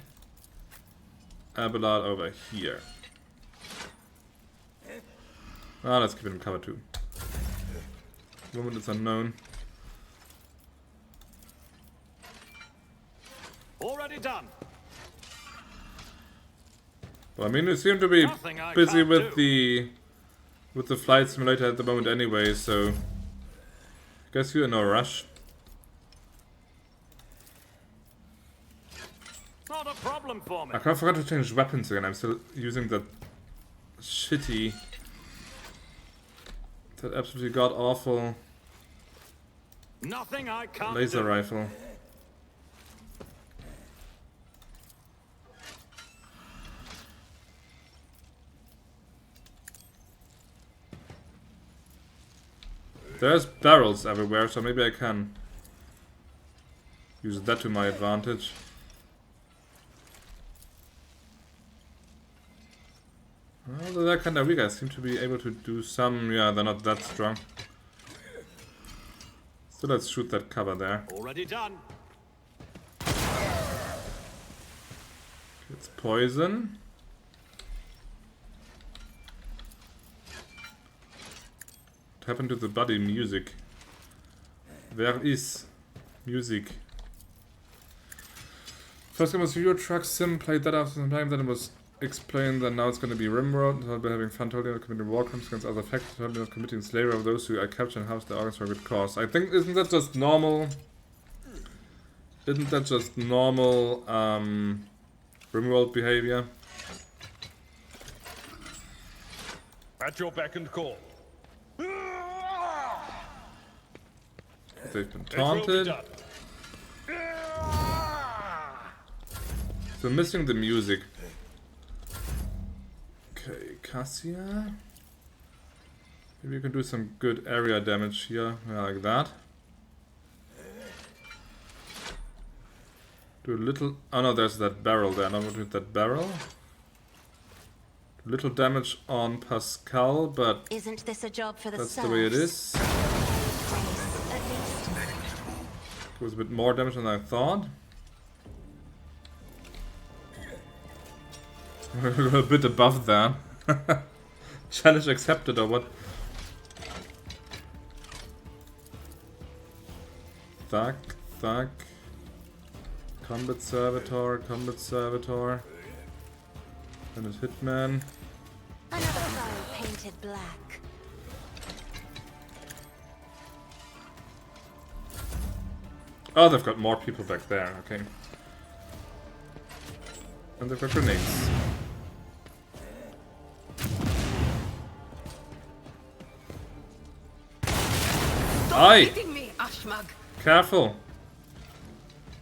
Abelard over here. Ah, let's keep it in cover too. Moment is unknown. Already done. Well, I mean, we seem to be busy with the flight simulator at the moment anyway, so I guess you're in no rush. Not a problem for me. I kind of forgot to change weapons again. I'm still using that shitty, that absolutely god awful Nothing I can't laser do. rifle. There's barrels everywhere, so maybe I can use that to my advantage. Although they're kind of weak, I seem to be able to do some. Yeah, they're not that strong. So let's shoot that cover there. Already done. It's poison. What happened to the bloody music? Where is music? First game was Euro Truck Sim, played that after some time, then it was explained that now it's going to be Rimworld. I'll be having fun totally not committing war crimes against other factions, totally not committing slavery of those who I capture and house their organs for a good cause. I think, isn't that just normal? Isn't that just normal Rimworld behavior? At your beck and call. They've been taunted. So missing the music. Okay, Cassia. Maybe you can do some good area damage here, yeah, like that. Do a little. Oh no, there's that barrel there. Not with that barrel. Little damage on Pascal, but Isn't this a job for the that's the way it is. At least. It was a bit more damage than I thought. We're a bit above that. Challenge accepted or what? Thug, thug. Combat servitor, combat servitor. And it's hitman. Another foe painted black. Oh, they've got more people back there, okay. And they've got grenades. Aye! Careful!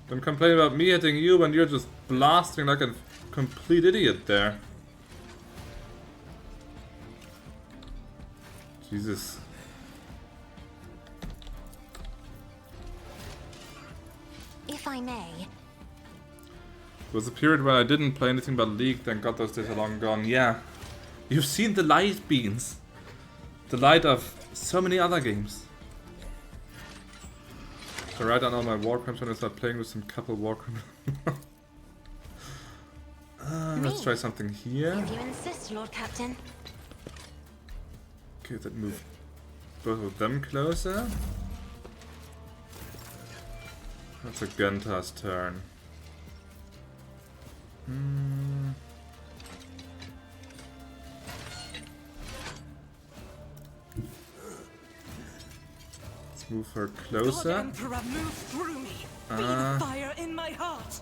Don't complain about me hitting you when you're just blasting like a complete idiot there. Jesus. If I may. There was a period when I didn't play anything but League, thank god those days are long gone. Yeah. You've seen the light beams. The light of so many other games. So write down all my war crimes when I start playing with some couple war crimes. Let's try something here. If you insist, Lord Captain. Okay, that move both of them closer. That's Argenta's turn. Let's move her closer. Fire in my heart.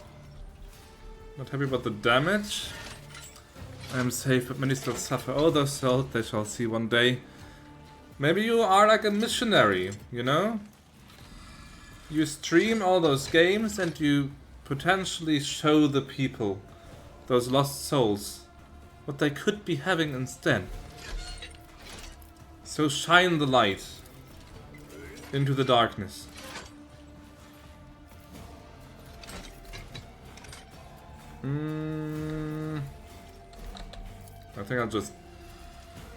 Not happy about the damage. I am safe, but many still suffer. Oh, those souls they shall see one day. Maybe you are like a missionary, you know? You stream all those games and you potentially show the people, those lost souls, what they could be having instead. So shine the light into the darkness. I think I'll just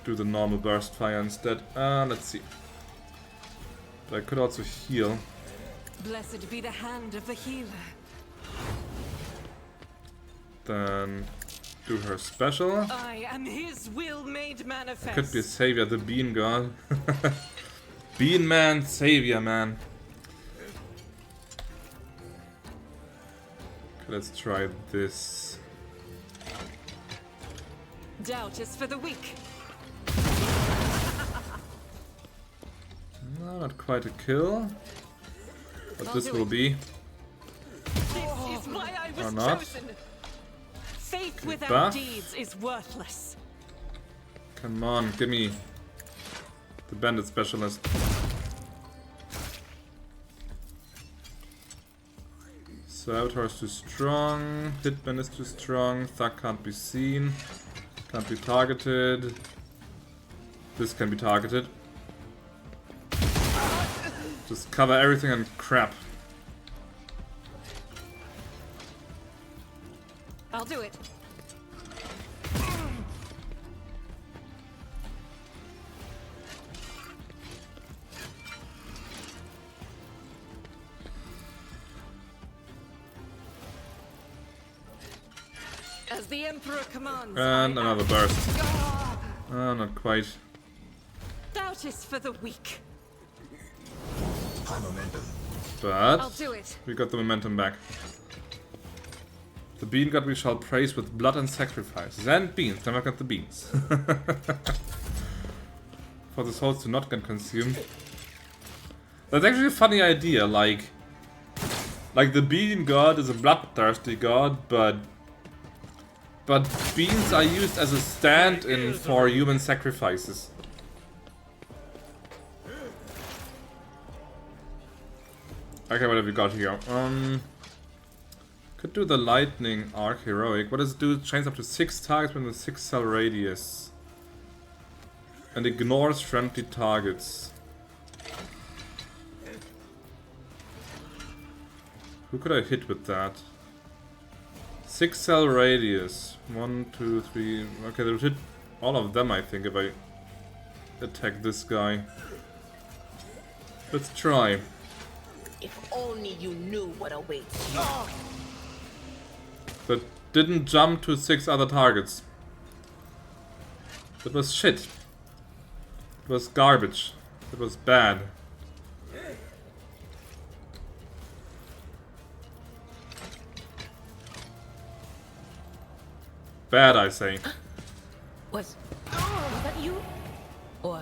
do the normal burst fire instead. Let's see. But I could also heal. Blessed be the hand of the healer. Then do her special. I am his will made manifest. Could be Savior, the Bean God. Bean Man, Savior Man. Okay, let's try this. Doubt is for the weak. No, not quite a kill. But this will be. This is why I was Or not. chosen. Faith Okay, without buff. deeds is worthless. Come on, give me the bandit specialist. Saboteur is too strong, Hitman is too strong, Thug can't be seen, can't be targeted. This can be targeted. Just cover everything and crap. I'll do it. As the Emperor commands. And another burst. Not quite. Doubt is for the weak. High momentum. But I'll do it. we got the momentum back. The bean god we shall praise with blood and sacrifices. And beans, never got the beans. For the souls to not get consumed. That's actually a funny idea, like the bean god is a bloodthirsty god, but beans are used as a stand-in for human sacrifices. Okay, what have we got here? Could do the lightning arc heroic. What does it do? Chains up to 6 targets within a 6-cell radius. And ignores friendly targets. Who could I hit with that? 6-cell radius. 1, 2, 3. Okay, that would hit all of them, I think, if I attack this guy. Let's try. If only you knew what awaits you. That didn't jump to 6 other targets. That was shit. It was garbage. It was bad. Bad, I say. Was that you? Or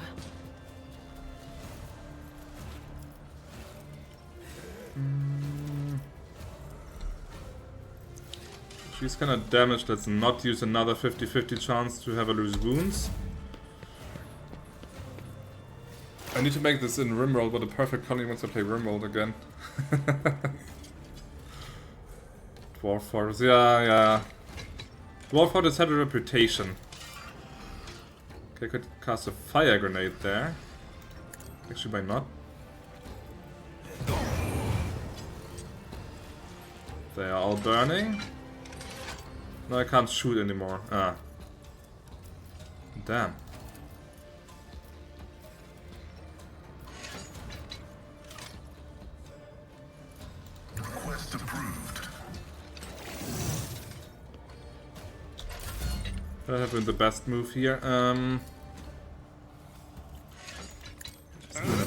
She's kinda damaged. Let's not use another 50-50 chance to have her lose wounds. I need to make this in Rimworld, but a perfect Connie wants to play Rimworld again. Dwarf Fortress, yeah. Dwarf Fortress had a reputation. Okay, I could cast a fire grenade there. Actually, why not? They are all burning. No, I can't shoot anymore. Ah. Damn. Request approved. That have been the best move here. An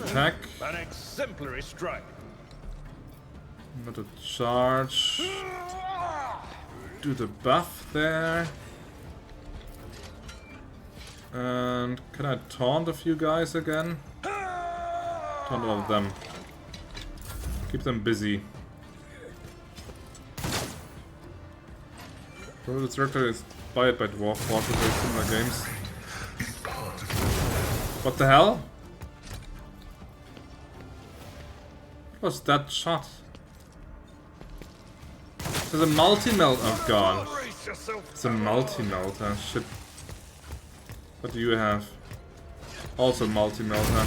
attack. An exemplary strike. Not a charge. Do the buff there. And can I taunt a few guys again? Taunt all of them. Keep them busy. Probably the director is inspired by Dwarf Fortress, very similar games. What the hell? What was that shot? There's a multi-melt. Oh god. It's a multi-melter. Shit. What do you have? Also multi-melter.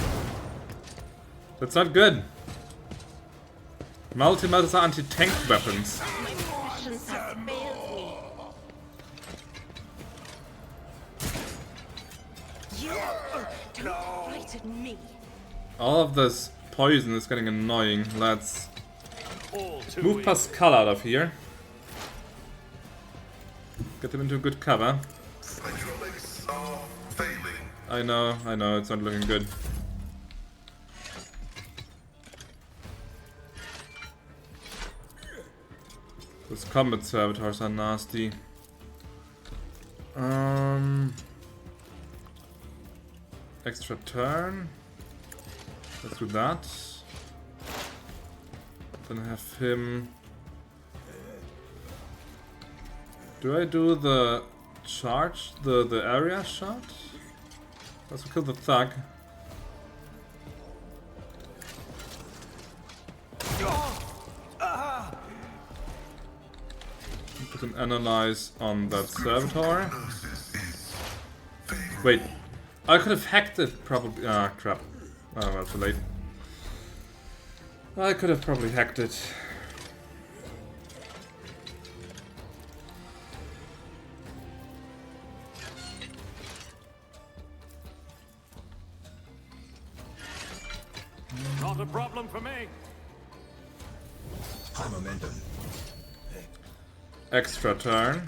That's not good. Multi-melters are anti-tank weapons. My passions have failed me. You don't frighten me. All of this poison is getting annoying. Let's All too move easy. Pascal out of here. Get him into a good cover. Hydraulics are failing. I know, it's not looking good. Those combat servitors are nasty. Extra turn. Let's do that. Then have him. Do I do the charge, the area shot? Let's kill the thug. Put an analyze on that servitor. Wait, I could have hacked it probably. Ah, crap. Oh, well, too late. I could have probably hacked it. Not a problem for me. High momentum. Extra turn.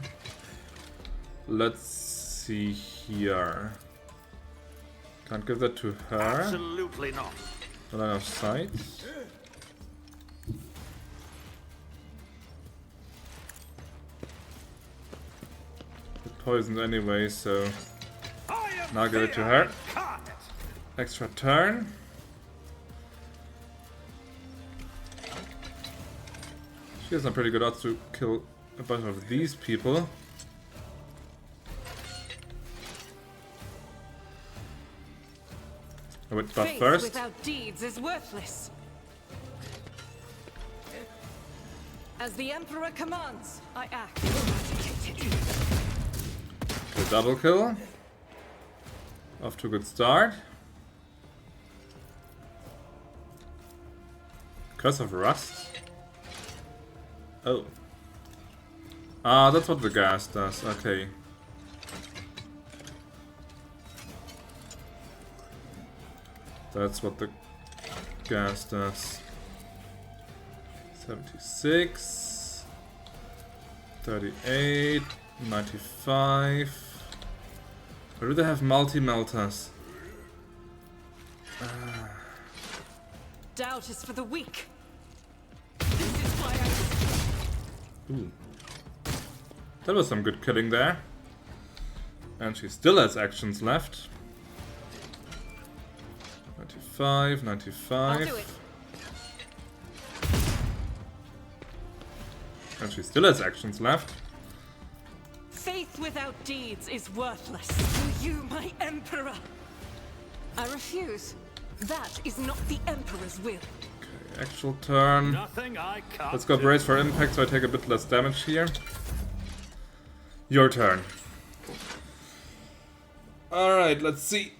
Let's see here. Can't give that to her. Absolutely not. Not enough sight. Poisoned anyway, so now give it to her. Extra turn. She has some pretty good odds to kill a bunch of these people. Oh wait, but first. Without deeds is worthless. As the Emperor commands, I act. Okay, double kill. Off to a good start. Curse of Rust. Oh. Ah, that's what the gas does. Okay. That's what the gas does. 76. 38. 95. Or do they have multi-melters? Doubt is for the weak. This is why I... Ooh. That was some good killing there. And she still has actions left. 95, 95. I'll do it. And she still has actions left. Faith without deeds is worthless. To you, my Emperor. I refuse. That is not the Emperor's will. Okay, actual turn. Nothing I can't Let's go brace for impact so I take a bit less damage here. Your turn. Alright, let's see.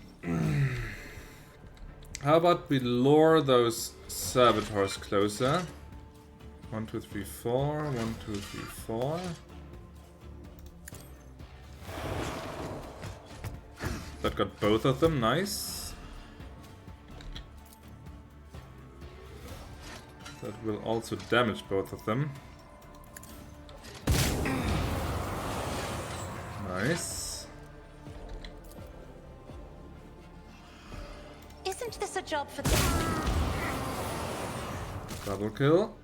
How about we lure those servitors closer? 1, 2, 3, 4. 1, 2, 3, 4. That got both of them, nice. That will also damage both of them. Nice. Isn't this a job for the... Double kill.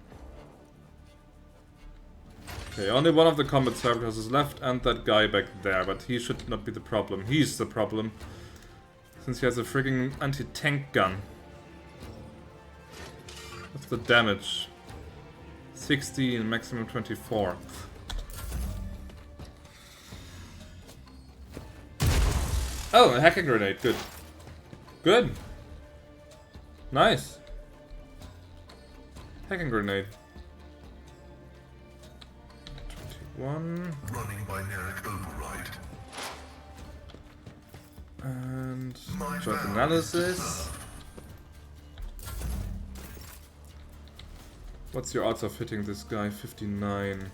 Okay, only one of the combat servitors is left and that guy back there, but he should not be the problem. He's the problem. Since he has a freaking anti-tank gun. What's the damage? 60 and maximum 24. Oh, a hacking grenade. Good. Good. Nice. Hacking grenade. 21. Running binary override. And short analysis. What's your odds of hitting this guy? 59.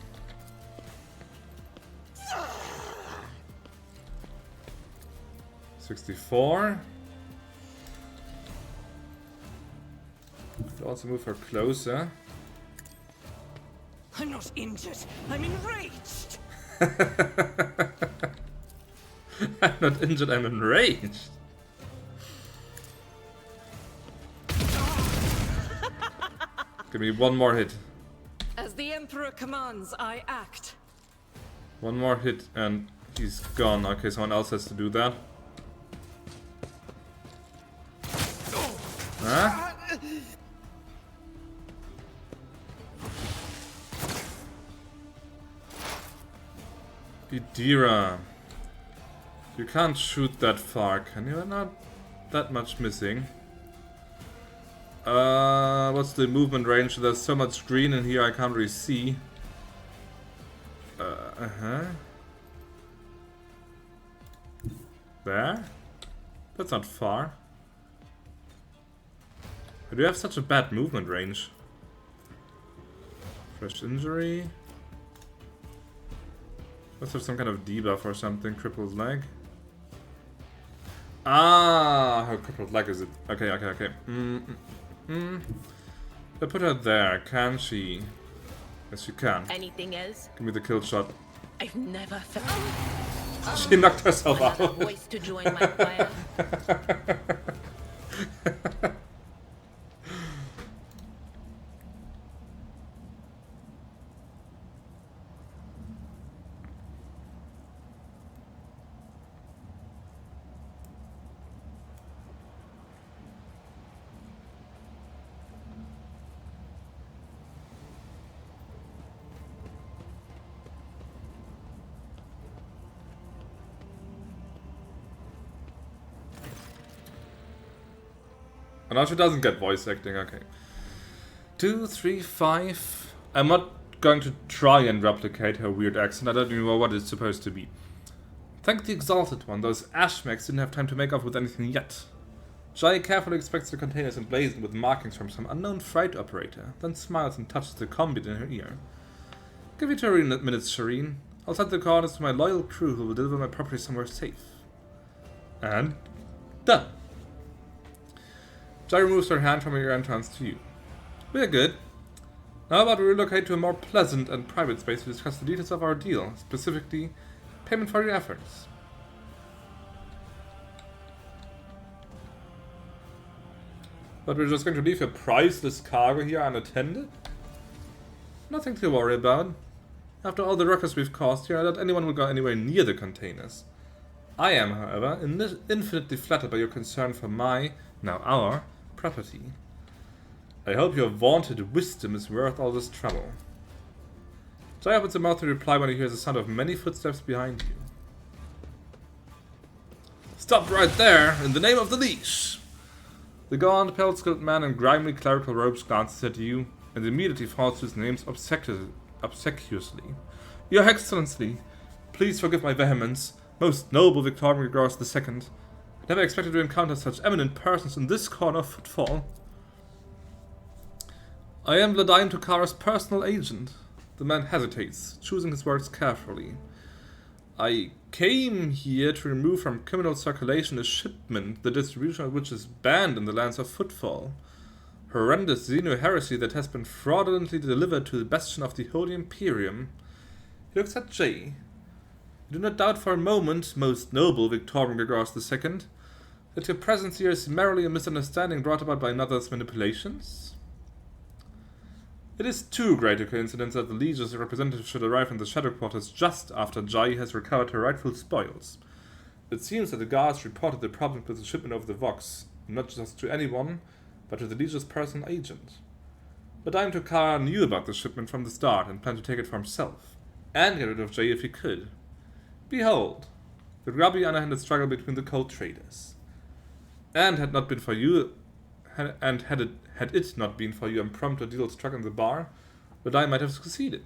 $64. Could also move her closer. I'm not injured. I'm enraged. I'm not injured, I'm enraged. Give me one more hit. As the Emperor commands, I act. One more hit and he's gone. Okay, someone else has to do that. Huh? Idira. You can't shoot that far, can you? Not that much missing. What's the movement range? There's so much green in here I can't really see. There? That's not far. Why do you have such a bad movement range? Fresh injury. Must have some kind of debuff or something. Crippled leg. Ah, how crippled leg is it? Okay. I put her there, can she? Yes, she can. Anything else? Give me the kill shot. I've never felt. She knocked herself out. A voice to join my choir. And now she doesn't get voice acting, okay. 2, 3, 5. I'm not going to try and replicate her weird accent, I don't even know what it's supposed to be. Thank the Exalted One, those Ashmeks didn't have time to make off with anything yet. Jae carefully inspects the containers emblazoned with markings from some unknown freight operator, then smiles and touches the combi in her ear. Give it 2 minutes, Shireen. I'll send the coordinates to my loyal crew who will deliver my property somewhere safe. And done. Jae removes her hand from your entrance to you. We're good. Now about we relocate to a more pleasant and private space to discuss the details of our deal, specifically payment for your efforts. But we're just going to leave your priceless cargo here unattended? Nothing to worry about. After all the ruckus we've caused here, I doubt anyone will go anywhere near the containers. I am, however, infinitely flattered by your concern for my, now our, property. I hope your vaunted wisdom is worth all this trouble. Jae opens her mouth to reply when he hears the sound of many footsteps behind you. Stop right there, in the name of the Liege! The gaunt, pale-skilled man in grimy clerical robes glances at you, and immediately falls to his names obsequiously. Your Excellency, please forgive my vehemence, most noble Victorium Grigorius II. I never expected to encounter such eminent persons in this corner of Footfall. I am Vladimir Tukara's personal agent. The man hesitates, choosing his words carefully. I came here to remove from criminal circulation a shipment, the distribution of which is banned in the lands of Footfall. Horrendous xeno heresy that has been fraudulently delivered to the bastion of the Holy Imperium. He looks at Jae. You do not doubt for a moment, most noble Victorium Grigorius II, that your presence here is merely a misunderstanding brought about by another's manipulations? It is too great a coincidence that the Liege's representative should arrive in the Shadow Quarters just after Jae has recovered her rightful spoils. It seems that the guards reported the problem with the shipment over the Vox, not just to anyone, but to the Liege's personal agent. Vladimir Tukara knew about the shipment from the start and planned to take it for himself, and get rid of Jae if he could. Behold, the grubby underhanded struggle between the cold traders. And had it not been for you, had it not been for your impromptu deal struck in the bar, Vladimir might have succeeded.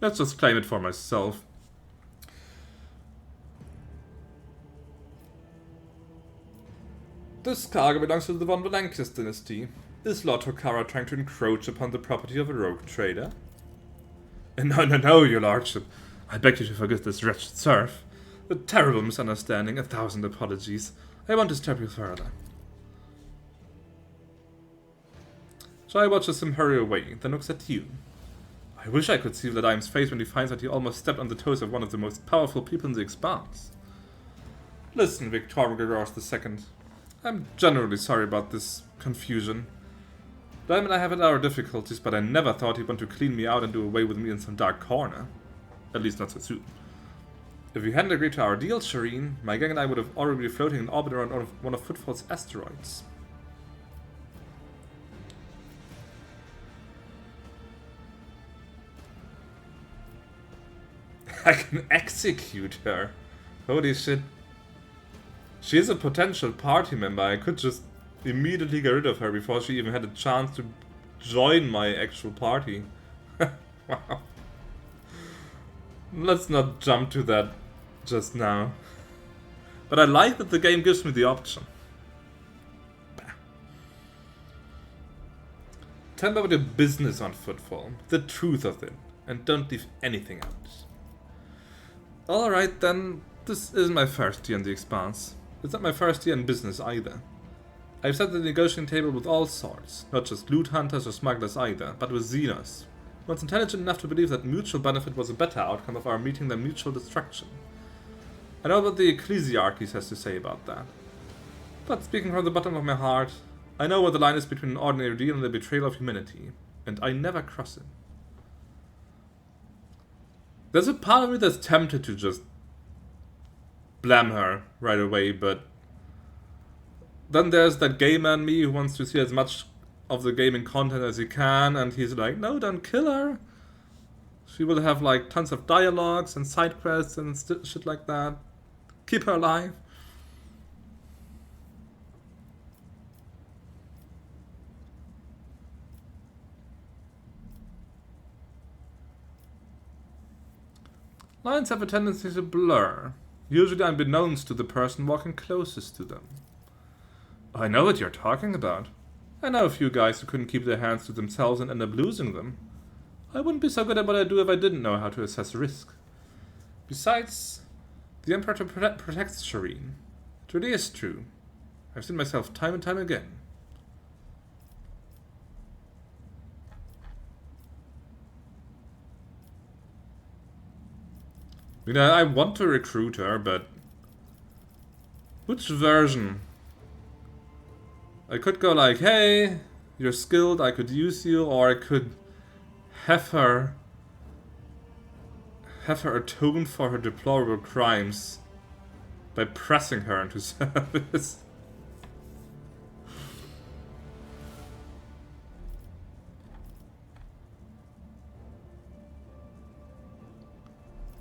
Let's just claim it for myself. This cargo belongs to the von Valankis dynasty. Is Lord Tukara trying to encroach upon the property of a rogue trader? No, your lordship. I beg you to forgive this wretched serf. A terrible misunderstanding, 1,000 apologies. I won't disturb you further. Jae watches him hurry away, then looks at you. I wish I could see Vladimir's face when he finds that he almost stepped on the toes of one of the most powerful people in the Expanse. Listen, Victorium Grigorius II. I'm genuinely sorry about this confusion. Vladimir and I have had our difficulties, but I never thought he'd want to clean me out and do away with me in some dark corner. At least not so soon. If you hadn't agreed to our deal, Shireen, my gang and I would have already been floating in orbit around one of Footfall's asteroids. I can execute her. Holy shit. She is a potential party member. I could just immediately get rid of her before she even had a chance to join my actual party. Wow. Let's not jump to that just now. But I like that the game gives me the option. Tell me about your business on Footfall. The truth of it. And don't leave anything out. Alright then, this isn't my first year in the Expanse. It's not my first year in business either. I've sat at the negotiating table with all sorts, not just loot hunters or smugglers either, but with xenos. One's intelligent enough to believe that mutual benefit was a better outcome of our meeting than mutual destruction. I know what the Ecclesiarchy has to say about that. But speaking from the bottom of my heart, I know where the line is between an ordinary deal and the betrayal of humanity, and I never cross it. There's a part of me that's tempted to just blam her right away, but then there's that gamer in me who wants to see as much of the gaming content as he can, and he's like, no, don't kill her. She will have like tons of dialogues and side quests and shit like that. Keep her alive. Lines have a tendency to blur, usually unbeknownst to the person walking closest to them. I know what you're talking about. I know a few guys who couldn't keep their hands to themselves and end up losing them. I wouldn't be so good at what I do if I didn't know how to assess risk. Besides, the Emperor protects Shireen. It really is true. I've seen myself time and time again. You know, I want to recruit her, but which version? I could go like, hey, you're skilled, I could use you, or I could have her atone for her deplorable crimes by pressing her into service.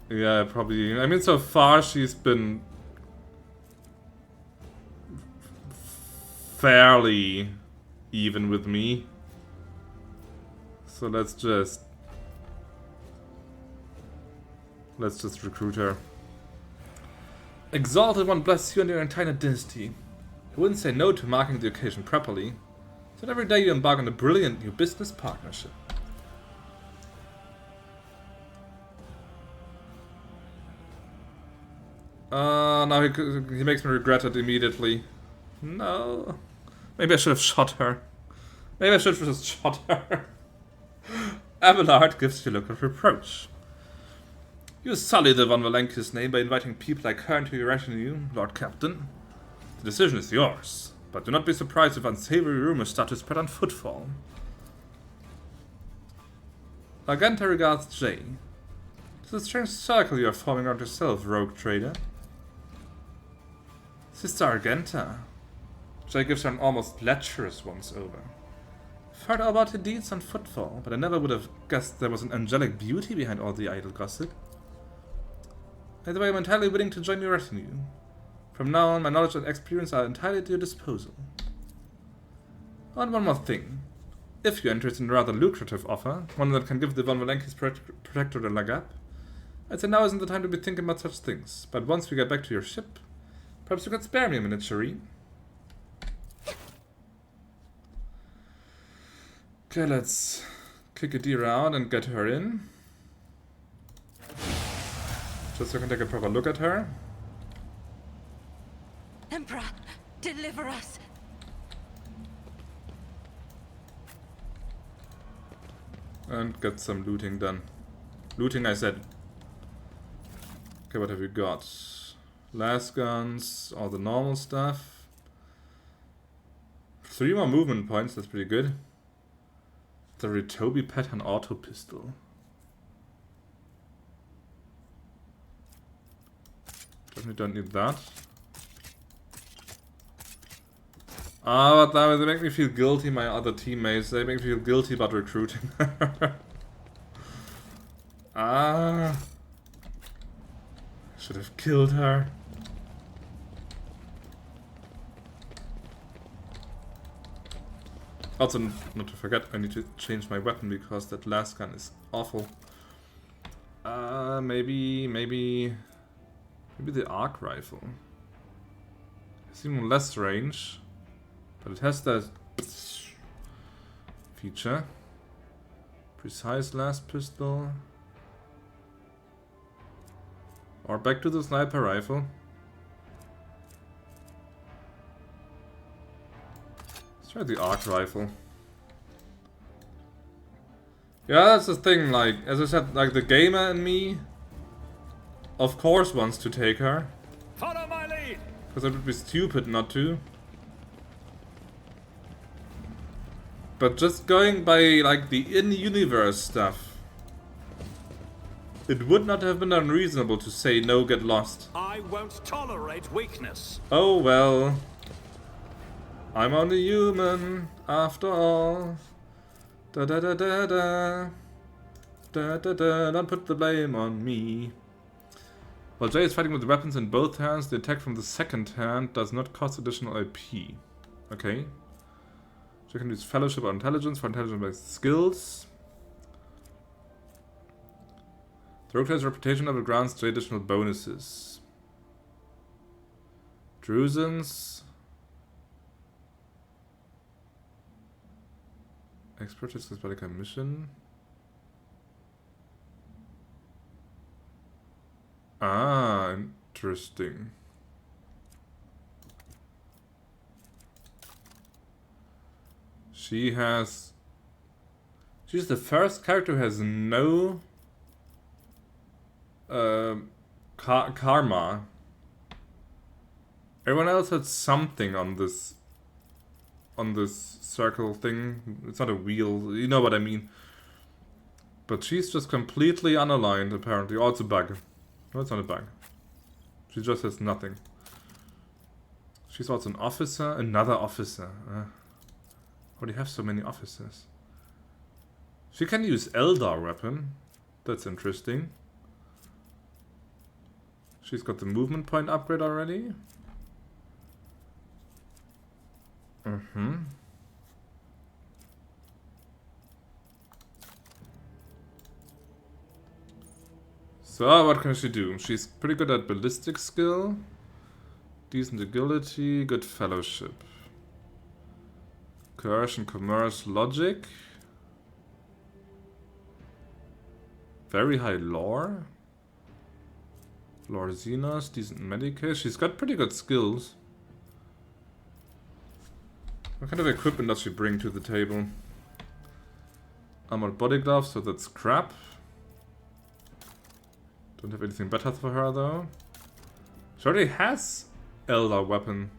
Yeah, probably. I mean, so far she's been fairly even with me. So let's just recruit her. Exalted One bless you and your entire dynasty. I wouldn't say no to marking the occasion properly. So every day you embark on a brilliant new business partnership. Now he makes me regret it immediately. No. Maybe I should have shot her. Maybe I should have just shot her. Abelard gives you a look of reproach. You sully the Von Valenki's name by inviting people like her into your retinue, Lord Captain. The decision is yours, but do not be surprised if unsavory rumors start to spread on Footfall. Argenta regards Jae. It's a strange circle you are forming around yourself, rogue trader. Sister Argenta. Jae gives her an almost lecherous once-over. I've heard all about her deeds on Footfall, but I never would have guessed there was an angelic beauty behind all the idle gossip. Either way, I'm entirely willing to join your retinue. From now on, my knowledge and experience are entirely at your disposal. And one more thing. If you're interested in a rather lucrative offer, one that can give the Von Valenki's protector a leg up, I'd say now isn't the time to be thinking about such things, but once we get back to your ship, perhaps you could spare me a minute, Shireen. Okay, let's kick a D around and get her in. Just so I can take a proper look at her. Emperor, deliver us. And get some looting done. Looting, I said. Okay, what have we got? Las guns, all the normal stuff. 3 more movement points, that's pretty good. The Ritobi pattern auto pistol. Definitely don't need that. Ah, but they make me feel guilty, my other teammates. They make me feel guilty about recruiting. Ah. Should have killed her. Also, not to forget, I need to change my weapon because that last gun is awful. Maybe the arc rifle. It's even less range, but it has that feature. Precise last pistol. Or back to the sniper rifle. Let's try the arc rifle. Yeah, that's the thing, like, as I said, like, the gamer in me, of course, wants to take her. Follow my lead! Because it would be stupid not to. But just going by, like, the in-universe stuff, it would not have been unreasonable to say no, get lost. I won't tolerate weakness. Oh well. I'm only human, after all. Da da da da da. Da da da, don't put the blame on me. While Jae is fighting with the weapons in both hands, the attack from the second hand does not cost additional AP. Okay. So you can use Fellowship or Intelligence for intelligence-based skills. The rogue has reputation level grants 3 additional bonuses. Druzens. Expert is by a mission. Ah, interesting. She's the first character who has no karma. Everyone else had something on this circle thing. It's not a wheel, you know what I mean. But she's just completely unaligned apparently. Oh, it's a bug. No, it's not a bug. She just has nothing. She's also an officer, another officer. Why do you have so many officers? She can use Eldar weapon. That's interesting. She's got the movement point upgrade already. So, what can she do? She's pretty good at ballistic skill. Decent agility, good fellowship. Coercion, commerce, logic. Very high lore. Lore Xenos, decent medicae. She's got pretty good skills. What kind of equipment does she bring to the table? Armored body gloves, so that's crap. Don't have anything better for her though. She already has Eldar weapon.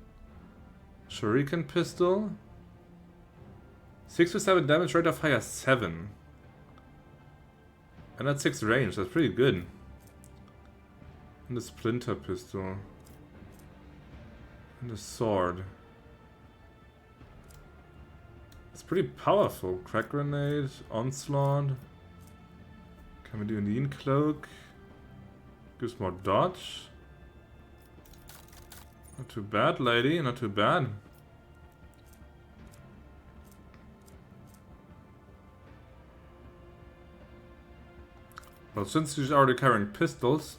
Shuriken pistol. 6 to 7 damage, rate of fire 7. And that's 6 range, that's pretty good. And the splinter pistol. And the sword. It's pretty powerful. Crack grenade, onslaught. Chameleon cloak. Gives more dodge. Not too bad, lady, not too bad. Well, since she's already carrying pistols,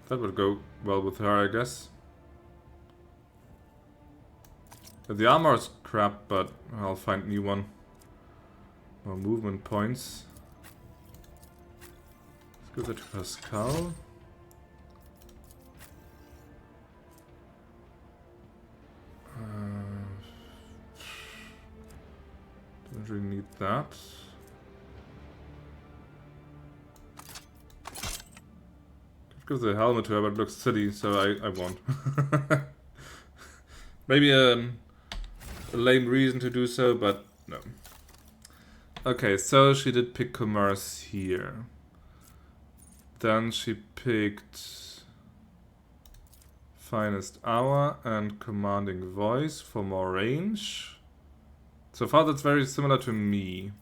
that would go well with her, I guess. The armor is crap, but I'll find a new one. More movement points. Let's give that to Pascal. really need that. Could give the helmet to her, but it looks silly, so I won't. Maybe a lame reason to do so, but no. Okay, so she did pick commerce here. Then she picked finest hour and commanding voice for more range. So far that's very similar to me.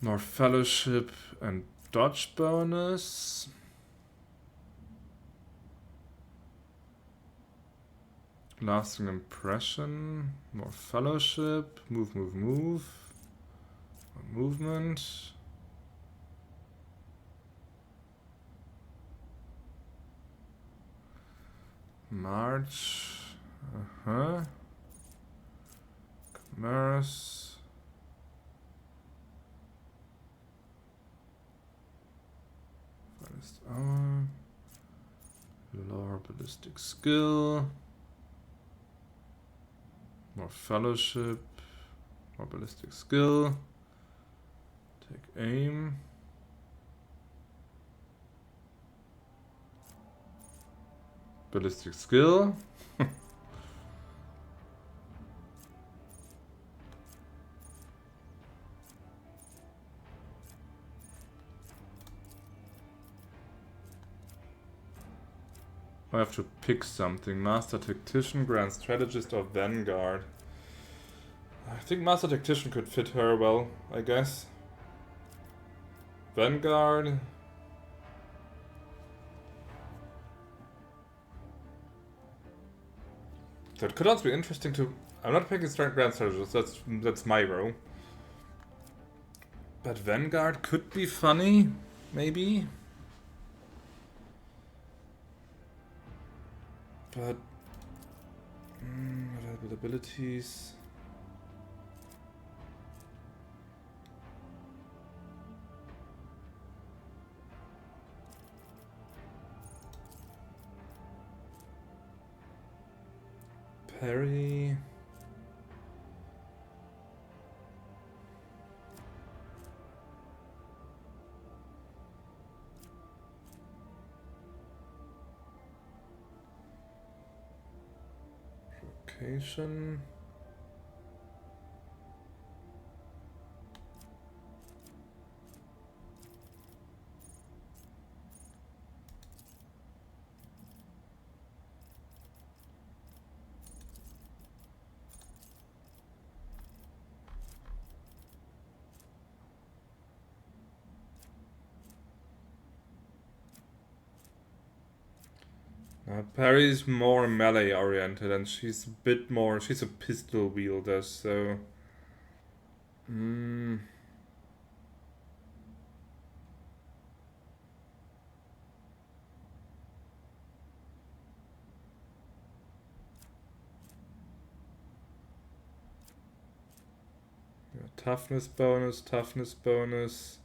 More fellowship and dodge bonus. Lasting impression. More fellowship. Move. More movement. March. Commerce. Finest hour. Lower ballistic skill. More fellowship. More ballistic skill. Take aim. Ballistic skill. I have to pick something. Master Tactician, Grand Strategist, or Vanguard. I think Master Tactician could fit her well, I guess. Vanguard. So it could also be interesting to... I'm not picking Grand Strategist, that's my role. But Vanguard could be funny, maybe. But... available abilities... Parry... Location... Parry's more melee oriented and she's a bit more, she's a pistol wielder, so... Yeah, toughness bonus.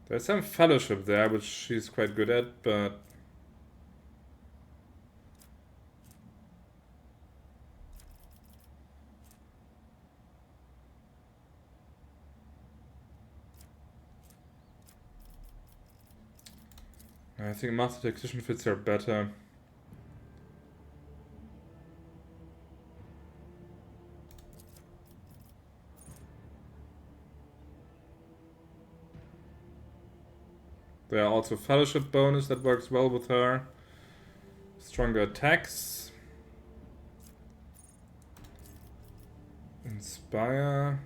There's some fellowship there, which she's quite good at, but... I think Master Tactician fits her better. There are also fellowship bonus that works well with her. Stronger attacks. Inspire.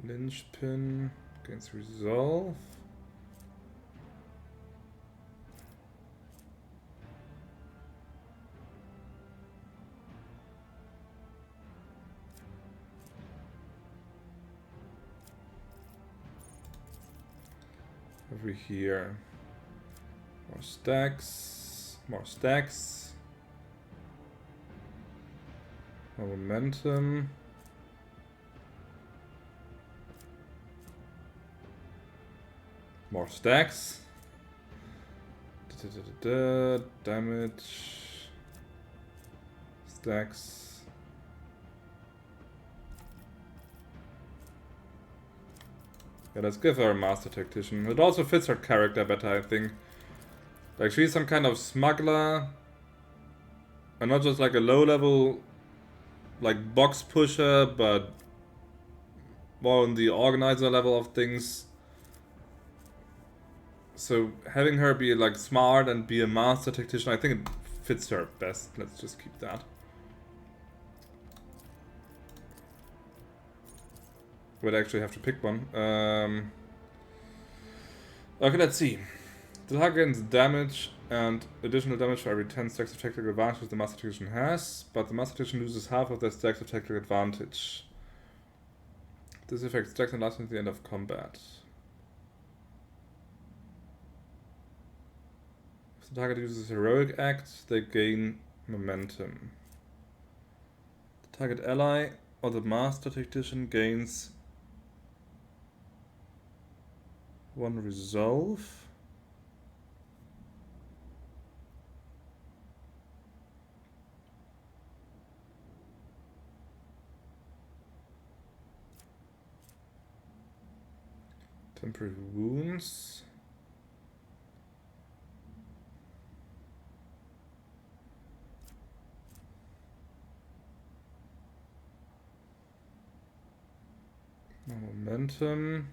Linchpin against resolve. Over here, more stacks, more momentum, more stacks. Damage. Stacks. Yeah, let's give her a Master Tactician. It also fits her character better, I think. Like, she's some kind of smuggler. And not just like a low-level, like, box pusher, but more on the organizer level of things. So having her be like smart and be a Master Tactician, I think it fits her best. Let's just keep that. Would actually have to pick one. Okay, let's see. The target gains damage and additional damage for every 10 stacks of tactical advantage the Master Tactician has, but the Master Tactician loses half of their stacks of tactical advantage. This affects stacks and lasts until the end of combat. If the target uses Heroic Act, they gain momentum. The target ally or the Master Tactician gains 1 resolve. Temporary wounds. Momentum.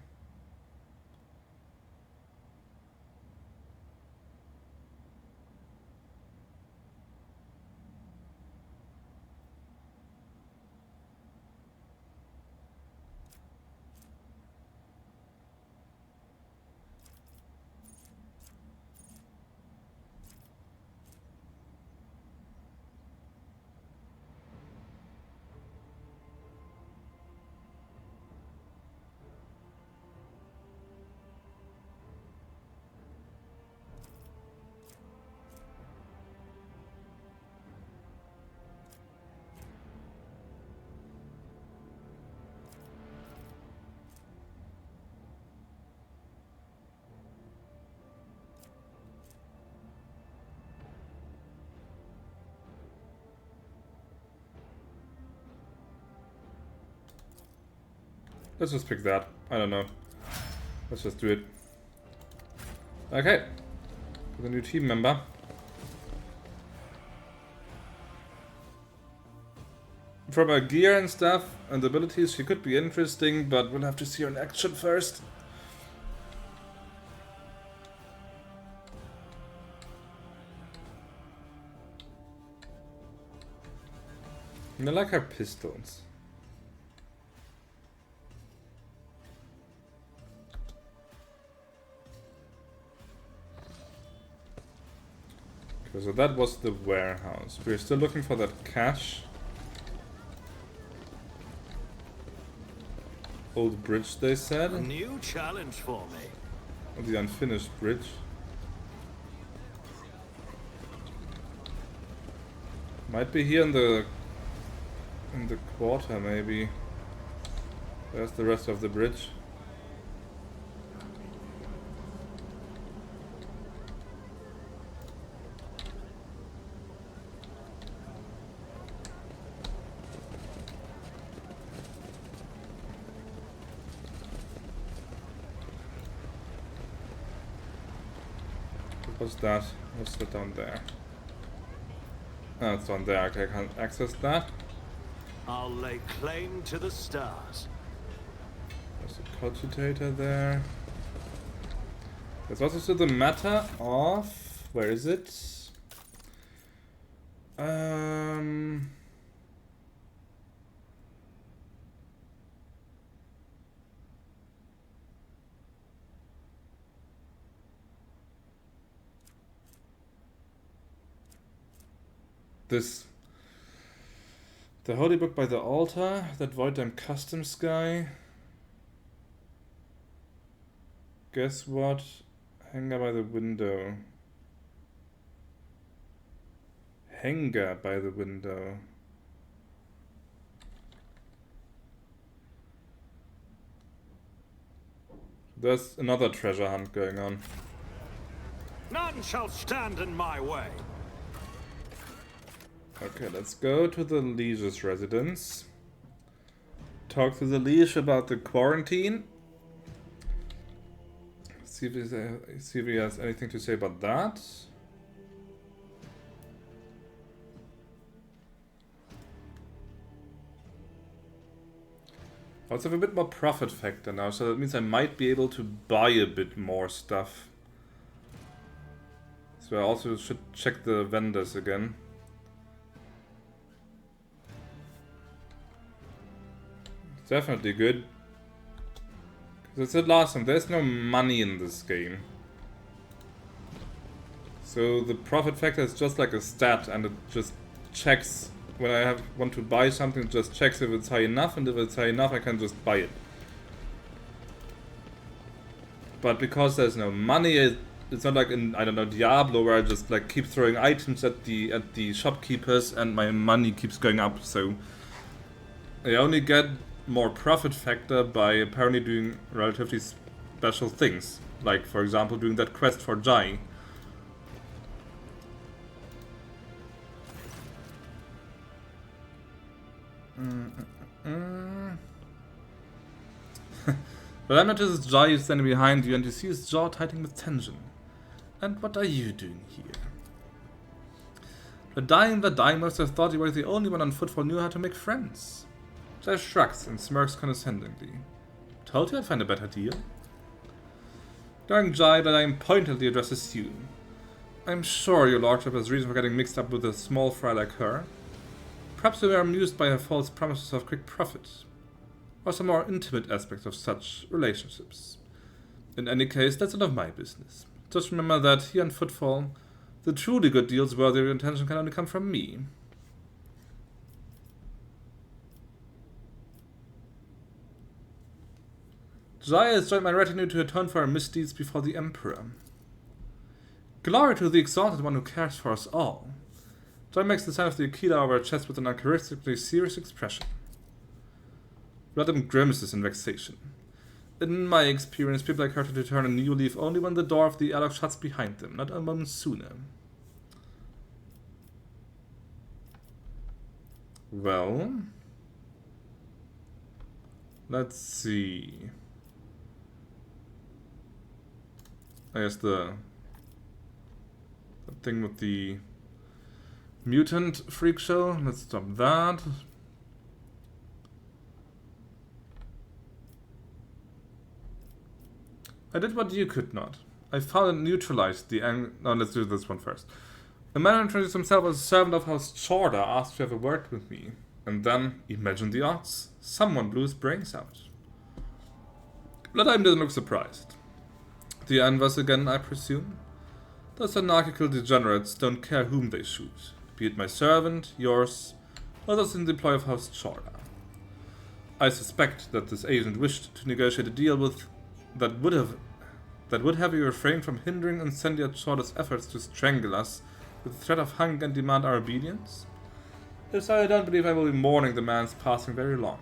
Let's just pick that. I don't know. Let's just do it. Okay. The new team member. From her gear and stuff and abilities, she could be interesting, but we'll have to see her in action first. And I like her pistols. So that was the warehouse. We're still looking for that cache. Old bridge, they said. A new challenge for me. Or the unfinished bridge. Might be here in the quarter, maybe. There's the rest of the bridge. What's that? What's that down there? Oh, it's down there. Okay, I can't access that. I'll lay claim to the stars. There's a cogitator there. There's also still the matter of... Where is it? This. The Holy Book by the Altar, that Voidship Customs guy. Guess what? Hanger by the window. Hanger by the window. There's another treasure hunt going on. None None shall stand in my way. Okay, let's go to the Liege's residence. Talk to the Liege about the quarantine. See if he has anything to say about that. I also have a bit more profit factor now, so that means I might be able to buy a bit more stuff. So I also should check the vendors again. It's definitely good. Because I said last time, there's no money in this game. So the profit factor is just like a stat, and it just checks when I want to buy something, it just checks if it's high enough, and if it's high enough I can just buy it. But because there's no money, it's not like in, I don't know, Diablo, where I just like keep throwing items at the shopkeepers and my money keeps going up. So I only get more profit factor by apparently doing relatively special things. Like, for example, doing that quest for Jae. But I notice Jae is standing behind you and you see his jaw tightening with tension. And what are you doing here? The dying must have thought you were the only one on Footfall who knew how to make friends. Jae shrugs and smirks condescendingly. Told you I'd find a better deal. Ignoring Jae, the dying pointedly addresses you. I'm sure your lordship has reason for getting mixed up with a small fry like her. Perhaps you were amused by her false promises of quick profit, or some more intimate aspects of such relationships. In any case, that's none of my business. Just remember that here in Footfall, the truly good deals worthy of your attention can only come from me. Jae has joined my retinue to atone for her misdeeds before the Emperor. Glory to the exalted one who cares for us all. Jae makes the sign of the Akila over her chest with an uncharacteristically serious expression. Bloodham grimaces in vexation. In my experience, people like her to turn a new leaf only when the door of the airlock shuts behind them, not a moment sooner. Well, let's see. I guess the thing with the mutant freak show. Let's stop that. I did what you could not. I found and neutralized the No, let's do this one first. The man who introduced himself as a servant of House Chorda asked to have a word with me. And then, imagine the odds. Someone blew his brains out. Bloodheim didn't look surprised. The Anvers again, I presume? Those anarchical degenerates don't care whom they shoot. Be it my servant, yours, or those in the employ of House Chorda. I suspect that this agent wished to negotiate a deal with that would have you refrain from hindering Incendiate Chorda's efforts to strangle us with the threat of hunger and demand our obedience? If so, I don't believe I will be mourning the man's passing very long.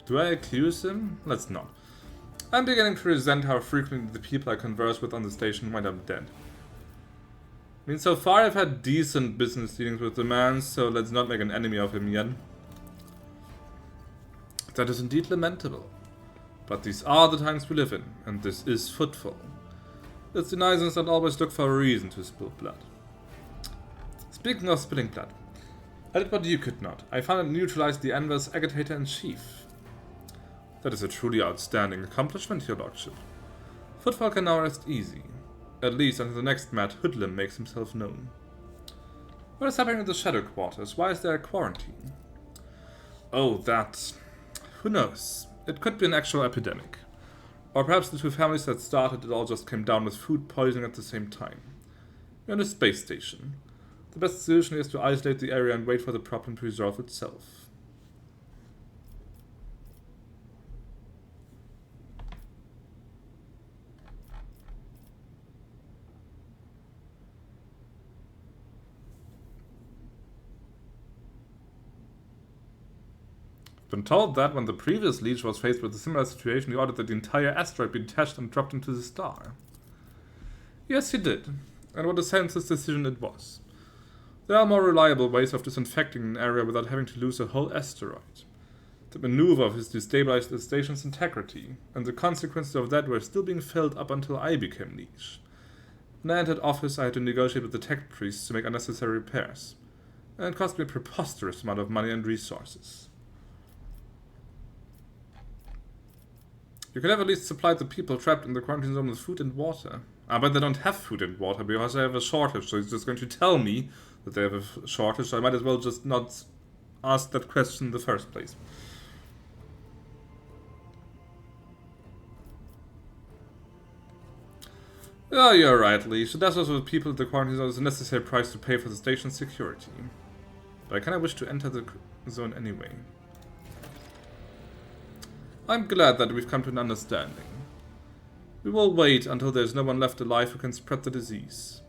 Do I accuse him? Let's not. I'm beginning to resent how frequently the people I converse with on the station wind up dead. I mean, so far I've had decent business dealings with the man, so let's not make an enemy of him yet. That is indeed lamentable. But these are the times we live in, and this is Footfall. It denies us not always look for a reason to spill blood. Speaking of spilling blood, I did what you could not. I found and neutralized the Anvers Agitator-in-Chief. That is a truly outstanding accomplishment, your lordship. Footfall can now rest easy. At least until the next mad hoodlum makes himself known. What is happening in the Shadow Quarters? Why is there a quarantine? Oh, that... Who knows? It could be an actual epidemic. Or perhaps the two families that started it all just came down with food poisoning at the same time. We're on a space station. The best solution is to isolate the area and wait for the problem to resolve itself. Been told that when the previous Liege was faced with a similar situation, he ordered that the entire asteroid be detached and dropped into the star. Yes, he did. And what a senseless decision it was. There are more reliable ways of disinfecting an area without having to lose a whole asteroid. The maneuver of his destabilized the station's integrity, and the consequences of that were still being felt up until I became Liege. When I entered office, I had to negotiate with the tech priests to make unnecessary repairs, and it cost me a preposterous amount of money and resources. You could have at least supplied the people trapped in the quarantine zone with food and water. I bet they don't have food and water because they have a shortage, so he's just going to tell me that they have a shortage, so I might as well just not ask that question in the first place. Oh, you're right, Liege. The deaths of the people at the quarantine zone is a necessary price to pay for the station's security. But I kinda wish to enter the zone anyway. I'm glad that we've come to an understanding. We will wait until there's no one left alive who can spread the disease.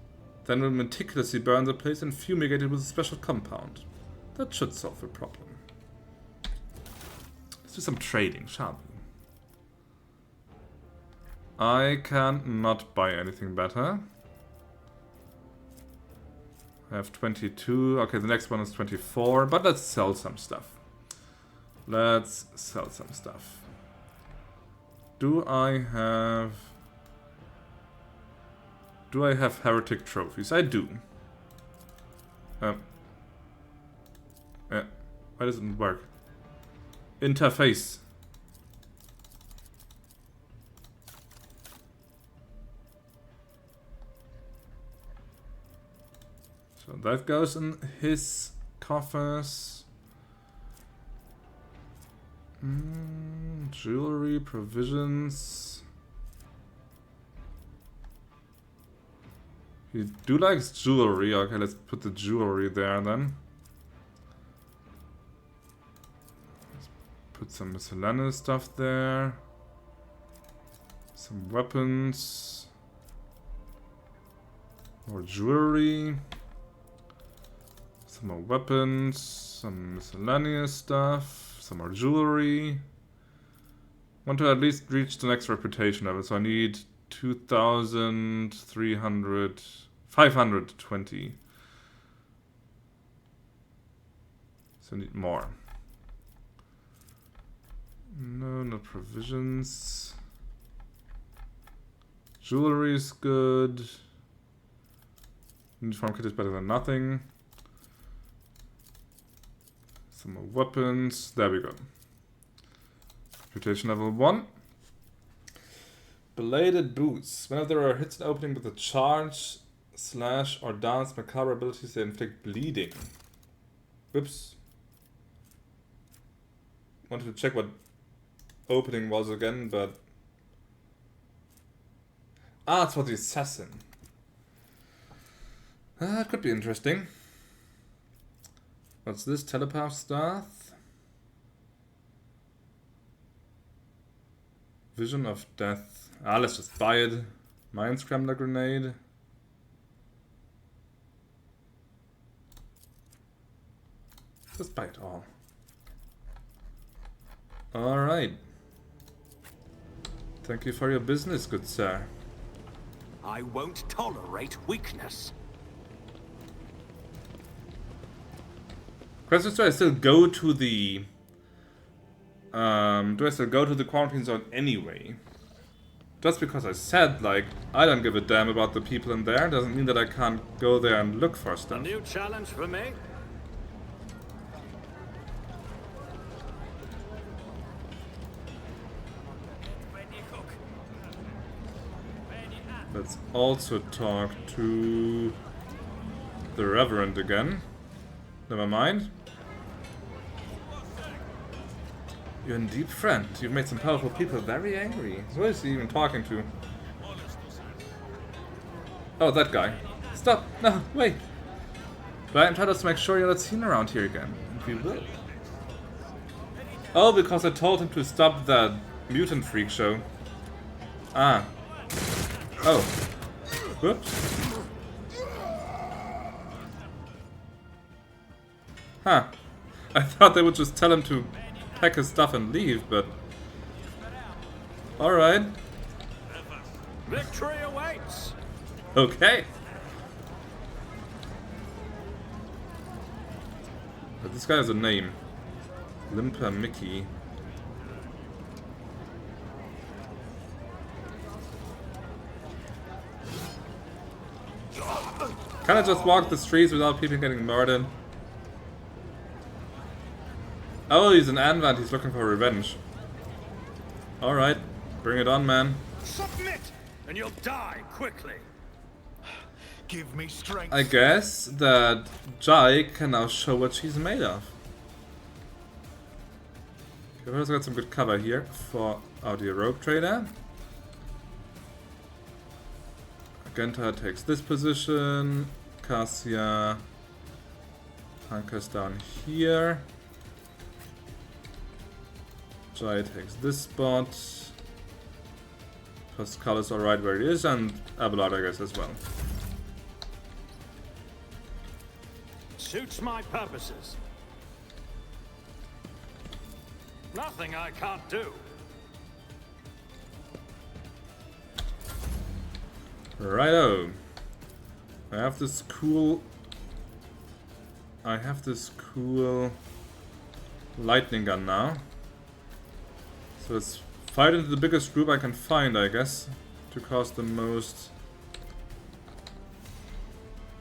Then we'll meticulously burn the place and fumigate it with a special compound. That should solve the problem. Let's do some trading, shall we? I can not buy anything better. I have 22. Okay, the next one is 24, but let's sell some stuff. Let's sell some stuff. Do I have heretic trophies? I do. Why doesn't it work? Interface. So that goes in his coffers. Jewelry, provisions. He do likes jewelry. Okay, let's put the jewelry there then. Let's put some miscellaneous stuff there. Some weapons. More jewelry. Some more weapons. Some miscellaneous stuff. Some more jewelry. Want to at least reach the next reputation level, so I need 520. So I need more. No, not provisions. Jewelry is good. Uniform kit is better than nothing. Some more weapons. There we go. Reputation level 1. Belated boots. Whenever there are hits in opening with a charge, slash, or dance macabre abilities, they inflict bleeding. Whoops. Wanted to check what opening was again, but... Ah, it's for the assassin. That could be interesting. What's this? Telepath Staff? Vision of Death. Ah, let's just buy it. Mind Scrambler Grenade. Just buy it all. Alright. Thank you for your business, good sir. I won't tolerate weakness. Question is, do I still go to the... do I still go to the quarantine zone anyway? Just because I said, like, I don't give a damn about the people in there, doesn't mean that I can't go there and look for stuff. A new challenge for me? Let's also talk to the Reverend again. Never mind. You're a deep friend. You've made some powerful people very angry. Who is he even talking to? Oh, that guy. Stop! No, wait! But I'm trying to make sure you're not seen around here again. And we will. Oh, because I told him to stop that mutant freak show. Ah. Oh. Whoops. Huh. I thought they would just tell him to pack his stuff and leave, but... Alright. Victory awaits! Okay. But this guy has a name. Limper Mickey. Can I just walk the streets without people getting murdered? Oh, he's an Anvers, he's looking for revenge. Alright, bring it on, man. Submit, and you'll die quickly. Give me strength. I guess that Jae can now show what she's made of. Okay, we've also got some good cover here for our dear rogue trader. Argenta takes this position. Cassia hunkers down here. Jae takes this spot. Pascal is alright where he is, and Abelard, I guess, as well. Suits my purposes. Nothing I can't do. Righto. I have this cool lightning gun now. So let's fight into the biggest group I can find, I guess, to cause the most.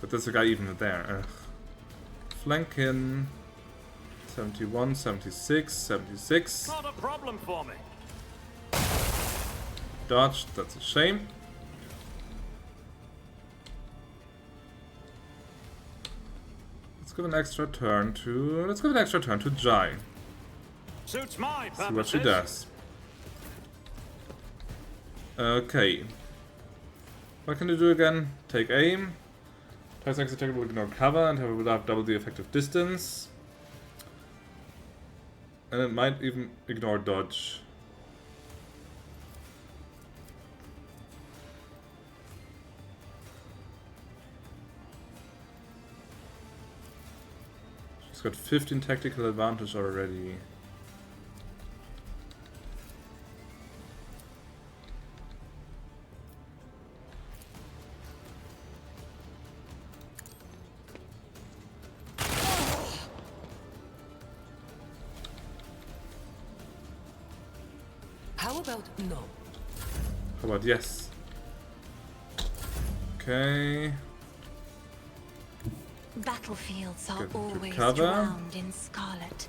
But there's a guy even there. Ugh. Flanking. 71, 76, 76. Not a problem for me. Dodged, that's a shame. Let's give an extra turn to Jae. Suits my purposes. See what she does. Okay. What can you do again? Take aim. Twice next attack will ignore cover and will have double the effective distance. And it might even ignore dodge. She's got 15 tactical advantage already. How about no? How about yes? Okay. Battlefields are Get always cover. drowned in scarlet.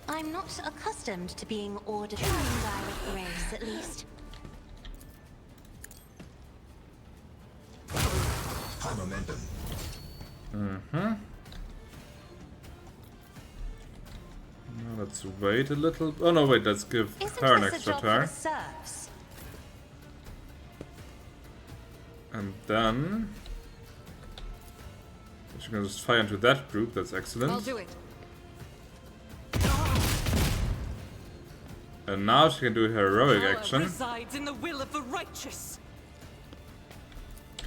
I'm not accustomed to being ordered by direct race, at least. High momentum. Now let's wait a little. Oh no, wait, let's give her an extra turn. And then she can just fire into that group, that's excellent. I'll do it. And now she can do heroic Power action. resides in the will of the righteous.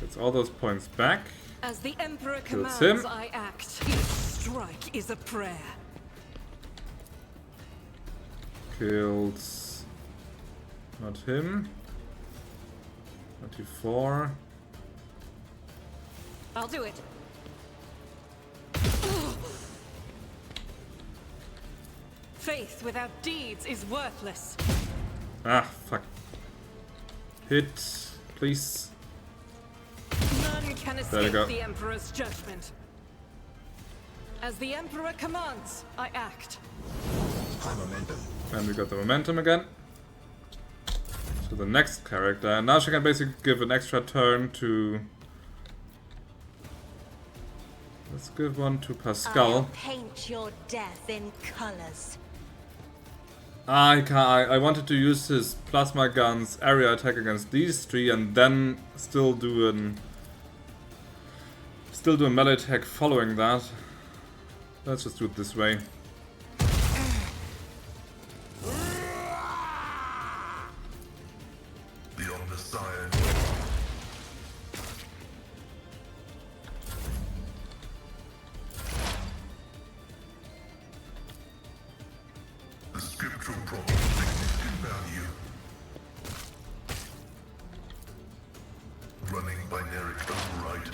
Gets all those points back. As the Emperor Kills commands, him. I act. Each strike is a prayer. Kills not him. 24. I'll do it. Faith without deeds is worthless. Ah, fuck. Hit, please. None can There you go. escape the Emperor's judgment. As the Emperor commands, I act. High momentum. And we got the momentum again. So the next character. And now she can basically give an extra turn to... Let's give one to Pascal. I'll paint your death in colors. I wanted to use his plasma gun's area attack against these three and then still do a melee attack following that. Let's just do it this way. Beyond the science. binary override.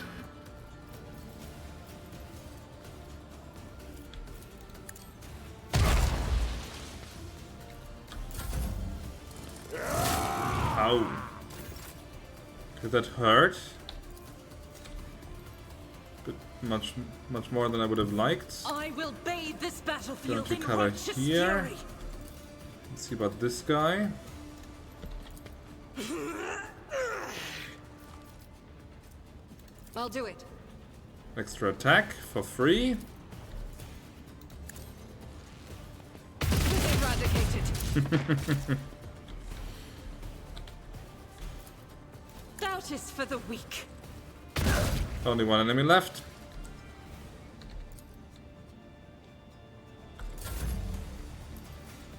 Ow. Did that hurt? But much more than I would have liked. I will bathe this battlefield Going to in cover righteous here. fury. Let's see about this guy. I'll do it. Extra attack for free. Eradicated. Doubt is for the weak. Only one enemy left.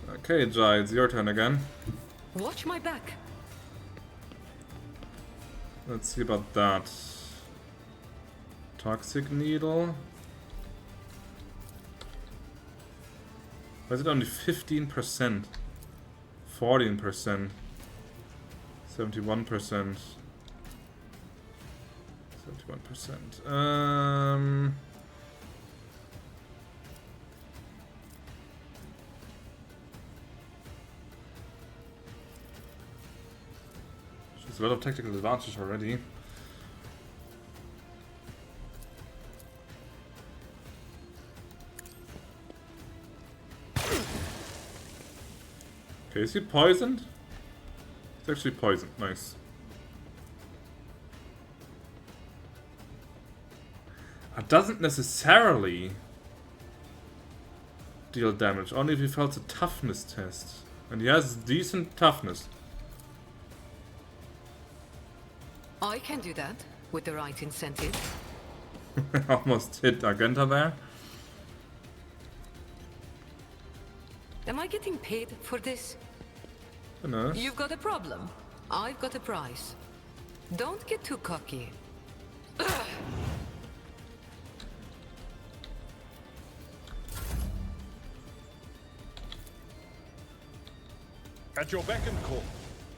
Okay, Jae, it's your turn again. Watch my back. Let's see about that. Toxic needle. Why is it only 15%? 14%. 71%. 71%. There's a lot of tactical advantage already. Okay, is he poisoned? It's actually poisoned, nice. It doesn't necessarily deal damage, only if he fails a toughness test. And he has decent toughness. I can do that with the right incentive. Almost hit Argenta there. Am I getting paid for this? No. You've got a problem. I've got a prize. Don't get too cocky. At your beck and call.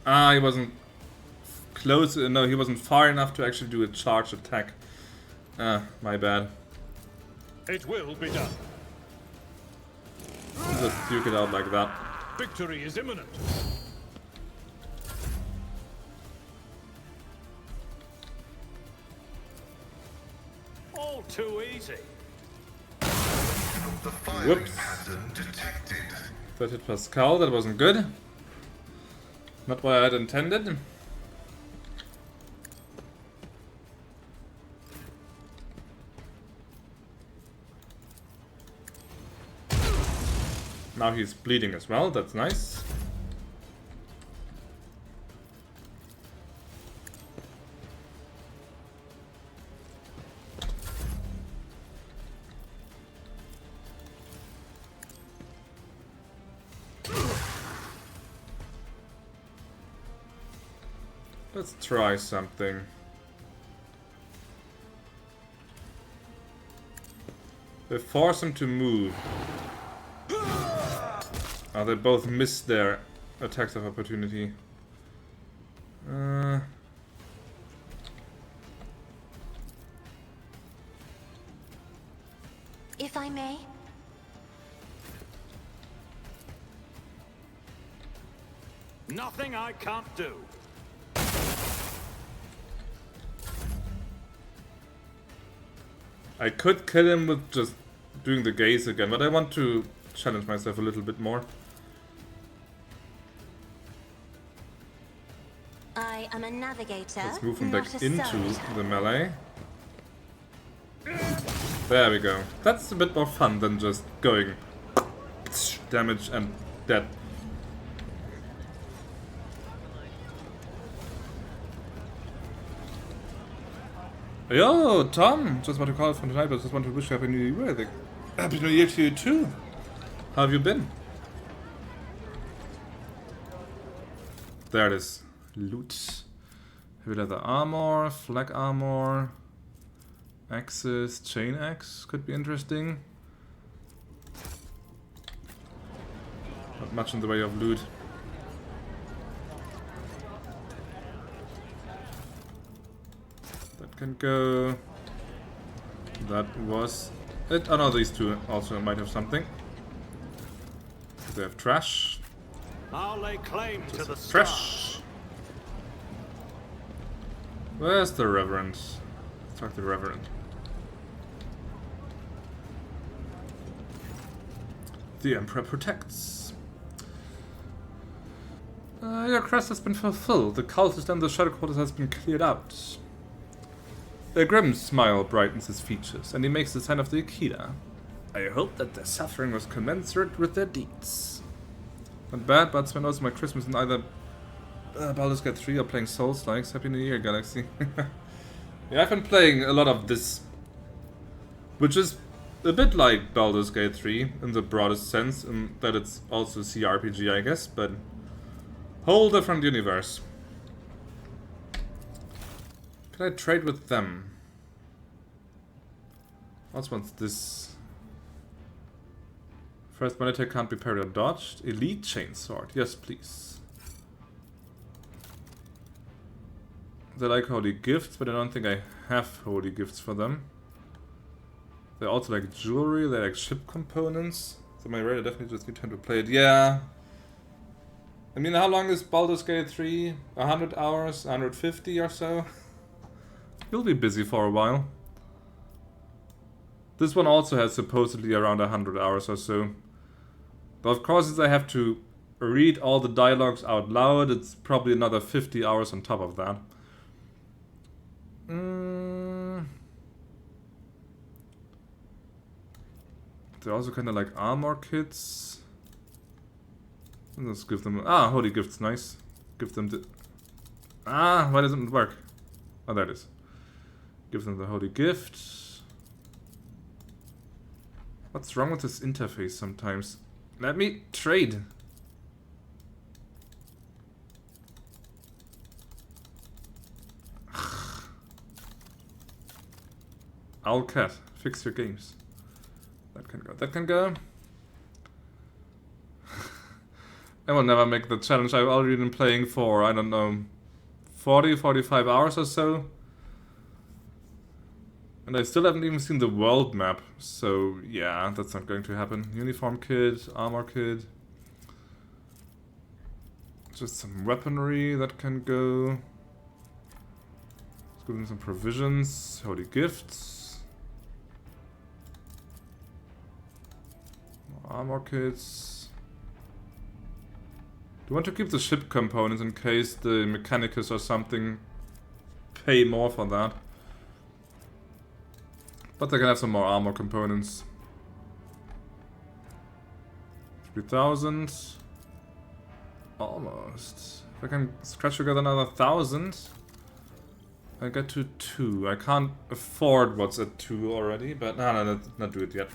Ah, he wasn't close. No, he wasn't far enough to actually do a charge attack. Ah, my bad. It will be done. Just duke it out like that. Victory is imminent. All too easy. The firing Whoops. pattern detected. That hit Pascal, that wasn't good. Not what I had intended. Now he's bleeding as well, that's nice. Let's try something. They force him to move. Oh, they both missed their attacks of opportunity. If I may. Nothing I can't do. I could kill him with just doing the gaze again, but I want to challenge myself a little bit more. I am a navigator. Let's move him not back a into servitor. the melee. There we go. That's a bit more fun than just going damage and dead. Yo, Tom! Just want to call from tonight, but just want to wish you Happy New Year. Happy New Year to you too! How have you been? There it is. Loot. Heavy leather armor, flag armor, axes, chain axe could be interesting. Not much in the way of loot. That can go. That was it. Oh no, these two also might have something. They have trash. I'll lay claim to the Trash. Where's the Reverend? Let's talk to the Reverend. The Emperor protects. Your quest has been fulfilled. The cultist and the shadow quarters has been cleared out. A grim smile brightens his features, and he makes the sign of the Akira. I hope that their suffering was commensurate with their deeds. Not bad, but spend also my Christmas in either Baldur's Gate 3 or playing Souls-likes. Happy New Year, Galaxy. Yeah, I've been playing a lot of this, which is a bit like Baldur's Gate 3 in the broadest sense, in that it's also CRPG, I guess, but whole different universe. Can I trade with them? Also wants this. First, one attack can't be parried or dodged. Elite Chainsword. Yes, please. They like holy gifts, but I don't think I have holy gifts for them. They also like jewelry, they like ship components. So my radar definitely just need time to play it. Yeah. I mean, how long is Baldur's Gate 3? 100 hours? 150 or so? You'll be busy for a while. This one also has supposedly around 100 hours or so. But of course, since I have to read all the dialogues out loud, it's probably another 50 hours on top of that. They're also kind of like armor kits. Let's give them... Ah, holy gifts, nice. Give them the... Ah, why doesn't it work? Oh, there it is. Give them the holy gift. What's wrong with this interface sometimes? Let me trade. Owl cat, fix your games. That can go. That can go. I will never make the challenge. I've already been playing for, I don't know, 40, 45 hours or so. And I still haven't even seen the world map. So, yeah, that's not going to happen. Uniform kit, armor kit. Just some weaponry that can go. Let's give them some provisions. Holy gifts. More armor kits. Do you want to keep the ship components in case the Mechanicus or something pay more for that? But they can have some more armor components. 3,000. Almost. If I can scratch together another 1,000, I get to 2. I can't afford what's at 2 already, but no, let's not do it yet.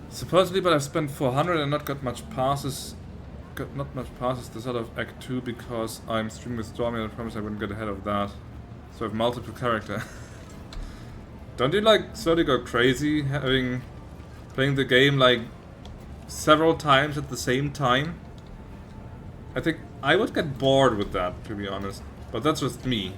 Supposedly, but I've spent 400 and not got much passes. Got not much passes this out of Act 2 because I'm streaming with Stormy and I promised I wouldn't get ahead of that. So I have multiple character. Don't you like slowly go crazy playing the game like several times at the same time? I think I would get bored with that, to be honest. But that's just me.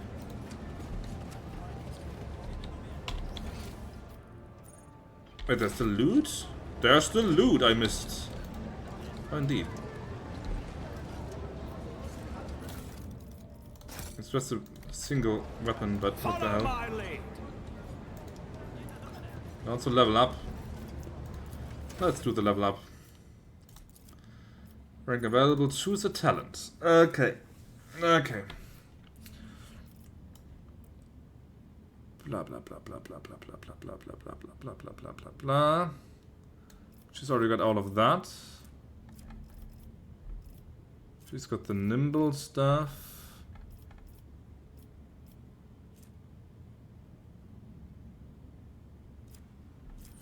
Wait, there's still loot? There's still loot I missed. Oh, indeed. It's just a single weapon, but what the hell? Also level up. Let's do the level up. Rank available, choose a talent. Okay. Okay. Blah blah blah blah blah blah blah blah blah blah blah blah blah blah blah blah. She's already got all of that. She's got the nimble stuff.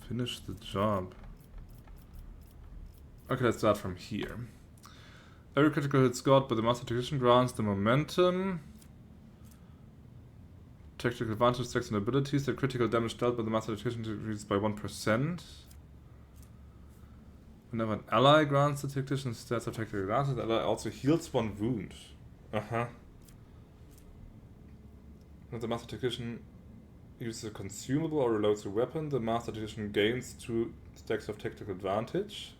Finish the job. Okay, let's start from here. Every critical hit scored by the Master Tactician grants the momentum. Tactical advantage, stacks and abilities. The critical damage dealt by the Master Tactician increases by 1%. Whenever an ally grants the Tactician stats of tactical advantage, the ally also heals 1 wound. Uh-huh. When the Master Tactician uses a consumable or reloads a weapon, the Master Tactician gains 2 stacks of tactical advantage.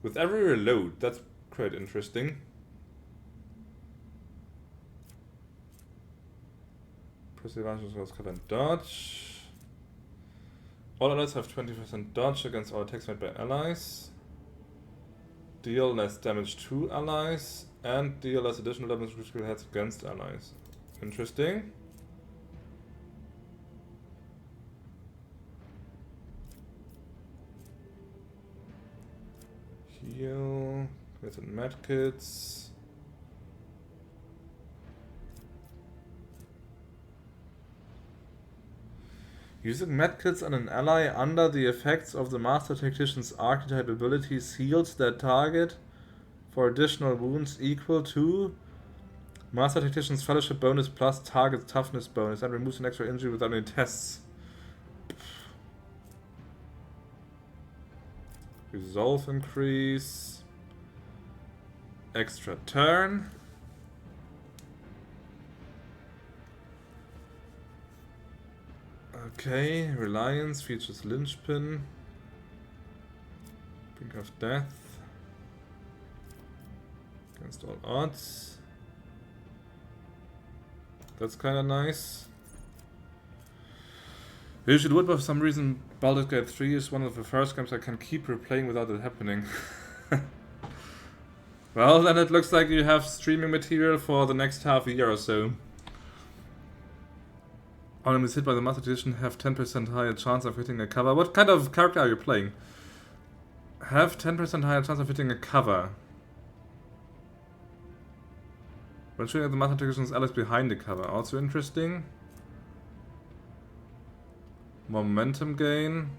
With every reload, that's quite interesting. Press the advantage as cover and dodge. All allies have 20% dodge against all attacks made by allies. Deal less damage to allies. And deal less additional damage to critical hits against allies. Interesting. Heal. Get some medkits. Using medkits on an ally under the effects of the Master Tactician's archetype abilities heals their target for additional wounds equal to Master Tactician's Fellowship bonus plus target's toughness bonus and removes an extra injury without any tests. Resolve increase. Extra turn. Okay, Reliance features Linchpin. Brink of Death. Against all odds. That's kinda nice. You should would, but for some reason Baldur's Gate 3 is one of the first games I can keep replaying without it happening. Well, then it looks like you have streaming material for the next half a year or so. Enemies hit by the Master Tactician have 10% higher chance of hitting a cover. What kind of character are you playing? Have 10% higher chance of hitting a cover. When shooting at the Master Tactician's allies behind the cover. Also interesting. Momentum gain.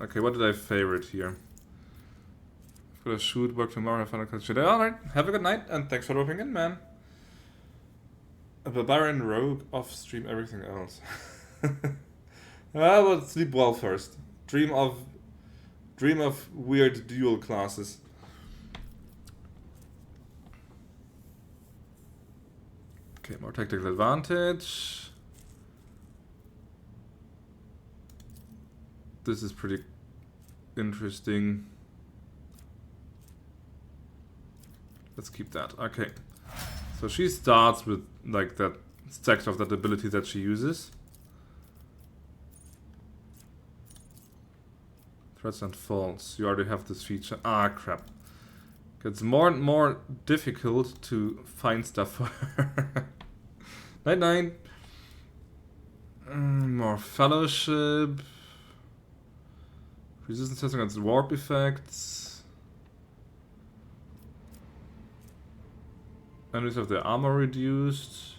Okay, what did I favorite here? Got a shoot, work tomorrow, have fun at culture. Alright, have a good night, and thanks for dropping in, man. A barbarian rogue, off stream everything else. Well, sleep well first. Dream of weird dual classes. Okay, more tactical advantage. This is pretty interesting. Let's keep that. Okay. So she starts with like that stack of that ability that she uses. Threats and falls. You already have this feature. Ah, crap. It's more and more difficult to find stuff for her. Night night. More fellowship. Resistance testing against warp effects. Enemies have their armor reduced.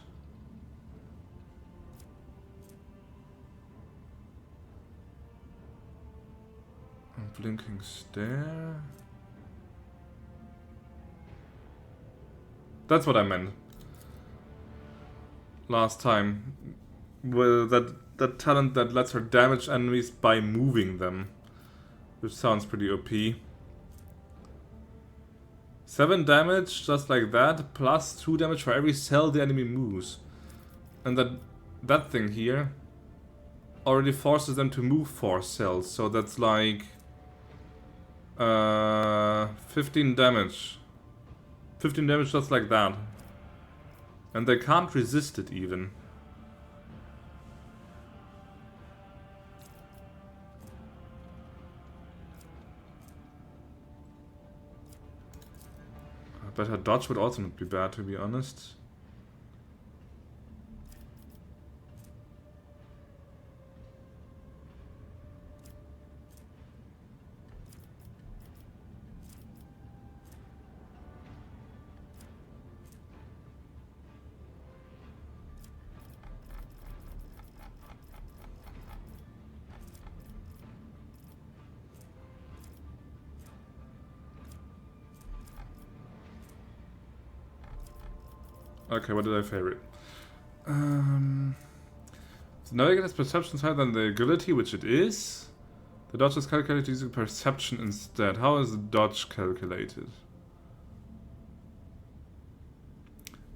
Blinking stare. That's what I meant last time. With that talent that lets her damage enemies by moving them. Which sounds pretty OP. 7 damage just like that, plus 2 damage for every cell the enemy moves. And that thing here already forces them to move 4 cells, so that's like 15 damage. 15 damage just like that. And they can't resist it even. I bet her dodge would also not be bad, to be honest. Okay, what did I favorite? The The navigator's perception is higher than the agility, which it is. The dodge is calculated using perception instead. How is the dodge calculated?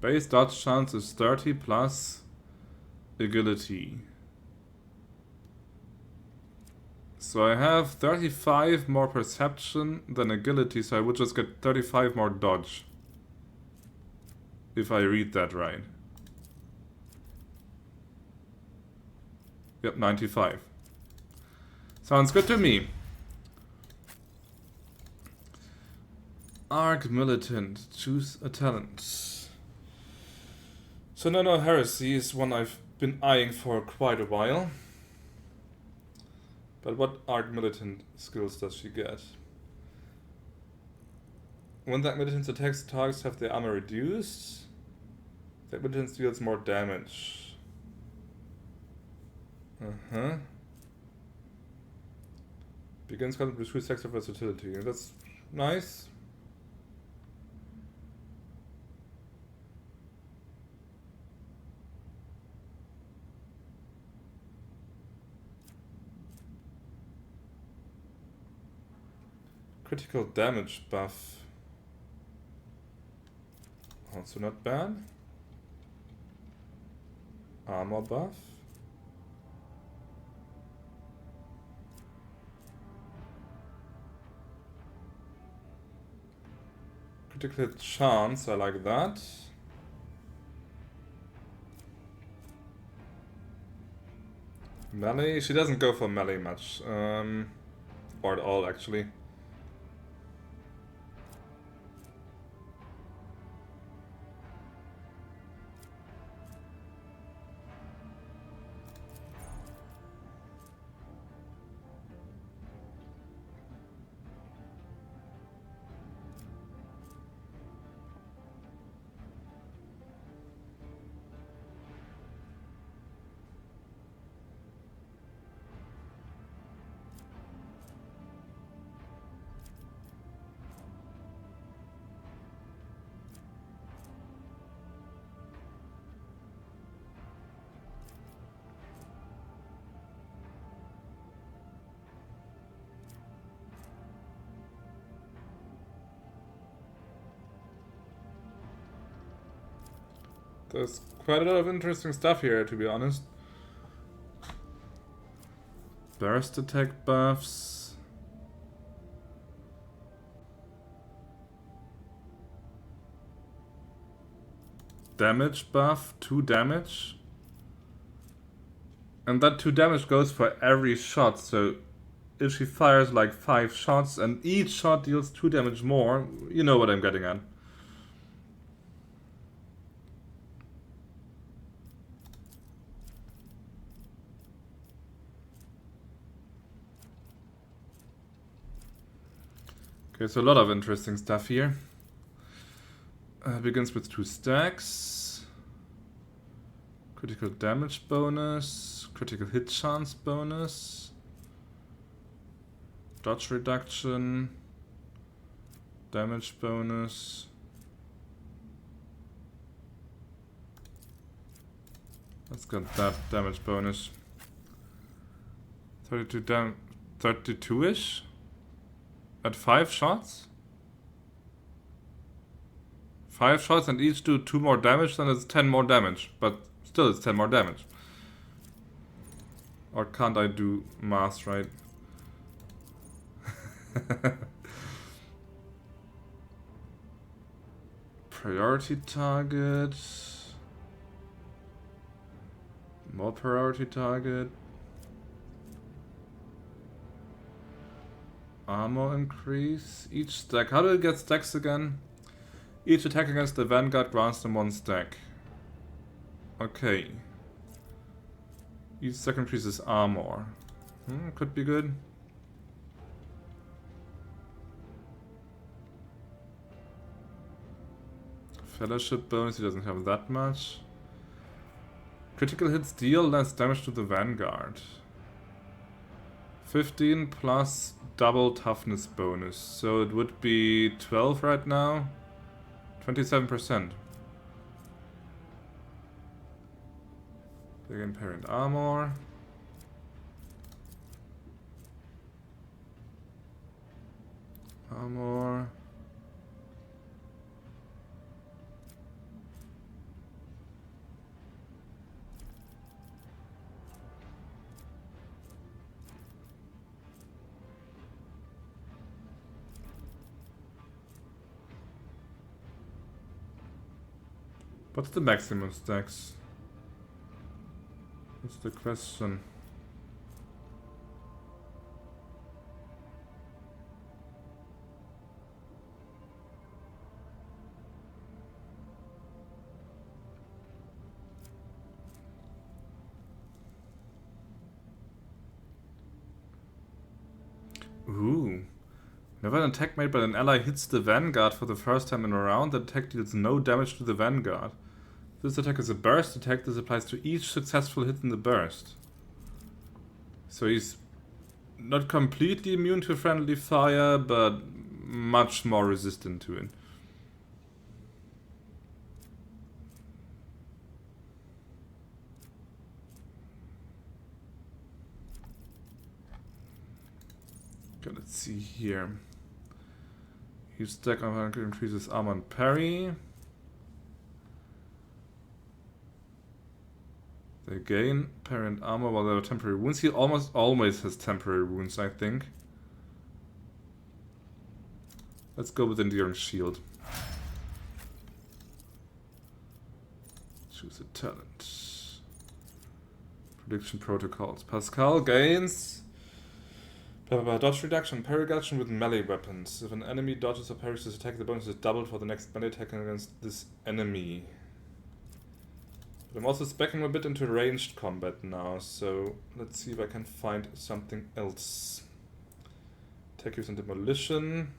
Base dodge chance is 30 plus agility. So I have 35 more perception than agility, so I would just get 35 more dodge. If I read that right. Yep, 95. Sounds good to me. Arc Militant. Choose a talent. So no Heresy is one I've been eyeing for quite a while. But what Arc Militant skills does she get? When that militant attacks, targets have their armor reduced. That militant deals more damage. Begins combat with 3 stacks of versatility. That's nice. Critical damage buff. Also not bad. Armor buff. Critical hit chance, I like that. Melee? She doesn't go for melee much. Or at all, actually. There's quite a lot of interesting stuff here, to be honest. Burst attack buffs. Damage buff, 2 damage. And that 2 damage goes for every shot, so if she fires like 5 shots and each shot deals 2 damage more, you know what I'm getting at. Okay, so a lot of interesting stuff here. Begins with 2 stacks. Critical damage bonus. Critical hit chance bonus. Dodge reduction. Damage bonus. Let's get that damage bonus. 32-ish? At 5 shots? 5 shots and each do 2 more damage, then it's 10 more damage. But still it's 10 more damage. Or can't I do math right? Priority target. More priority target. Armor increase. Each stack. How do it get stacks again? Each attack against the Vanguard grants them 1 stack. Okay. Each stack increases armor. Could be good. Fellowship bonus, he doesn't have that much. Critical hits deal less damage to the Vanguard. 15 plus double toughness bonus. So it would be 12 right now. 27%. They gain parent armor. Armor. What's the maximum stacks? That's the question. Ooh. Whenever an attack made by an ally hits the Vanguard for the first time in a round, the attack deals no damage to the Vanguard. This attack is a burst attack. This applies to each successful hit in the burst. So he's not completely immune to friendly fire, but much more resistant to it. Okay, let's see here. Each stack of increases armor and parry. They gain parent armor while they have temporary wounds. He almost always has temporary wounds, I think. Let's go with Enduring Shield. Choose a talent. Prediction protocols. Pascal gains dodge reduction, parry reduction with melee weapons. If an enemy dodges or parries this attack, the bonus is doubled for the next melee attack against this enemy. But I'm also speccing a bit into ranged combat now, so let's see if I can find something else. Attack use and demolition.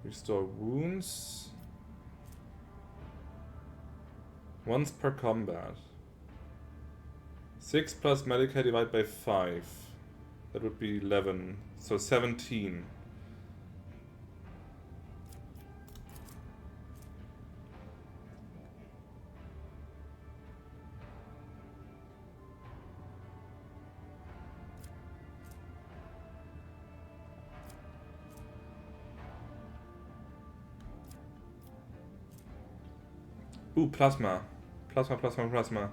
Restore wounds. Once per combat. 6 plus Medicae divided by 5. That would be 11. So 17. Ooh, plasma. Plasma.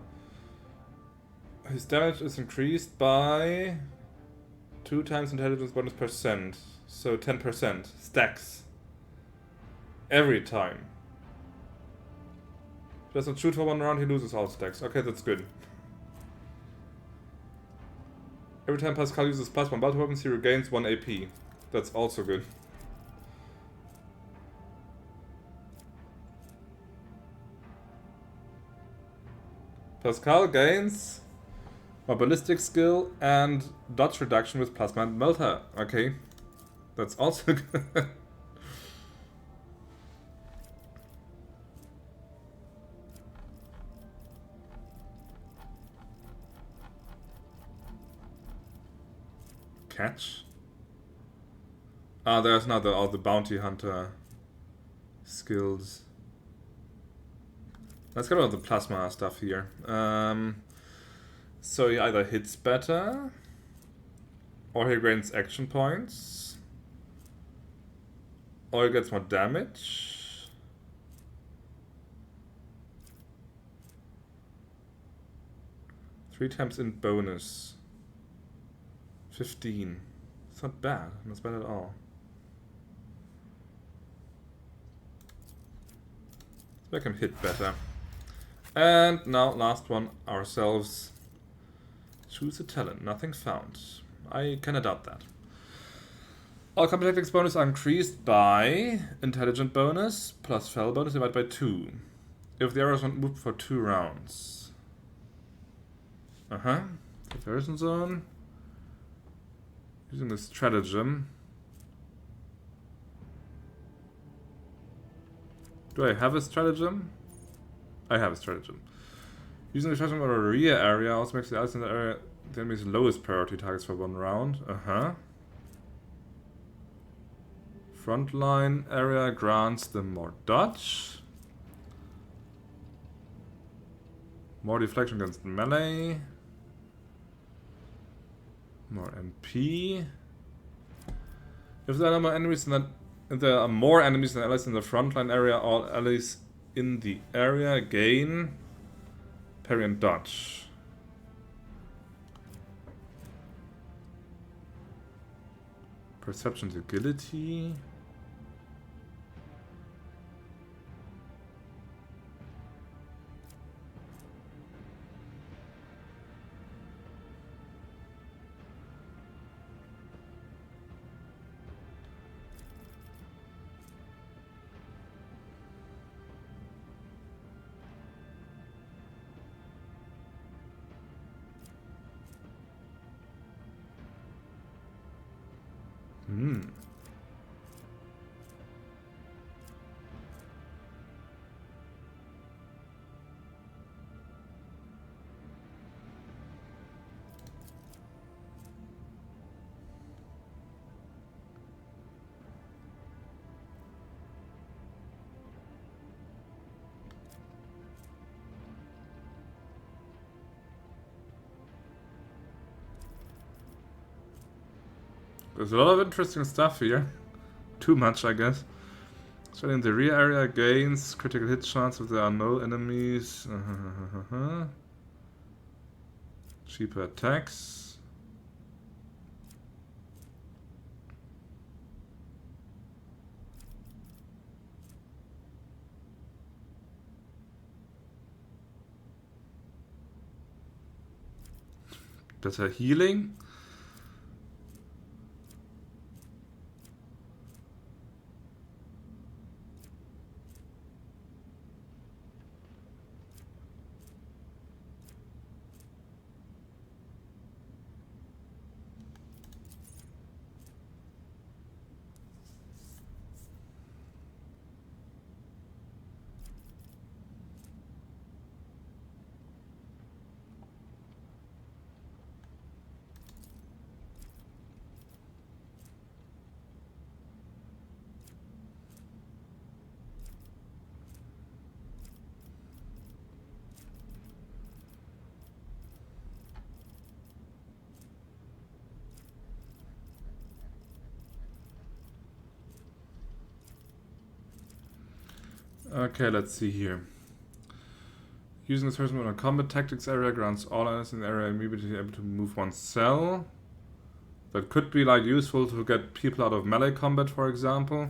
His damage is increased by 2 times intelligence bonus %. So 10%. Stacks. Every time. If he doesn't shoot for 1 round, he loses all stacks. Okay, that's good. Every time Pascal uses plasma multi weapons, he regains 1 AP. That's also good. Pascal gains more ballistic skill and dodge reduction with plasma and melter. Okay, that's also good. Catch? Ah, there's now all the bounty hunter skills. Let's get about the plasma stuff here. So he either hits better, or he gains action points, or he gets more damage. Three times in bonus. 15. It's not bad. Not bad at all. Let's make him hit better. And now, last one, ourselves. Choose a talent. Nothing found. I can adopt that. All combat tactics bonus are increased by intelligent bonus plus fell bonus divided by 2. If the arrows not moved for 2 rounds. Diversion zone. Using the stratagem. Do I have a stratagem? I have a stratagem. Using the stratagem on a rear area also makes the allies in the area the enemy's lowest priority targets for 1 round. Frontline area grants them more dodge. More deflection against melee. More MP. If there are more enemies than if there are more enemies than allies in the frontline area, all allies in the area gain parry and dodge. Perception agility. There's a lot of interesting stuff here. Too much, I guess. So in the rear area gains critical hit chance if there are no enemies. Cheaper attacks. Better healing. Okay, let's see here. Using this person in a combat tactics area grants all allies in the area immediately able to move one cell. That could be like useful to get people out of melee combat, for example.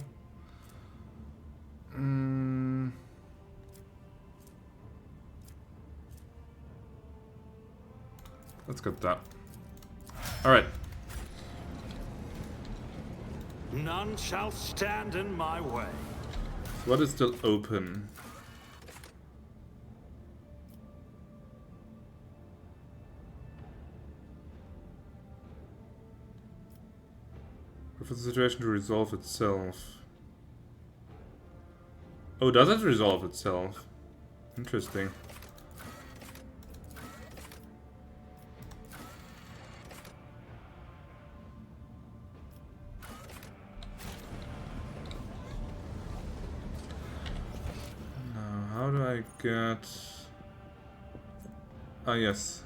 Let's get that. Alright. None shall stand in my way. What is still open? Wait for the situation to resolve itself. Oh, does it resolve itself? Interesting. How do I get... Ah, yes.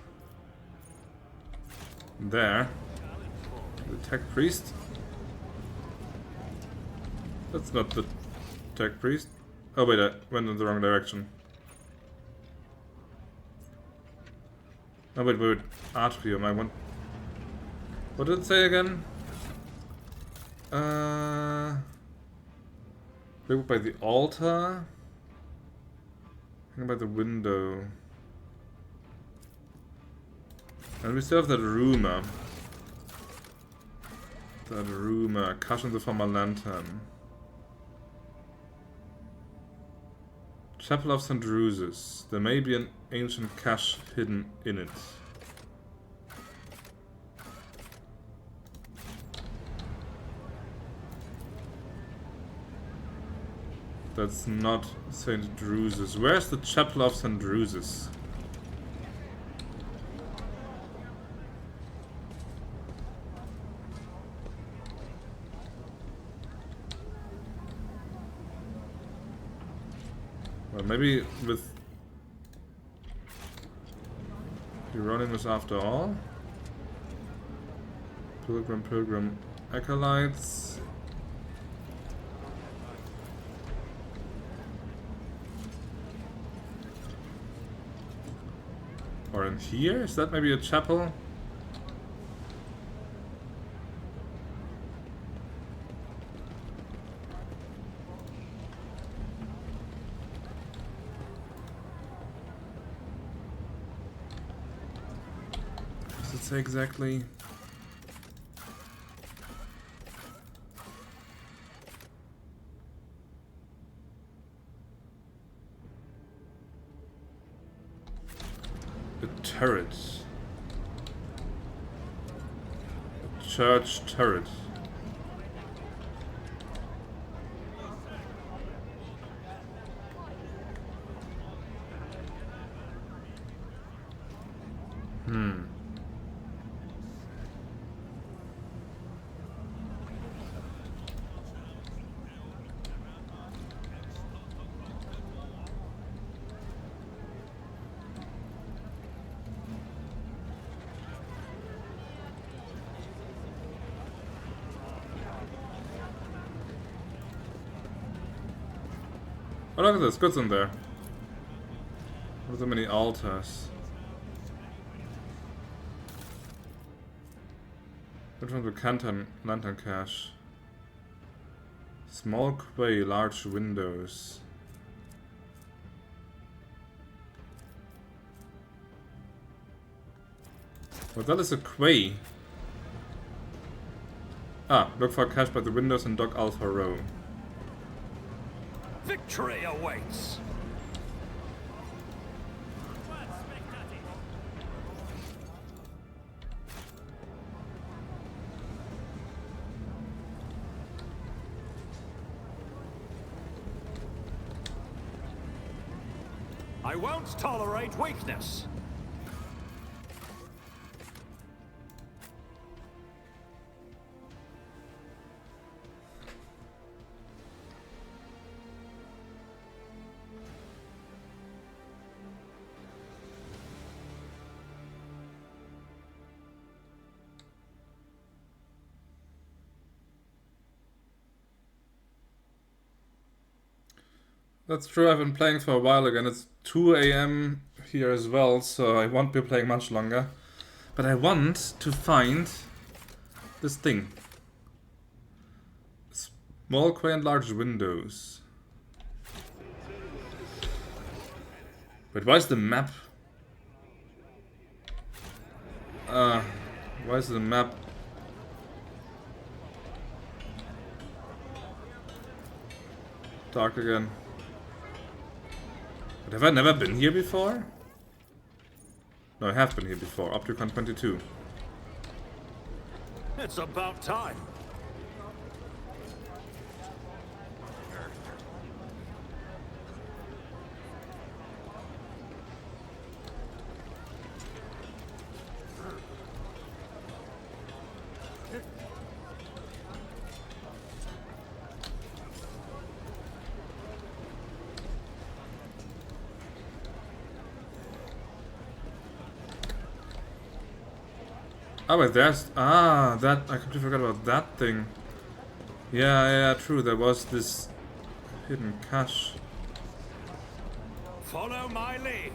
There. The tech priest. That's not the tech priest. Oh wait, I went in the wrong direction. Oh wait. Atrium, I want... What did it say again? Look by the altar. Hang by the window. And we still have that rumor. Cushion the former lantern. Chapel of St. Drusus. There may be an ancient cache hidden in it. That's not St. Drusus. Where's the Chapel of St. Drusus? Well, maybe with Hieronymus after all. Pilgrim, acolytes. Or in here? Is that maybe a chapel? Does it say exactly? Turret. A church turret. Oh, look at this, goods in there. There's so many altars. Which one's the lantern cache? Small quay, large windows. Well, that is a quay. Ah, look for cache by the windows in Dock Alpha Row. Victory awaits! I won't tolerate weakness! That's true, I've been playing for a while again. It's 2 AM here as well, so I won't be playing much longer. But I want to find this thing. Small quay and large windows. Wait, why is the map... why is the map... dark again? But have I never been here before? No, I have been here before. Opticon 22. It's about time. Oh wait, there's... Ah, that... I completely forgot about that thing. Yeah, true. There was this hidden cache. Follow my lead.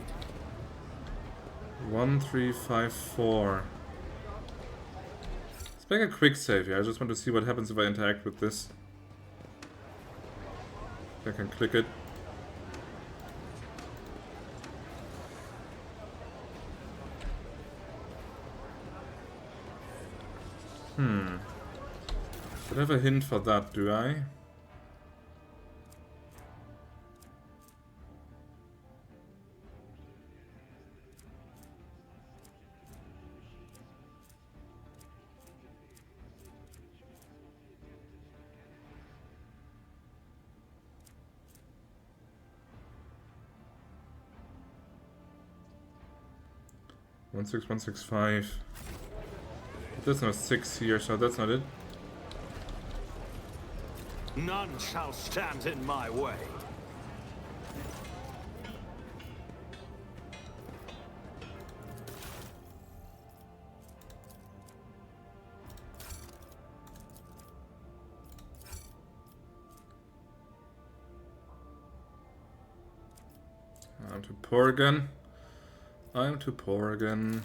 1354. Let's make a quick save here. I just want to see what happens if I interact with this. I can click it. Don't have a hint for that, do I? One 16165. There's no 6 here, so that's not it. None shall stand in my way. I'm too poor again. I'm too poor again.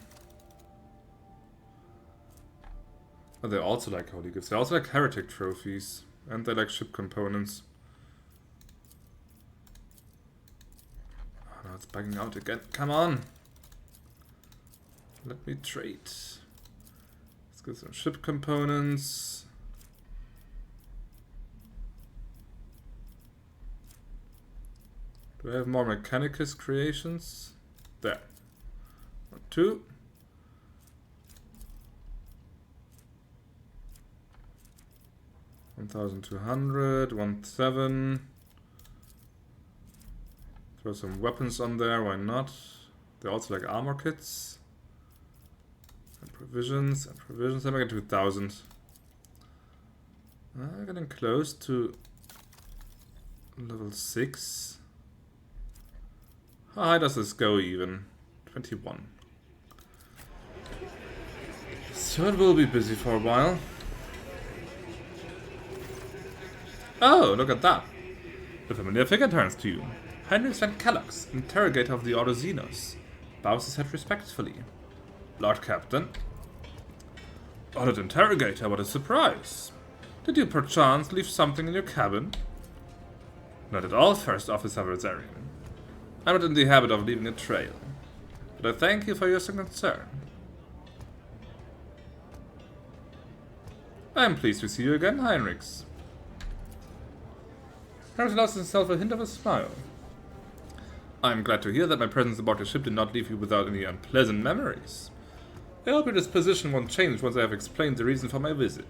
Oh, they also like holy gifts. They also like heretic trophies. And they like ship components. Oh no, it's bugging out again. Come on! Let me trade. Let's get some ship components. Do I have more Mechanicus creations? There. 2. $1,200, 1,700. Throw some weapons on there, why not? They also like armor kits. And provisions, and provisions. I'm gonna get 2,000. Getting close to level 6. How high does this go even? 21. So it will be busy for a while. Oh, look at that. The familiar figure turns to you. Heinrix van Kellogg's, interrogator of the Order Xenos. Bows his head respectfully. Lord Captain. Honored interrogator, what a surprise. Did you perchance leave something in your cabin? Not at all, First Officer Verzarian. I'm not in the habit of leaving a trail. But I thank you for your concern. I am pleased to see you again, Heinrix. Heinrix allows himself a hint of a smile. I am glad to hear that my presence aboard your ship did not leave you without any unpleasant memories. I hope your disposition won't change once I have explained the reason for my visit.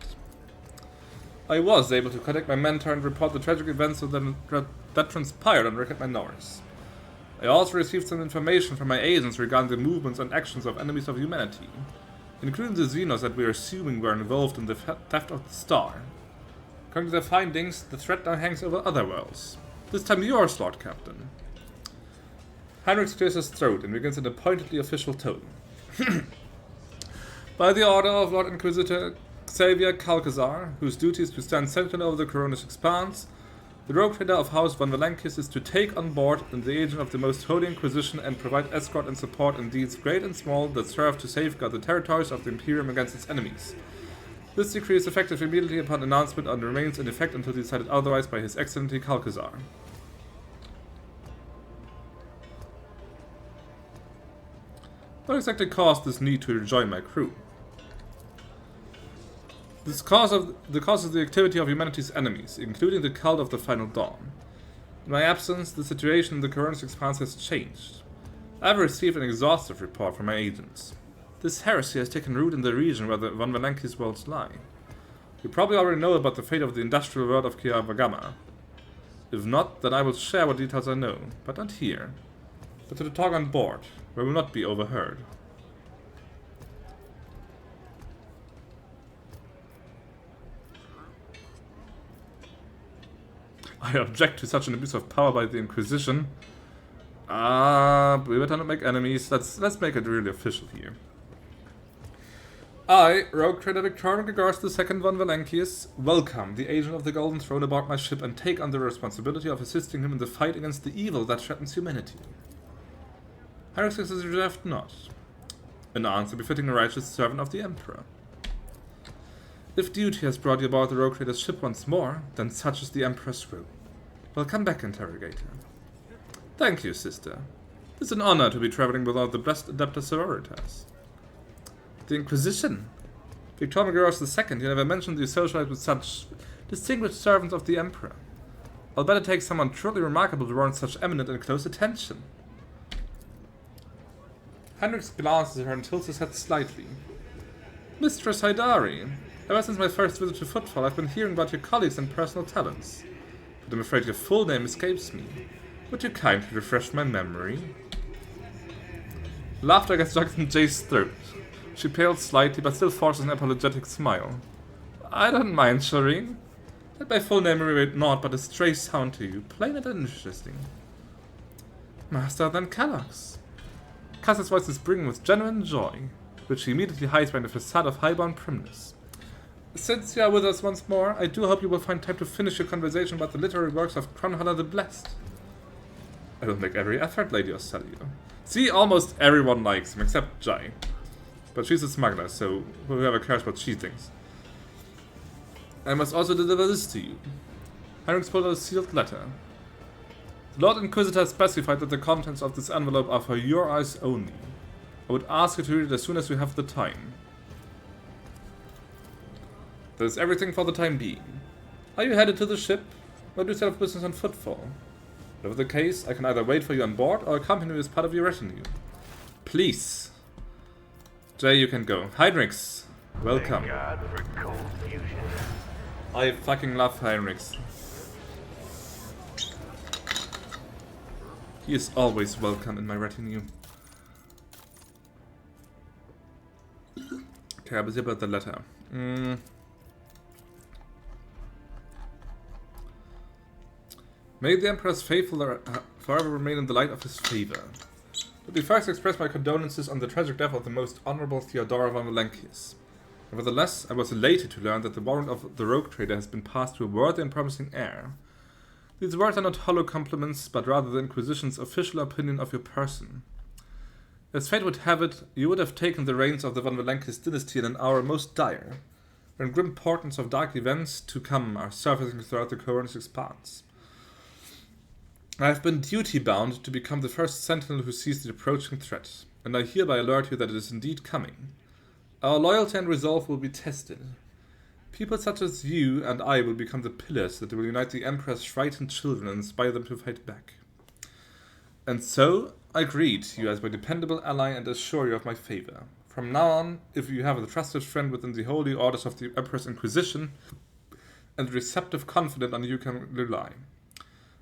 I was able to contact my mentor and report the tragic events that transpired on Ricket Minoris. I also received some information from my agents regarding the movements and actions of enemies of humanity, including the Xenos that we are assuming were involved in the theft of the star. According to their findings, the threat now hangs over other worlds. This time yours, Lord Captain. Heinrix clears his throat and begins in a pointedly official tone. By the order of Lord Inquisitor Xavier Calcazar, whose duty is to stand sentinel over the Coronish Expanse, the rogue trader of House von Valancis is to take on board the agent of the Most Holy Inquisition and provide escort and support in deeds great and small that serve to safeguard the territories of the Imperium against its enemies. This decree is effective immediately upon announcement and remains in effect until decided otherwise by His Excellency Calcazar. What exactly caused this need to rejoin my crew? The cause of the activity of humanity's enemies, including the cult of the Final Dawn. In my absence, the situation in the Coronish Expanse has changed. I have received an exhaustive report from my agents. This heresy has taken root in the region where the von Valancis worlds lie. You probably already know about the fate of the industrial world of Kiavagama. If not, then I will share what details I know, but not here, but to the talk on board, where will not be overheard. I object to such an abuse of power by the Inquisition. We better not make enemies. Let's make it really official here. I, Rogue Trader Victorium Grigorius II von Valancis, welcome the agent of the Golden Throne aboard my ship and take on the responsibility of assisting him in the fight against the evil that threatens humanity. Heinrix is reserved not. An answer befitting a righteous servant of the Emperor. If duty has brought you aboard the Rogue Trader's ship once more, then such is the Emperor's will. Welcome back, Interrogator. Thank you, sister. It is an honor to be traveling with all the blessed Adapter Sororitas. The Inquisition? Victorium Grigorius II, you never mentioned you socialize with such distinguished servants of the Emperor. I'll bet it takes someone truly remarkable to warrant such eminent and close attention. Heinrix glances at her and tilts his head slightly. Mistress Heydari, ever since my first visit to Footfall, I've been hearing about your colleagues and personal talents. But I'm afraid your full name escapes me. Would you kindly refresh my memory? Laughter gets stuck in Jae's throat. She pales slightly, but still forces an apologetic smile. I don't mind, Shireen. Let my full name remain naught but a stray sound to you, plain and uninteresting. Master Van Kellogg's. Cass's voice is brimming with genuine joy, which she immediately hides behind a facade of highborn primness. Since you are with us once more, I do hope you will find time to finish your conversation about the literary works of Kronhala the Blessed. I will make every effort, Lady Ocelio. See, almost everyone likes him, except Jae. But she's a smuggler, so whoever cares what she thinks. I must also deliver this to you. Heinrix pulled out a sealed letter. The Lord Inquisitor specified that the contents of this envelope are for your eyes only. I would ask you to read it as soon as you have the time. That is everything for the time being. Are you headed to the ship, or do you still have business on Footfall? Whatever the case, I can either wait for you on board or accompany you as part of your retinue. Please. Jae, you can go. Heinrix, welcome. I fucking love Heinrix. He is always welcome in my retinue. Okay, I was here about the letter. May the Emperor's faithful forever remain in the light of his favor. Let me first express my condolences on the tragic death of the most honorable Theodora von Valankius. Nevertheless, I was elated to learn that the warrant of the rogue trader has been passed to a worthy and promising heir. These words are not hollow compliments, but rather the Inquisition's official opinion of your person. As fate would have it, you would have taken the reins of the von Valankius dynasty in an hour most dire, when grim portents of dark events to come are surfacing throughout the Coron's expanse. I have been duty-bound to become the first sentinel who sees the approaching threat, and I hereby alert you that it is indeed coming. Our loyalty and resolve will be tested. People such as you and I will become the pillars that will unite the Emperor's frightened children and inspire them to fight back. And so, I greet you as my dependable ally and assure you of my favor. From now on, if you have a trusted friend within the holy orders of the Emperor's Inquisition, and a receptive confidant on you can rely.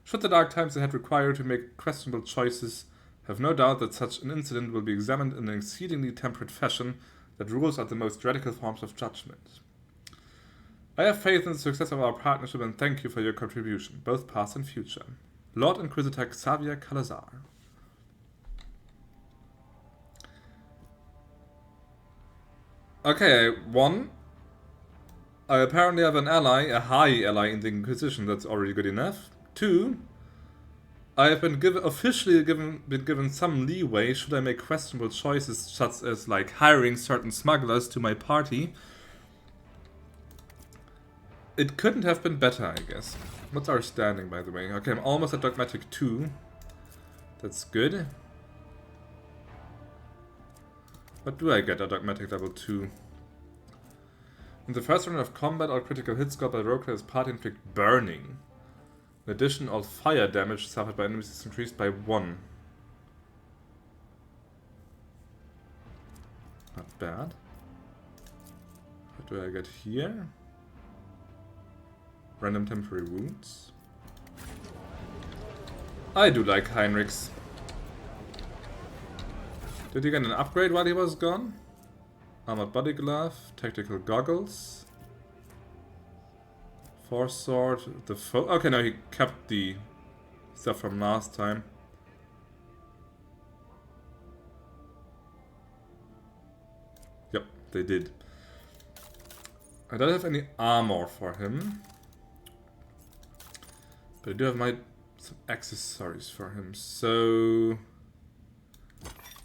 Should the dark times ahead require you to make questionable choices, have no doubt that such an incident will be examined in an exceedingly temperate fashion that rules out the most radical forms of judgment. I have faith in the success of our partnership and thank you for your contribution, both past and future. Lord Inquisitor Xavier Calazar. Okay, 1. I apparently have an ally, a high ally in the Inquisition, that's already good enough. 2. I have been officially given some leeway should I make questionable choices, such as like hiring certain smugglers to my party. It couldn't have been better, I guess. What's our standing, by the way? Okay, I'm almost at Dogmatic 2. That's good. What do I get at Dogmatic level 2? In the first round of combat, all critical hits scored by rogue players party inflict burning. In addition, all fire damage suffered by enemies is increased by 1. Not bad. What do I get here? Random temporary wounds. I do like Heinrix. Did he get an upgrade while he was gone? Armored body glove, tactical goggles. Force sword, the foe. Okay, no, he kept the stuff from last time. Yep, they did. I don't have any armor for him. But I do have some accessories for him. So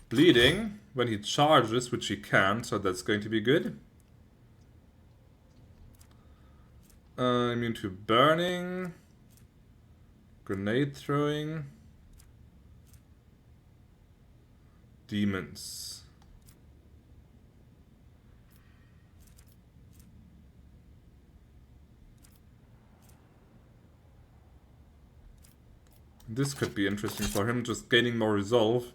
bleeding when he charges, which he can, so that's going to be good. Immune to burning, grenade throwing, demons. This could be interesting for him, just gaining more resolve.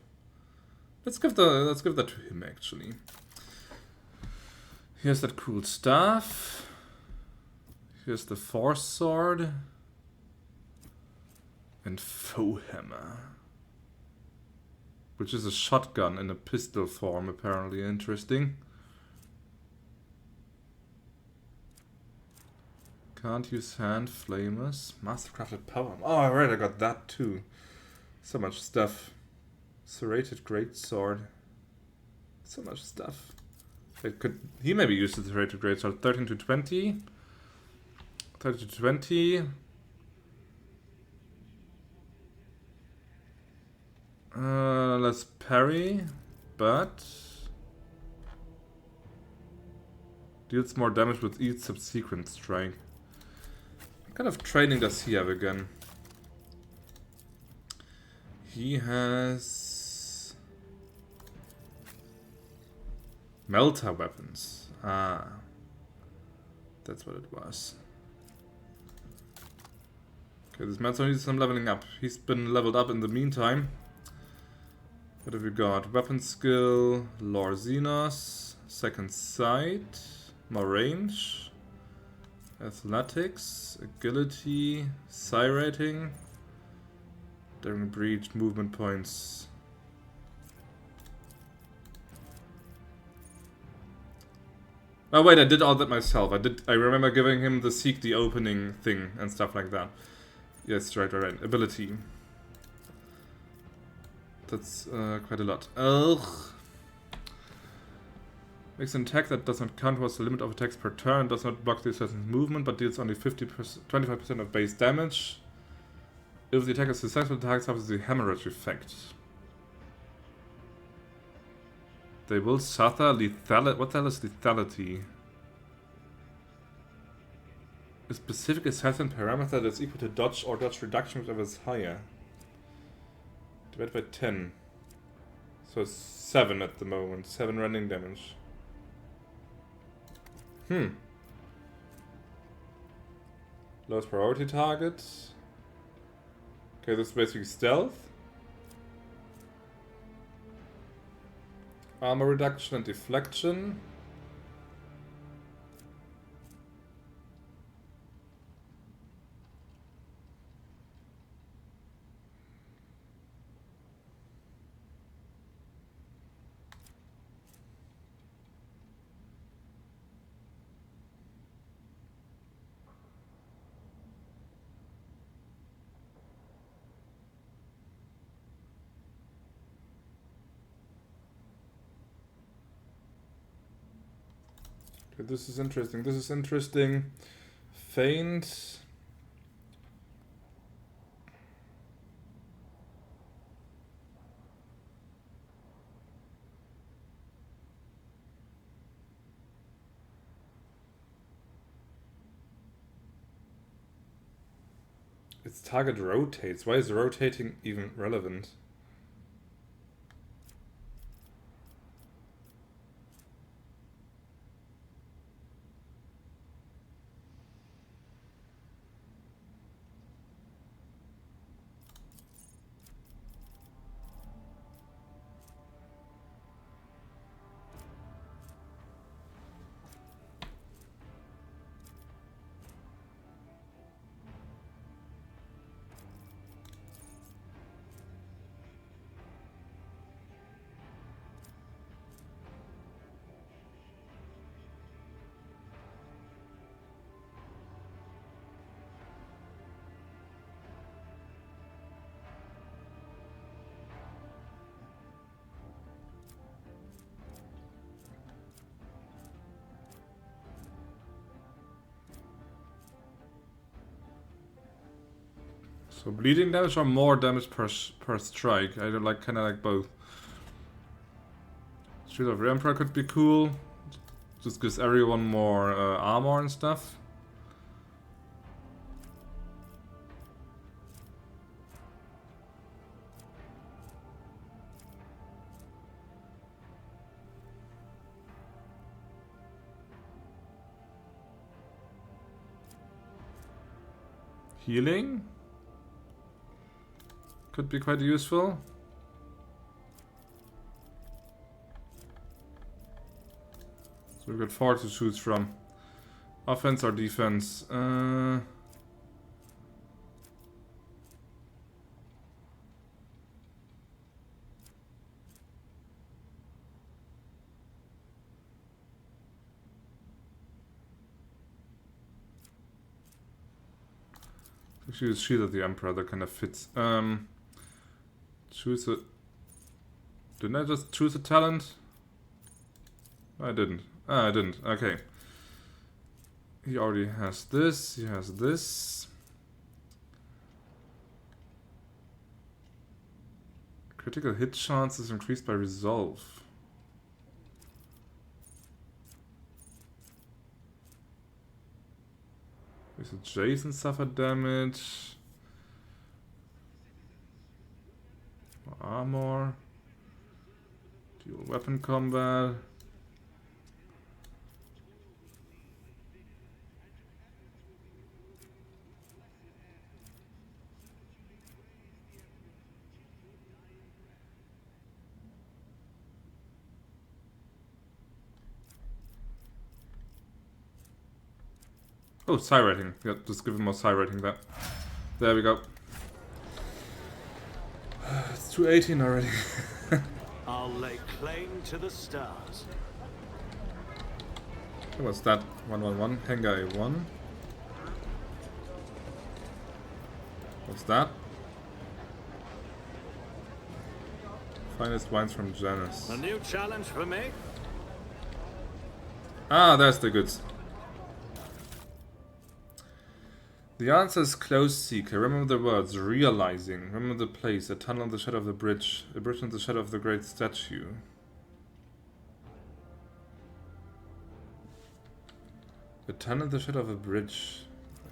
Let's give that to him actually. Here's that cool stuff. Here's the Force Sword. And Foe Hammer. Which is a shotgun in a pistol form, apparently. Interesting. Can't use hand flamers. Mastercrafted power. Oh, right, I got that too. So much stuff. Serrated greatsword. So much stuff. He maybe used the serrated greatsword. 13 to 20. 30 to 20. Let's parry, but deals more damage with each subsequent strike. What kind of training does he have again? He has melter weapons. Ah, that's what it was. Okay, this man needs some leveling up. He's been leveled up in the meantime. What have we got? Weapon skill, Lore Xenos, second sight, more range, athletics, agility, psi rating, daring breach, movement points. Oh wait, I did all that myself. I remember giving him the seek the opening thing and stuff like that. Yes, right. Ability. That's quite a lot. Ugh. Makes an attack that does not count towards the limit of attacks per turn, does not block the assassin's movement, but deals only 25% of base damage. If the attack is successful, the attack suffers the hemorrhage effect. They will suffer lethality. What the hell is lethality? A specific assassin parameter that is equal to dodge or dodge reduction, whichever is higher. Divided by 10. So 7 at the moment. 7 running damage. Lowest priority target. Okay, this is basically stealth. Armor reduction and deflection. This is interesting. This is interesting. Feint. Its target rotates. Why is rotating even relevant? So bleeding damage or more damage per strike? I don't like, kind of like both. Shield of the Emperor could be cool. Just gives everyone more armor and stuff. Healing could be quite useful. So we've got 4 to choose from. Offense or defense? Choose Shield of the Emperor, that kind of fits. Choose a... Didn't I just choose a talent? I didn't. Ah, I didn't. Okay. He already has this. He has this. Critical hit chance is increased by resolve. Is adjacent suffer damage? More armor. Dual weapon combat. Oh, psi rating. Yeah, just give him more psi rating there. There we go. It's 218 already. I'll lay claim to the stars. What's that? 111. Hangar A1. What's that? Finest wines from Janus. A new challenge for me? Ah, there's the goods. The answer is Close Seeker. Remember the words. Realizing. Remember the place. A tunnel in the shadow of the bridge. A bridge in the shadow of the great statue. A tunnel in the shadow of a bridge.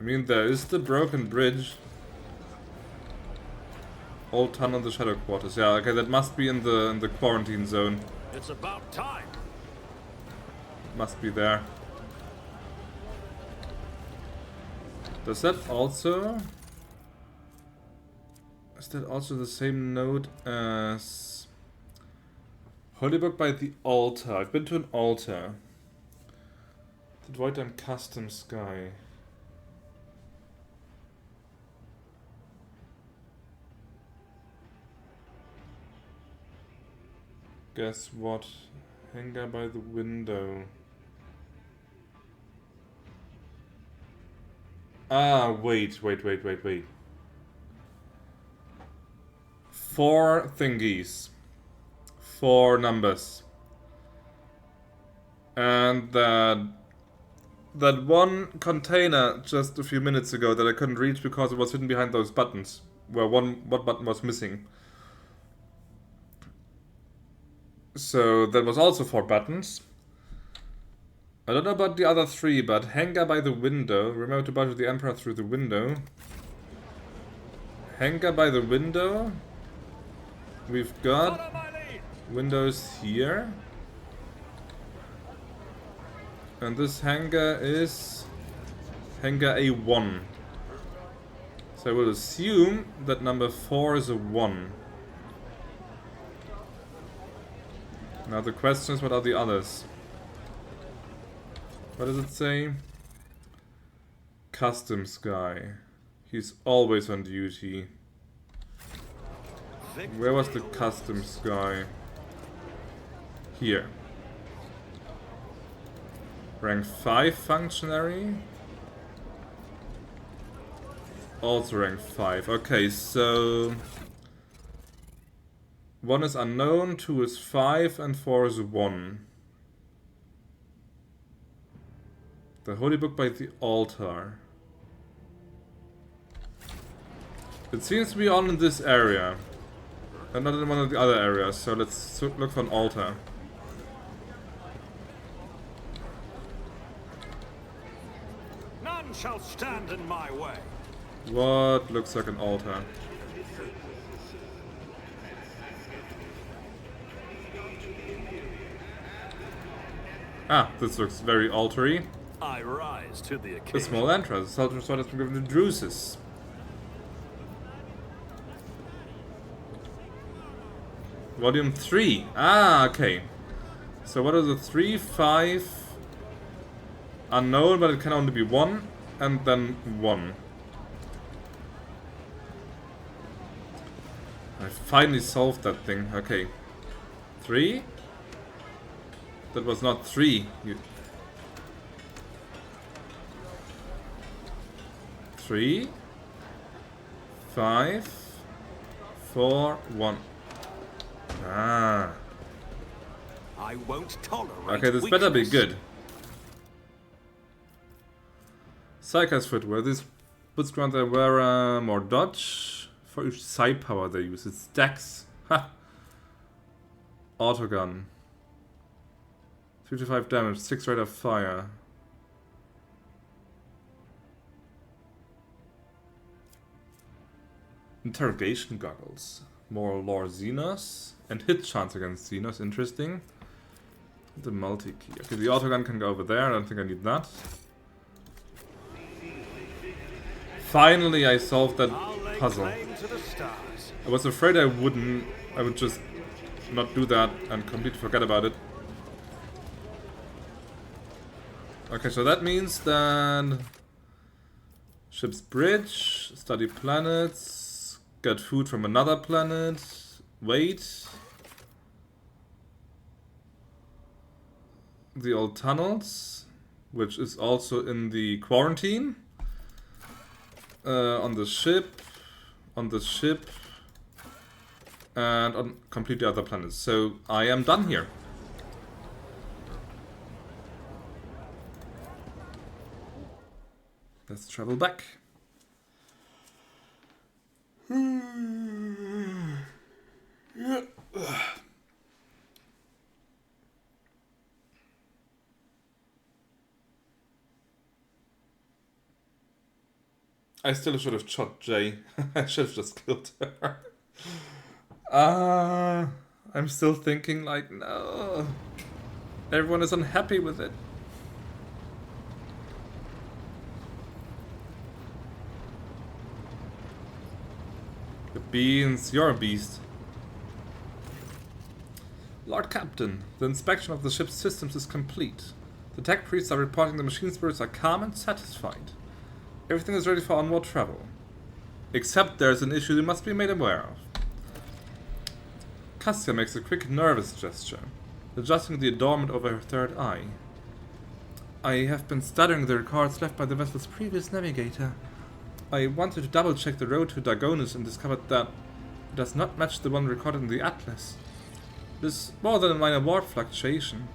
I mean, there is the broken bridge. Old tunnel in the shadow quarters. Yeah, okay, that must be in the quarantine zone. It's about time. Must be there. Does that also... Is that also the same node as... Holy Book by the Altar. I've been to an altar. The Voidship Custom Sky. Guess what? Hangar by the window. Ah, wait. 4 thingies. 4 numbers. And that one container just a few minutes ago that I couldn't reach because it was hidden behind those buttons. Where one button was missing. So that was also 4 buttons. I don't know about the other 3, but hangar by the window. Remember to budge the Emperor through the window. Hangar by the window. We've got windows here. And this hangar is hangar A1. So I will assume that number 4 is a 1. Now the question is, what are the others? What does it say? Customs guy. He's always on duty. Where was the customs guy? Here. Rank 5 functionary. Also rank 5. Okay, so... 1 is unknown, 2 is 5, and 4 is 1. The Holy Book by the Altar. It seems to be on in this area. And not in one of the other areas, so let's look for an altar. None shall stand in my way. What looks like an altar? Ah, this looks very altar-y. I rise to the occasion. A small entrance. The Sultan's sword has been given to Drusus. Volume 3. Ah, okay. So what are the 3, 5... Unknown, but it can only be 1. And then 1. I finally solved that thing. Okay. 3? That was not 3. 3, 5, 4, 1. Ah. I won't tolerate Okay, this better be good. Psycho's footwear. These boots grant their wearer more dodge for each psi power they use. It stacks. Ha! Autogun. 55 damage, 6 rate of fire. Interrogation goggles. More lore Xenos. And hit chance against Xenos, interesting. The multi-key. Okay, the autogun can go over there, I don't think I need that. Finally I solved that puzzle. I was afraid I wouldn't. I would just not do that and completely forget about it. Okay, so that means that ship's bridge, study planets, get food from another planet, wait. The old tunnels, which is also in the quarantine. On the ship, and on completely other planets. So I am done here. Let's travel back. I still should have shot Jae. I should have just killed her. I'm still thinking like, no. Everyone is unhappy with it. The beans, you're a beast. Lord Captain, the inspection of the ship's systems is complete. The tech priests are reporting the machine spirits are calm and satisfied. Everything is ready for onward travel. Except there's an issue you must be made aware of. Cassia makes a quick nervous gesture, adjusting the adornment over her third eye. I have been studying the records left by the vessel's previous navigator. I wanted to double check the road to Dagonus and discovered that it does not match the one recorded in the atlas. It is more than a minor warp fluctuation.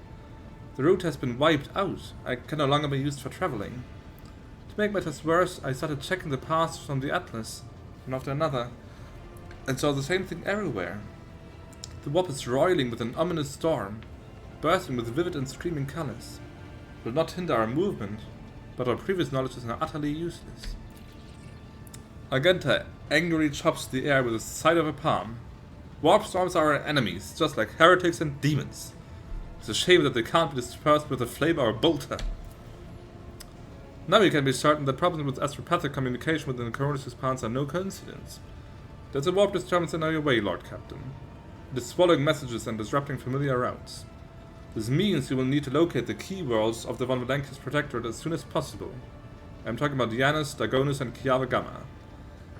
The route has been wiped out. I can no longer be used for traveling. To make matters worse, I started checking the paths from the atlas, one after another, and saw the same thing everywhere. The warp is roiling with an ominous storm, bursting with vivid and screaming colors. It will not hinder our movement, but our previous knowledge is now utterly useless. Argenta angrily chops the air with the side of a palm. Warp storms are our enemies, just like heretics and demons. It's a shame that they can't be dispersed with a flame or a bolter. Now we can be certain that problems with astropathic communication within the Grigorius expanse are no coincidence. There's a warp disturbance in our way, Lord Captain. It is swallowing messages and disrupting familiar routes. This means you will need to locate the key worlds of the Von Valankius Protectorate as soon as possible. I'm talking about Janus, Dagonus, and Kiava Gamma.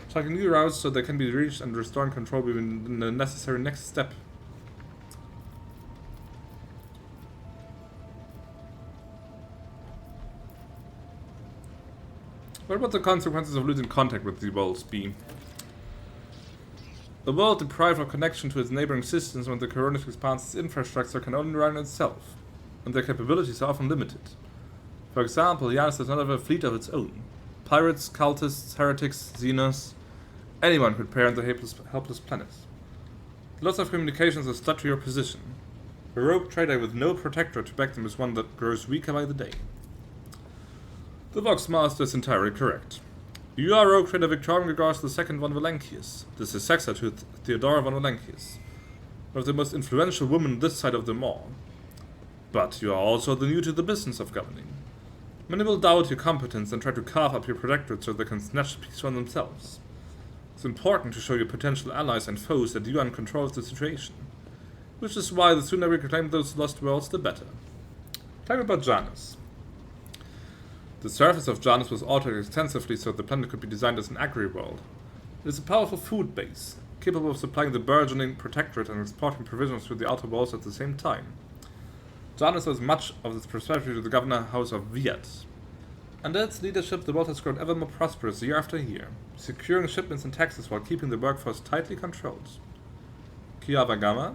Tracking new routes so they can be reached and restoring control will be the necessary next step. What about the consequences of losing contact with the worlds be? A world deprived of connection to its neighboring systems when the Grigorius expanse's infrastructure can only run on itself, and their capabilities are often limited. For example, Janus does not have a fleet of its own. Pirates, cultists, heretics, xenos, anyone could parent the helpless planet. Lots of communications are stuck to your position. A rogue trader with no protector to back them is one that grows weaker by the day. The Vox Master is entirely correct. You are rogue trader Victorium Grigorius II von Valankius, the successor to Theodora von Valankius, one of the most influential women this side of them all. But you are also the new to the business of governing. Many will doubt your competence and try to carve up your protectorate so they can snatch peace from themselves. It's important to show your potential allies and foes that you are in control of the situation, which is why the sooner we reclaim those lost worlds, the better. Tell me about Janus. The surface of Janus was altered extensively so the planet could be designed as an agri-world. It is a powerful food base, capable of supplying the burgeoning protectorate and exporting provisions through the outer walls at the same time. Janus owes much of its prosperity to the governor house of Viet. Under its leadership, the world has grown ever more prosperous year after year, securing shipments and taxes while keeping the workforce tightly controlled. Kiava Gamma.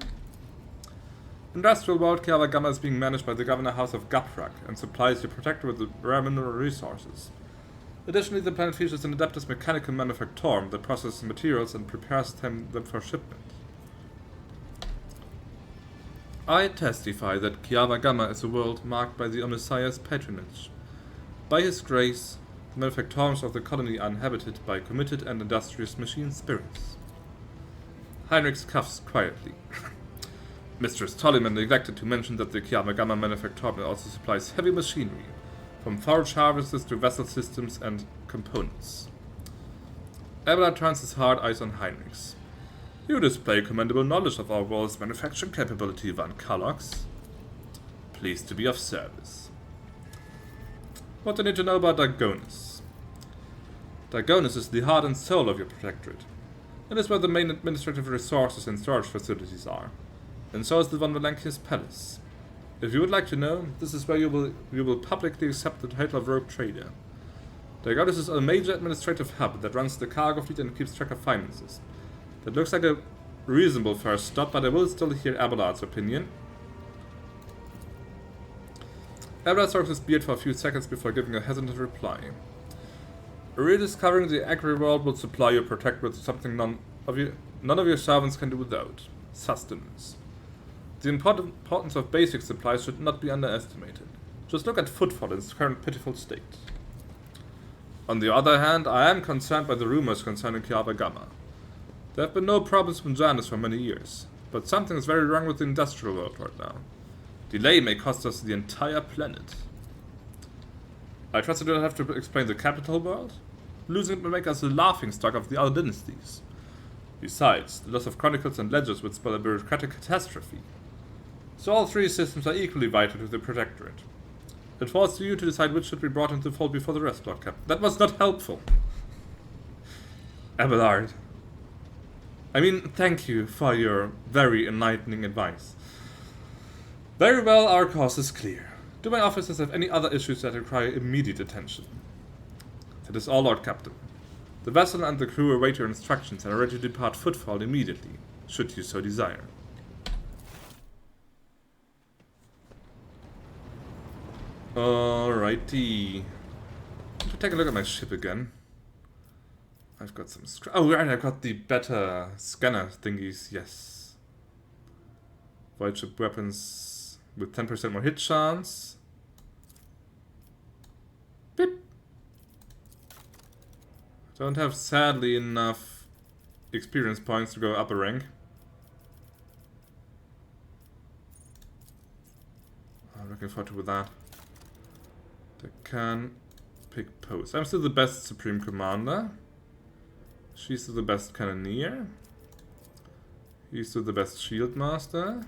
Industrial world Kiava Gamma is being managed by the governor house of Gaprak and supplies your protector with the rare mineral resources. Additionally, the planet features an Adaptus Mechanicum Manufactorum that processes materials and prepares them for shipment. I testify that Kiava Gamma is a world marked by the Omnissiah's patronage. By his grace, the manufactoriums of the colony are inhabited by committed and industrious machine spirits. Heinrix coughs quietly. Mistress Tolliman neglected to mention that the Kiava Gamma manufactorium also supplies heavy machinery, from forage harvests to vessel systems and components. Abelard turns his hard eyes on Heinrix. You display commendable knowledge of our world's manufacturing capability, Van Kalox. Pleased to be of service. What do you need to know about Dagonis? Dagonis is the heart and soul of your protectorate. It is where the main administrative resources and storage facilities are. And so is the Von Valankius Palace. If you would like to know, this is where you will publicly accept the title of Rogue Trader. Dagonis is a major administrative hub that runs the cargo fleet and keeps track of finances. That looks like a reasonable first stop, but I will still hear Abelard's opinion. Abelard strokes his beard for a few seconds before giving a hesitant reply. Rediscovering the agri-world will supply your protectorate with something none of your servants can do without. Sustenance. The importance of basic supplies should not be underestimated. Just look at Footfall in its current pitiful state. On the other hand, I am concerned by the rumors concerning Kiava Gamma. There have been no problems from Janus for many years, but something is very wrong with the industrial world right now. Delay may cost us the entire planet. I trust I don't have to explain the capital world? Losing it will make us the laughingstock of the other dynasties. Besides, the loss of chronicles and ledgers would spell a bureaucratic catastrophe. So all three systems are equally vital to the Protectorate. It falls to you to decide which should be brought into the fold before the rest, Lord Captain. That was not helpful. Abelard. I mean, thank you for your very enlightening advice. Very well, our cause is clear. Do my officers have any other issues that require immediate attention? That is all, Lord Captain. The vessel and the crew await your instructions and are ready to depart Footfall immediately, should you so desire. Alrighty. Let me take a look at my ship again. I've got some oh right, I've got the better scanner thingies, yes. Voidship weapons with 10% more hit chance. Beep. Don't have, sadly, enough experience points to go up a rank. I'm looking forward to that. They can pick post. I'm still the best Supreme Commander. She's still the best Cannoneer. He's still the best Shield Master.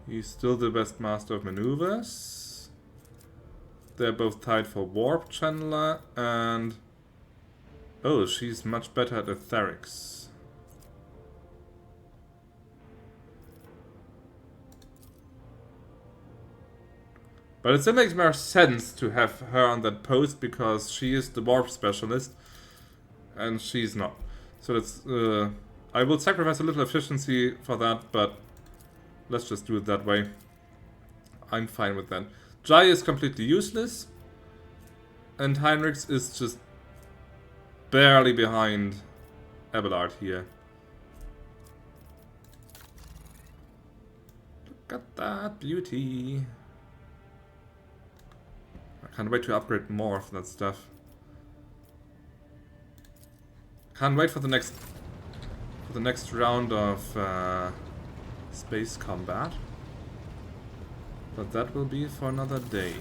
He's still the best Master of Maneuvers. They're both tied for Warp Channeler and... oh, she's much better at Etherics. But it still makes more sense to have her on that post because she is the warp specialist and she's not. So that's I will sacrifice a little efficiency for that, but let's just do it that way. I'm fine with that. Jae is completely useless and Heinrix is just barely behind Abelard here. Look at that beauty. I can't wait to upgrade more of that stuff. Can't wait for the next round of space combat. But that will be for another day.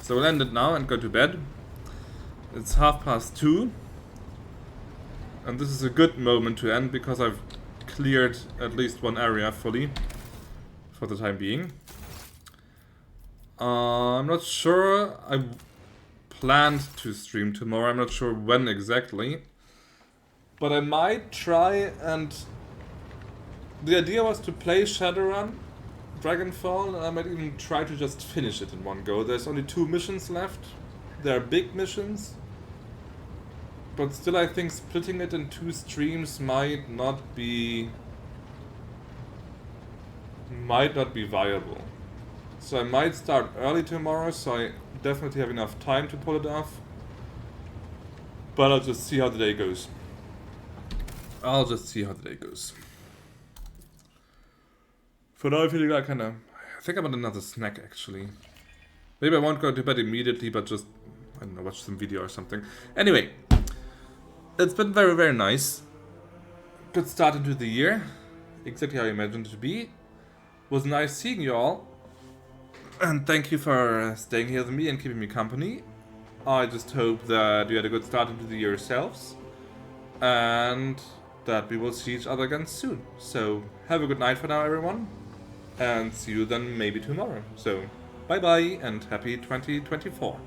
So we'll end it now and go to bed. It's 2:30. And this is a good moment to end because I've cleared at least one area fully for the time being. I'm not sure. I planned to stream tomorrow. I'm not sure when exactly. But I might try, and the idea was to play Shadowrun, Dragonfall, and I might even try to just finish it in one go. There's only 2 missions left. They're big missions. But still, I think splitting it in 2 streams might not be viable. So I might start early tomorrow, so I definitely have enough time to pull it off. But I'll just see how the day goes. For now, I feel like I think about another snack actually. Maybe I won't go to bed immediately, but just, I don't know, watch some video or something. Anyway, it's been very, very nice. Good start into the year. Exactly how I imagined it to be. Was nice seeing you all. And thank you for staying here with me and keeping me company. I just hope that you had a good start into the year yourselves. And that we will see each other again soon. So, have a good night for now, everyone. And see you then maybe tomorrow. So, bye bye and happy 2024.